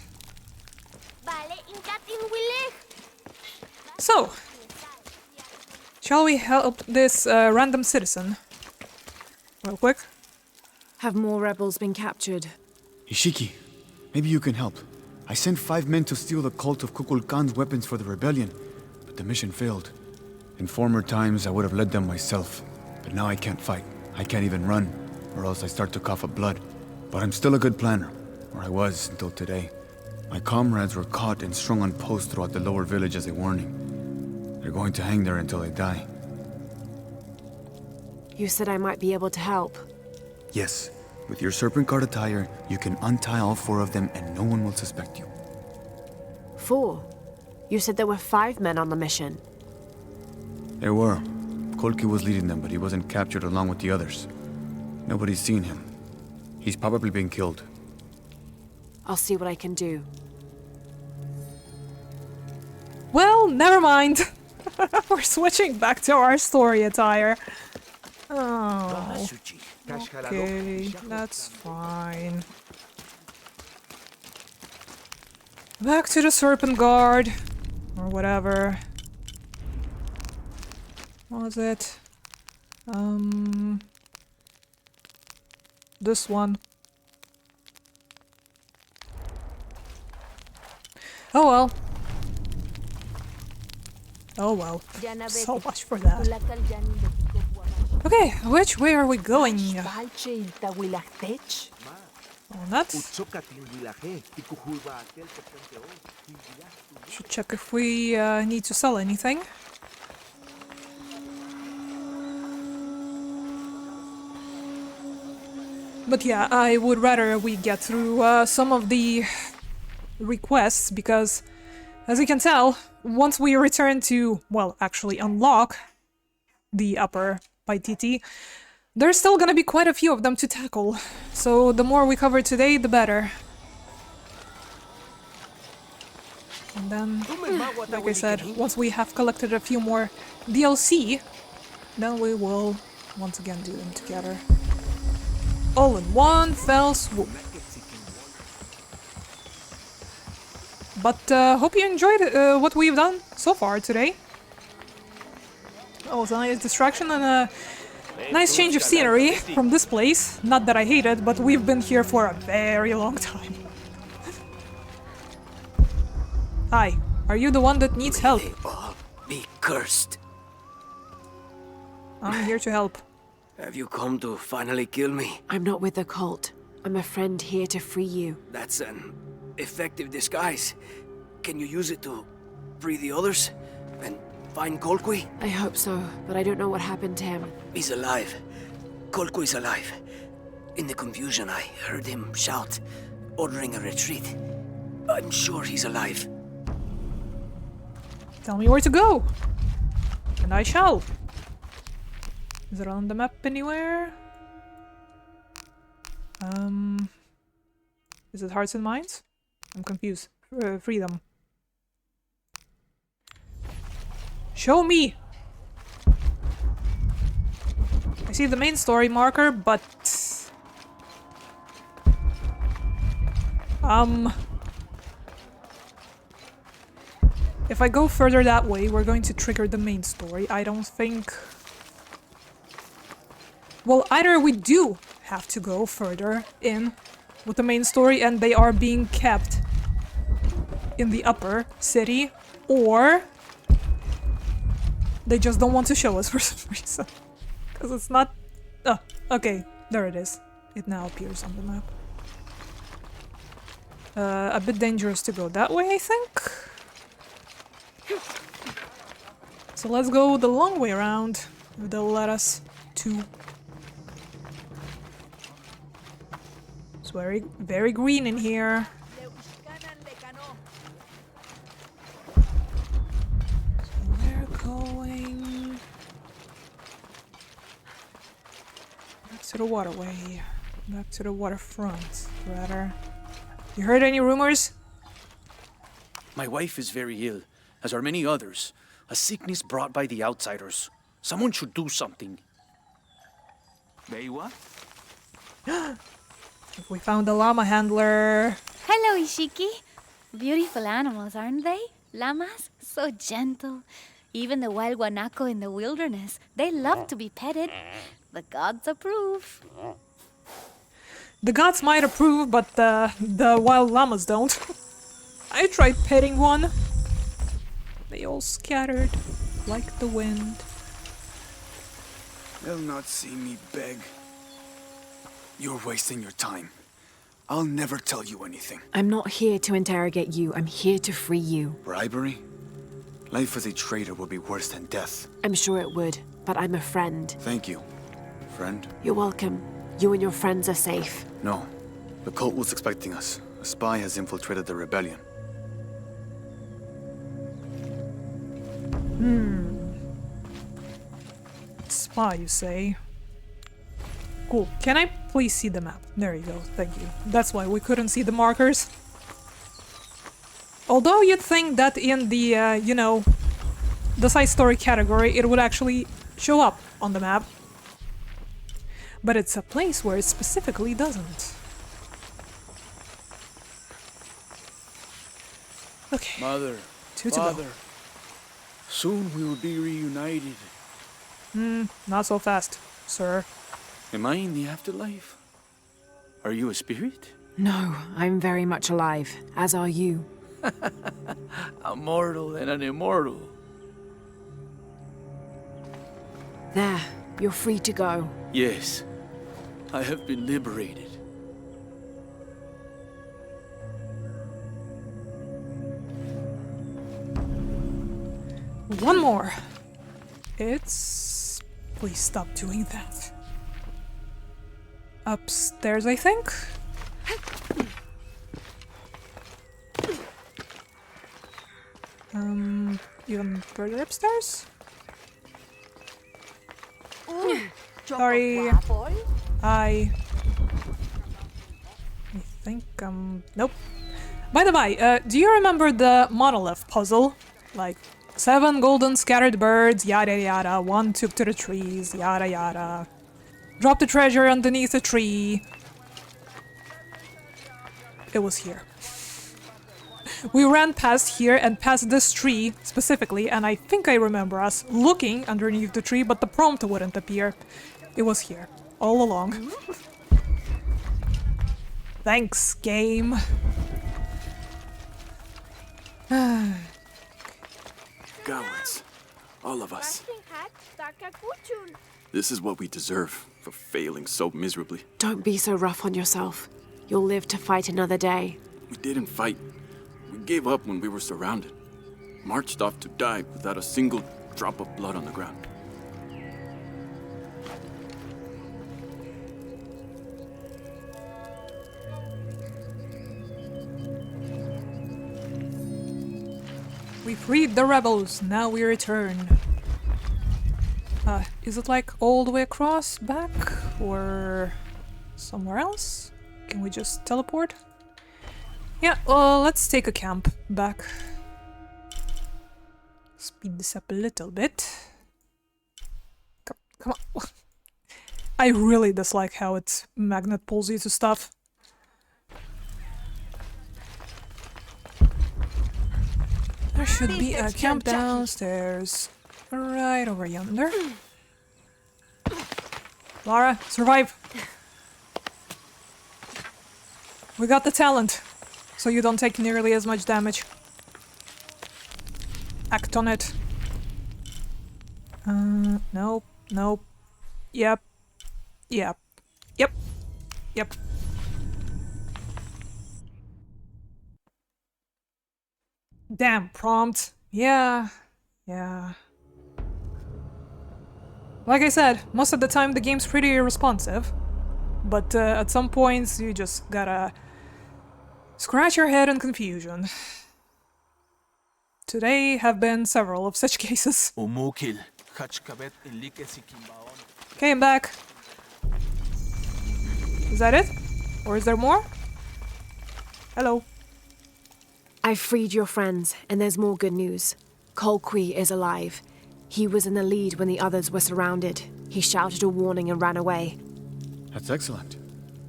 So, shall we help this random citizen? Real quick. Have more rebels been captured? Ishiki, maybe you can help. I sent 5 men to steal the cult of Kukulkan's weapons for the rebellion, but the mission failed. In former times, I would have led them myself, but now I can't fight. I can't even run, or else I start to cough up blood. But I'm still a good planner, or I was until today. My comrades were caught and strung on posts throughout the lower village as a warning. They're going to hang there until they die. You said I might be able to help. Yes, with your serpent guard attire, you can untie all 4 of them and no one will suspect you. 4? You said there were 5 men on the mission. There were. Kolki was leading them, but he wasn't captured along with the others. Nobody's seen him. He's probably been killed. I'll see what I can do. Well, never mind. We're switching back to our story attire. Oh. Okay, that's fine. Back to the Serpent Guard. Or whatever. What was it? This one. Oh well. Oh well. So much for that. Okay, which way are we going? Oh, nuts. Should check if we need to sell anything. But yeah, I would rather we get through some of the requests, because As you can tell, once we return to, well, actually unlock the upper Paititi, there's still gonna be quite a few of them to tackle. So the more we cover today, the better. And then, like I said, once we have collected a few more DLC, then we will once again do them together. All in one fell swoop. But hope you enjoyed what we've done so far today. Oh, it's a nice distraction and a nice change of scenery from this place. Not that I hate it, but we've been here for a very long time. Hi, are you the one that needs help? May they all be cursed. I'm here to help. Have you come to finally kill me? I'm not with the cult. I'm a friend here to free you. That's an effective disguise. Can you use it to free the others? And find Kolkwi? I hope so, but I don't know what happened to him. He's alive. Kolkwi's alive. In the confusion, I heard him shout, ordering a retreat. I'm sure he's alive. Tell me where to go, and I shall. Is it on the map anywhere? Is it Hearts and Minds? I'm confused. Freedom. Show me! I see the main story marker, but... if I go further that way, we're going to trigger the main story. I don't think... Well, either we do have to go further in with the main story and they are being kept in the upper city, or they just don't want to show us for some reason. Because it's not... Oh, okay, there it is. It now appears on the map. A bit dangerous to go that way, I think. So let's go the long way around, if they'll let us to. It's very, very green in here. So we're going back to the waterway, back to the waterfront, rather. You heard any rumors? My wife is very ill, as are many others. A sickness brought by the outsiders. Someone should do something. Meiwa? We found a llama handler. Hello, Ishiki. Beautiful animals, aren't they? Llamas? So gentle. Even the wild guanaco in the wilderness. They love to be petted. The gods approve. The gods might approve, but the wild llamas don't. I tried petting one. They all scattered like the wind. They'll not see me beg. You're wasting your time. I'll never tell you anything. I'm not here to interrogate you. I'm here to free you. Bribery? Life as a traitor would be worse than death. I'm sure it would, but I'm a friend. Thank you, friend. You're welcome. You and your friends are safe. No. The cult was expecting us. A spy has infiltrated the rebellion. Spy, you say? Cool. Can I please see the map? There you go. Thank you. That's why we couldn't see the markers. Although you'd think that in the, you know, the side story category, it would actually show up on the map. But it's a place where it specifically doesn't. Okay. Mother, Two to go. Father, soon we will be reunited. Not so fast, sir. Am I in the afterlife? Are you a spirit? No, I'm very much alive, as are you. A mortal and an immortal. There, you're free to go. Yes, I have been liberated. One more. It's... Please stop doing that. Upstairs, I think? even further upstairs? Sorry. I think, nope. By the by, do you remember the monolith puzzle? Like, 7 golden scattered birds, yada yada, 1 took to the trees, yada yada. Drop the treasure underneath a tree. It was here. We ran past here and past this tree specifically, and I think I remember us looking underneath the tree, but the prompt wouldn't appear. It was here, all along. Thanks, game. Cowards. All of us. This is what we deserve for failing so miserably. Don't be so rough on yourself. You'll live to fight another day. We didn't fight. We gave up when we were surrounded. Marched off to die without a single drop of blood on the ground. We freed the rebels, now we return. Is it like all the way across, back, or somewhere else? Can we just teleport? Yeah, well, let's take a camp back. Speed this up a little bit. Come on. I really dislike how its magnet pulls you to stuff. There should be a camp downstairs. Right over yonder. Lara, survive! We got the talent, so you don't take nearly as much damage. Act on it. Nope, nope. Yep. Yep. Yep. Yep. Damn prompt. Yeah. Yeah. Like I said, most of the time the game's pretty responsive. But at some points you just gotta scratch your head in confusion. Today have been several of such cases. Okay, I'm back. Is that it? Or is there more? Hello. I freed your friends, and there's more good news. Colqui is alive. He was in the lead when the others were surrounded. He shouted a warning and ran away. That's excellent.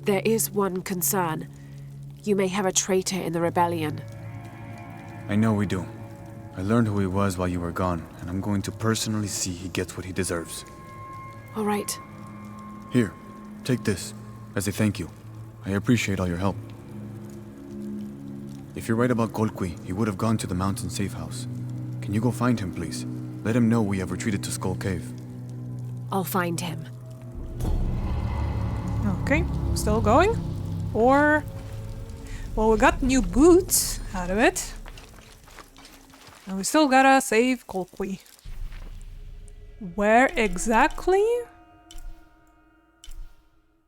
There is one concern. You may have a traitor in the rebellion. I know we do. I learned who he was while you were gone, and I'm going to personally see he gets what he deserves. All right. Here, take this, as a thank you. I appreciate all your help. If you're right about Colqui, he would have gone to the mountain safe house. Can you go find him, please? Let him know we have retreated to Skull Cave. I'll find him. Okay, still going? Or... well, we got new boots out of it. And we still gotta save Colqui. Where exactly?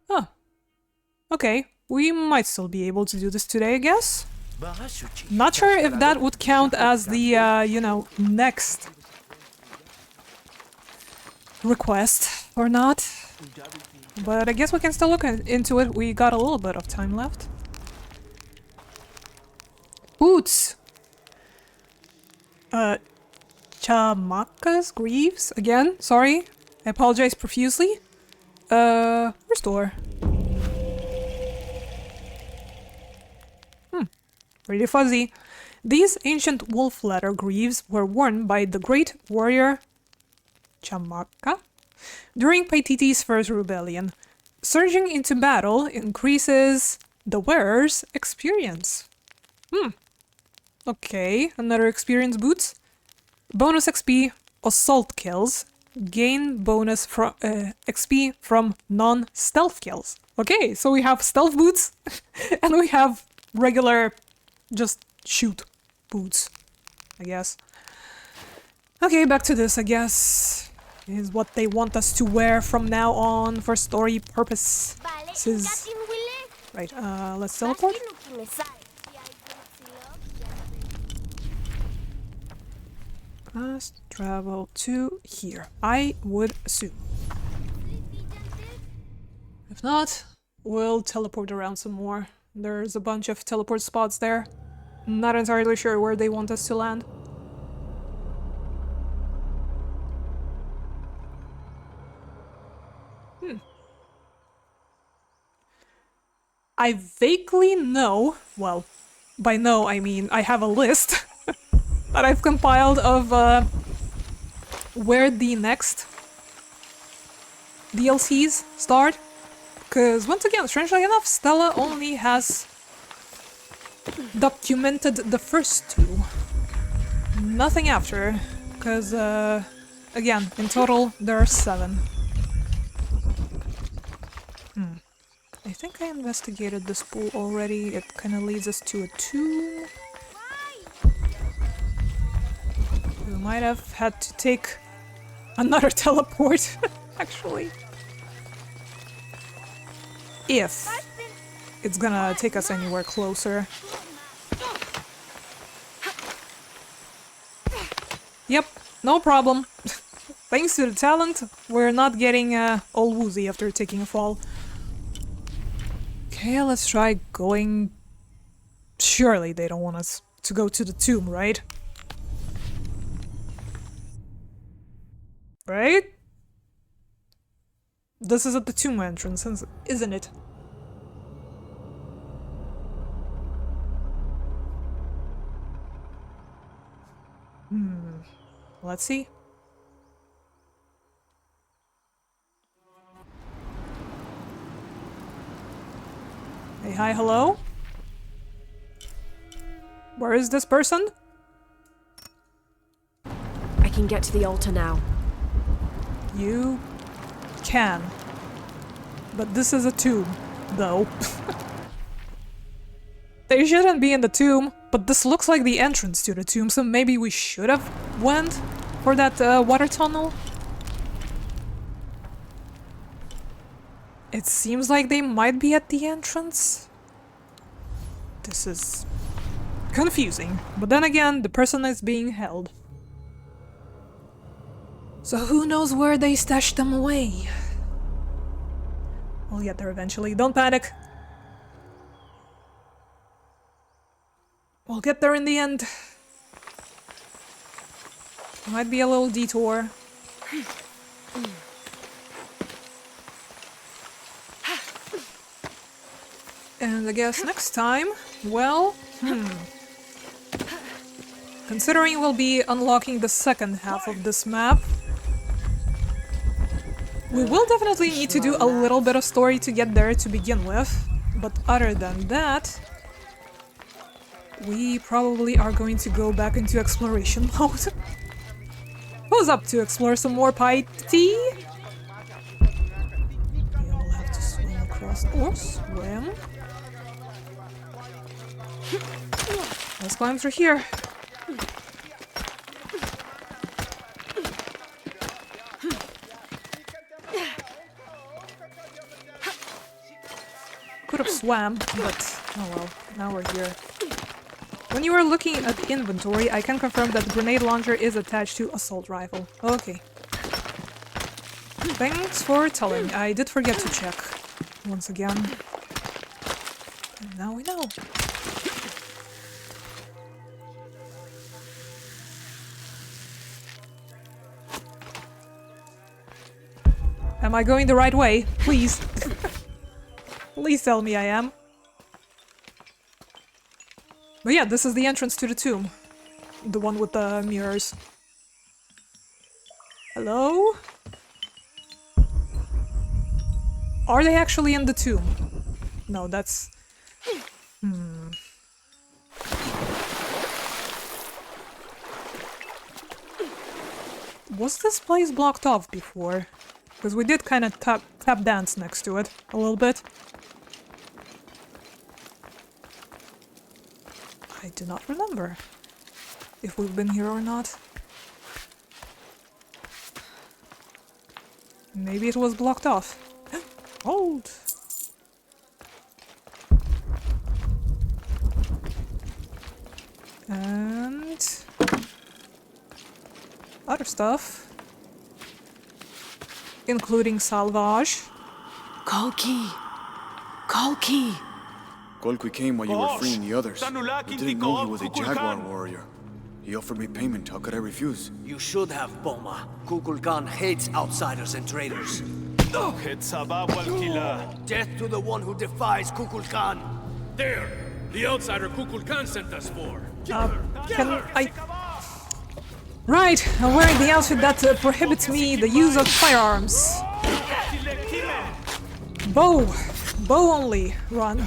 Oh. Okay, we might still be able to do this today, I guess. Not sure if that would count as the, you know, next request or not. But I guess we can still look into it. We got a little bit of time left. Boots! Chamakas? Greaves? Again? Sorry. I apologize profusely. Restore. Pretty fuzzy. These ancient wolf leather greaves were worn by the great warrior Chamaka during Paititi's first rebellion. Surging into battle increases the wearer's experience. Okay, another experience boots. Bonus XP assault kills. Gain bonus from XP from non-stealth kills. Okay, so we have stealth boots and we have regular just shoot boots, I guess. Okay, back to this, I guess. Is what they want us to wear from now on for story purposes. Right, let's teleport. Fast travel to here, I would assume. If not, we'll teleport around some more. There's a bunch of teleport spots there. Not entirely sure where they want us to land. I vaguely know, well, by know I mean I have a list that I've compiled of where the next DLCs start. Because once again, strangely enough, Stella only has documented the first two. Nothing after, because again, in total there are 7. I think I investigated this pool already. It kind of leads us to a tomb. We might have had to take another teleport, actually. If it's gonna take us anywhere closer. Yep, no problem. Thanks to the talent, we're not getting all woozy after taking a fall. Okay, let's try going... Surely they don't want us to go to the tomb, right? Right? This is at the tomb entrance, isn't it? Let's see. Hey, hi, hello? Where is this person? I can get to the altar now. You can. But this is a tomb, though. They shouldn't be in the tomb, but this looks like the entrance to the tomb, so maybe we should have went for that water tunnel? It seems like they might be at the entrance. This is confusing, but then again, the person is being held. So who knows where they stashed them away? We'll get there eventually, don't panic. We'll get there in the end. Might be a little detour. And I guess next time, well, considering we'll be unlocking the second half of this map, we will definitely need to do a little bit of story to get there to begin with. But other than that, we probably are going to go back into exploration mode. Who's up to explore some more Paiti? We'll have to swim across or swim. Let's climb through here. Could have swam, but oh well, now we're here. When you are looking at the inventory, I can confirm that the grenade launcher is attached to assault rifle. Okay. Thanks for telling. I did forget to check once again. And now we know. Am I going the right way? Please. Please tell me I am. But yeah, this is the entrance to the tomb. The one with the mirrors. Hello? Are they actually in the tomb? No, that's... Was this place blocked off before? Because we did kind of tap dance next to it a little bit. I do not remember if we've been here or not. Maybe it was blocked off. Hold! And... other stuff. Including salvage. Kolki! Kolki! Kolki came while you were freeing the others. I didn't know he was a jaguar warrior. He offered me payment. How could I refuse? You should have, Boma. Kukulkan hates outsiders and traitors. Death to the one who defies Kukulkan! There! The outsider Kukulkan sent us for! Can I... Right, I'm wearing the outfit that prohibits me the use of firearms. Bow. Bow only. Run.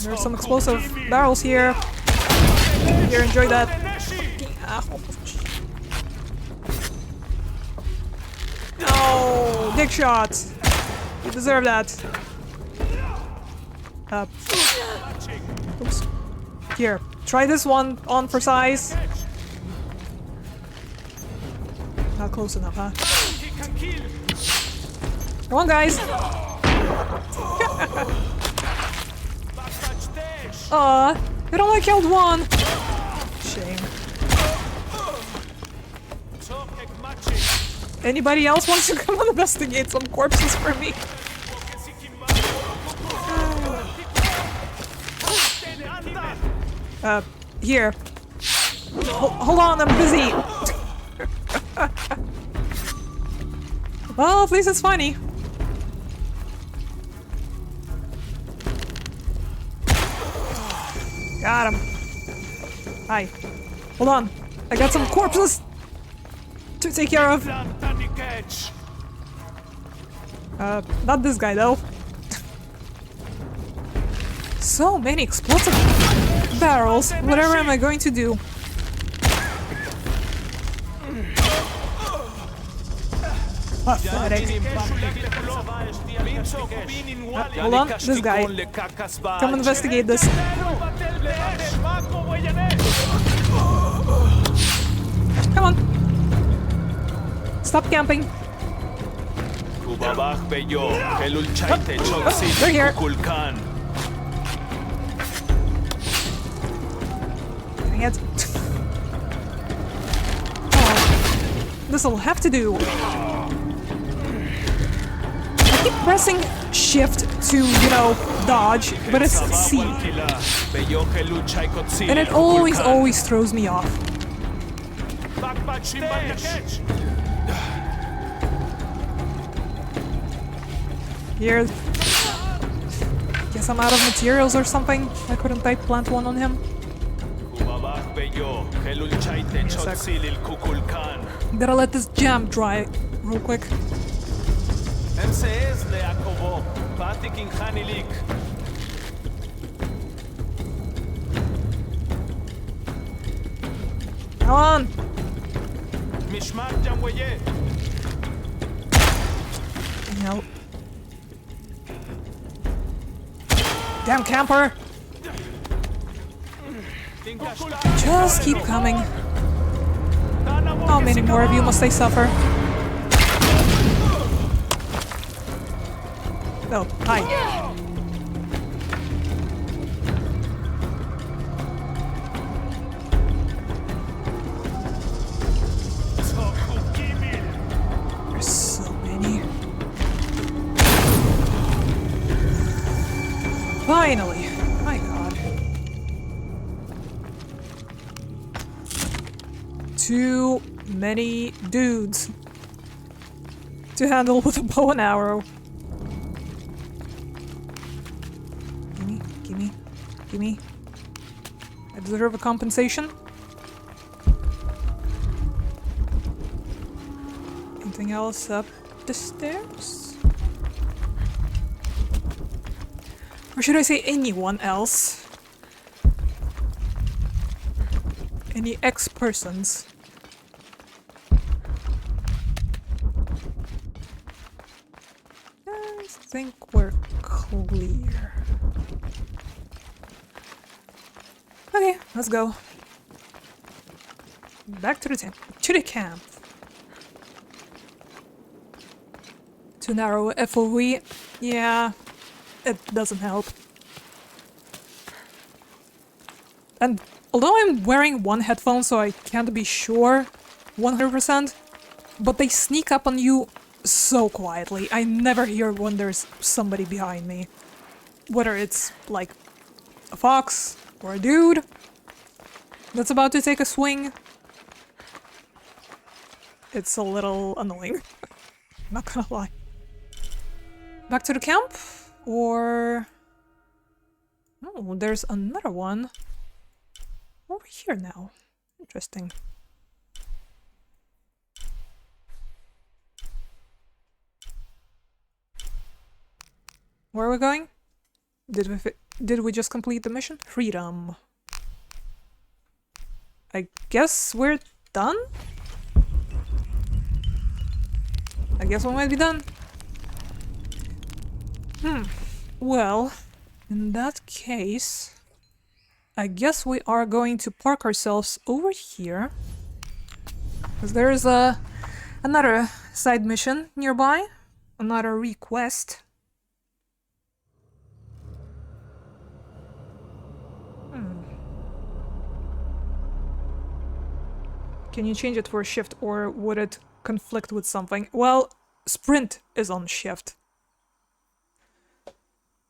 There's some explosive barrels here. Here, enjoy that. No! Dick shot! You deserve that. Oops. Here, try this one on for size. Not close enough, huh? Come on, guys! It only killed one! Shame. Anybody else wants to come and investigate some corpses for me? Here. Hold on, I'm busy! Well, at least it's funny. Got him. Hi. Hold on. I got some corpses to take care of. Not this guy though. So many explosive barrels. Whatever am I going to do? Pathetic. Hold on, this guy. Come investigate this. Come on. Stop camping. Oh, they're here. Dang it. Oh, this'll have to do. I keep pressing shift to, you know, dodge, but it's C. And it always throws me off. Here. Guess I'm out of materials or something. Why couldn't I plant one on him? Gotta let this jam dry real quick. Come on! No. Damn camper! Just keep coming. How many more of you must I suffer? Oh, hi. There's so many. Finally! My god. Too many dudes to handle with a bow and arrow. Gimme. I deserve a compensation. Anything else up the stairs? Or should I say anyone else? Any ex-persons? I think we're clear. Okay, let's go. Back to the camp. Too narrow FOV. Yeah, it doesn't help. And although I'm wearing one headphone, so I can't be sure 100%, but they sneak up on you so quietly. I never hear when there's somebody behind me. Whether it's, like, a fox or a dude that's about to take a swing. It's a little annoying. Not gonna lie. Back to the camp? Or... Oh, there's another one over here now. Interesting. Where are we going? Did we just complete the mission? Freedom. I guess we're done? I guess we might be done. Well, in that case, I guess we are going to park ourselves over here. Because there's another side mission nearby. Another request. Can you change it for a shift, or would it conflict with something? Well, sprint is on shift.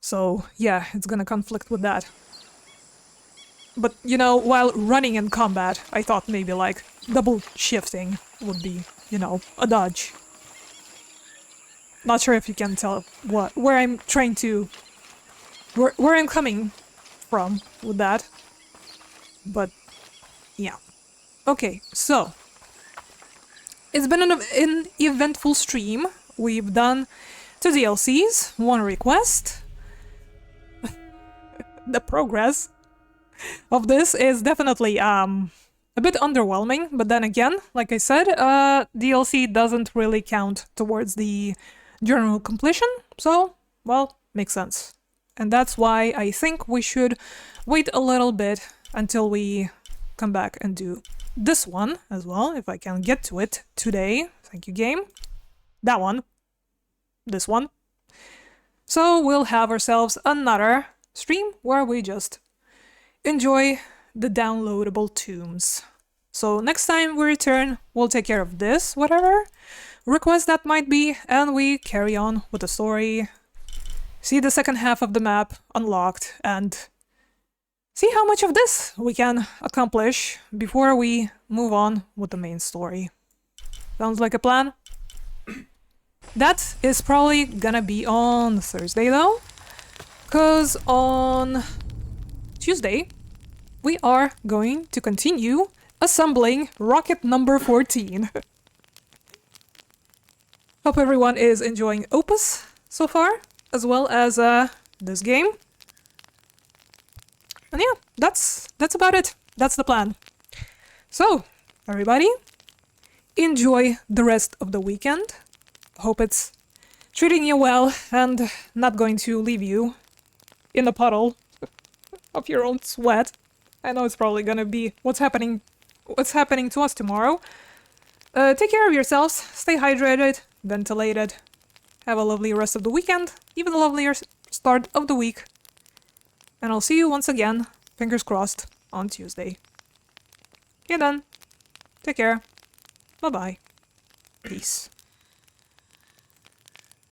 So, yeah, it's gonna conflict with that. But, you know, while running in combat, I thought maybe, like, double shifting would be, you know, a dodge. Not sure if you can tell where I'm trying to... Where I'm coming from with that. But, yeah. Okay, so... It's been an eventful stream. We've done 2 DLCs, 1 request. The progress of this is definitely a bit underwhelming, but then again, like I said, DLC doesn't really count towards the general completion, so, well, makes sense. And that's why I think we should wait a little bit until we come back and do this one as well, if I can get to it today. Thank you, game. That one. This one. So we'll have ourselves another stream where we just enjoy the downloadable tombs. So next time we return, we'll take care of this, whatever request that might be, and we carry on with the story, see the second half of the map unlocked, and see how much of this we can accomplish before we move on with the main story. Sounds like a plan? That is probably gonna be on Thursday though, because on Tuesday we are going to continue assembling rocket number 14. Hope everyone is enjoying Opus so far, as well as this game. And yeah, that's about it. That's the plan. So, everybody, enjoy the rest of the weekend. Hope it's treating you well and not going to leave you in a puddle of your own sweat. I know it's probably gonna be what's happening to us tomorrow. Take care of yourselves, stay hydrated, ventilated, have a lovely rest of the weekend, even a lovelier start of the week. And I'll see you once again, fingers crossed, on Tuesday. Yeah, done. Take care. Bye-bye. Peace.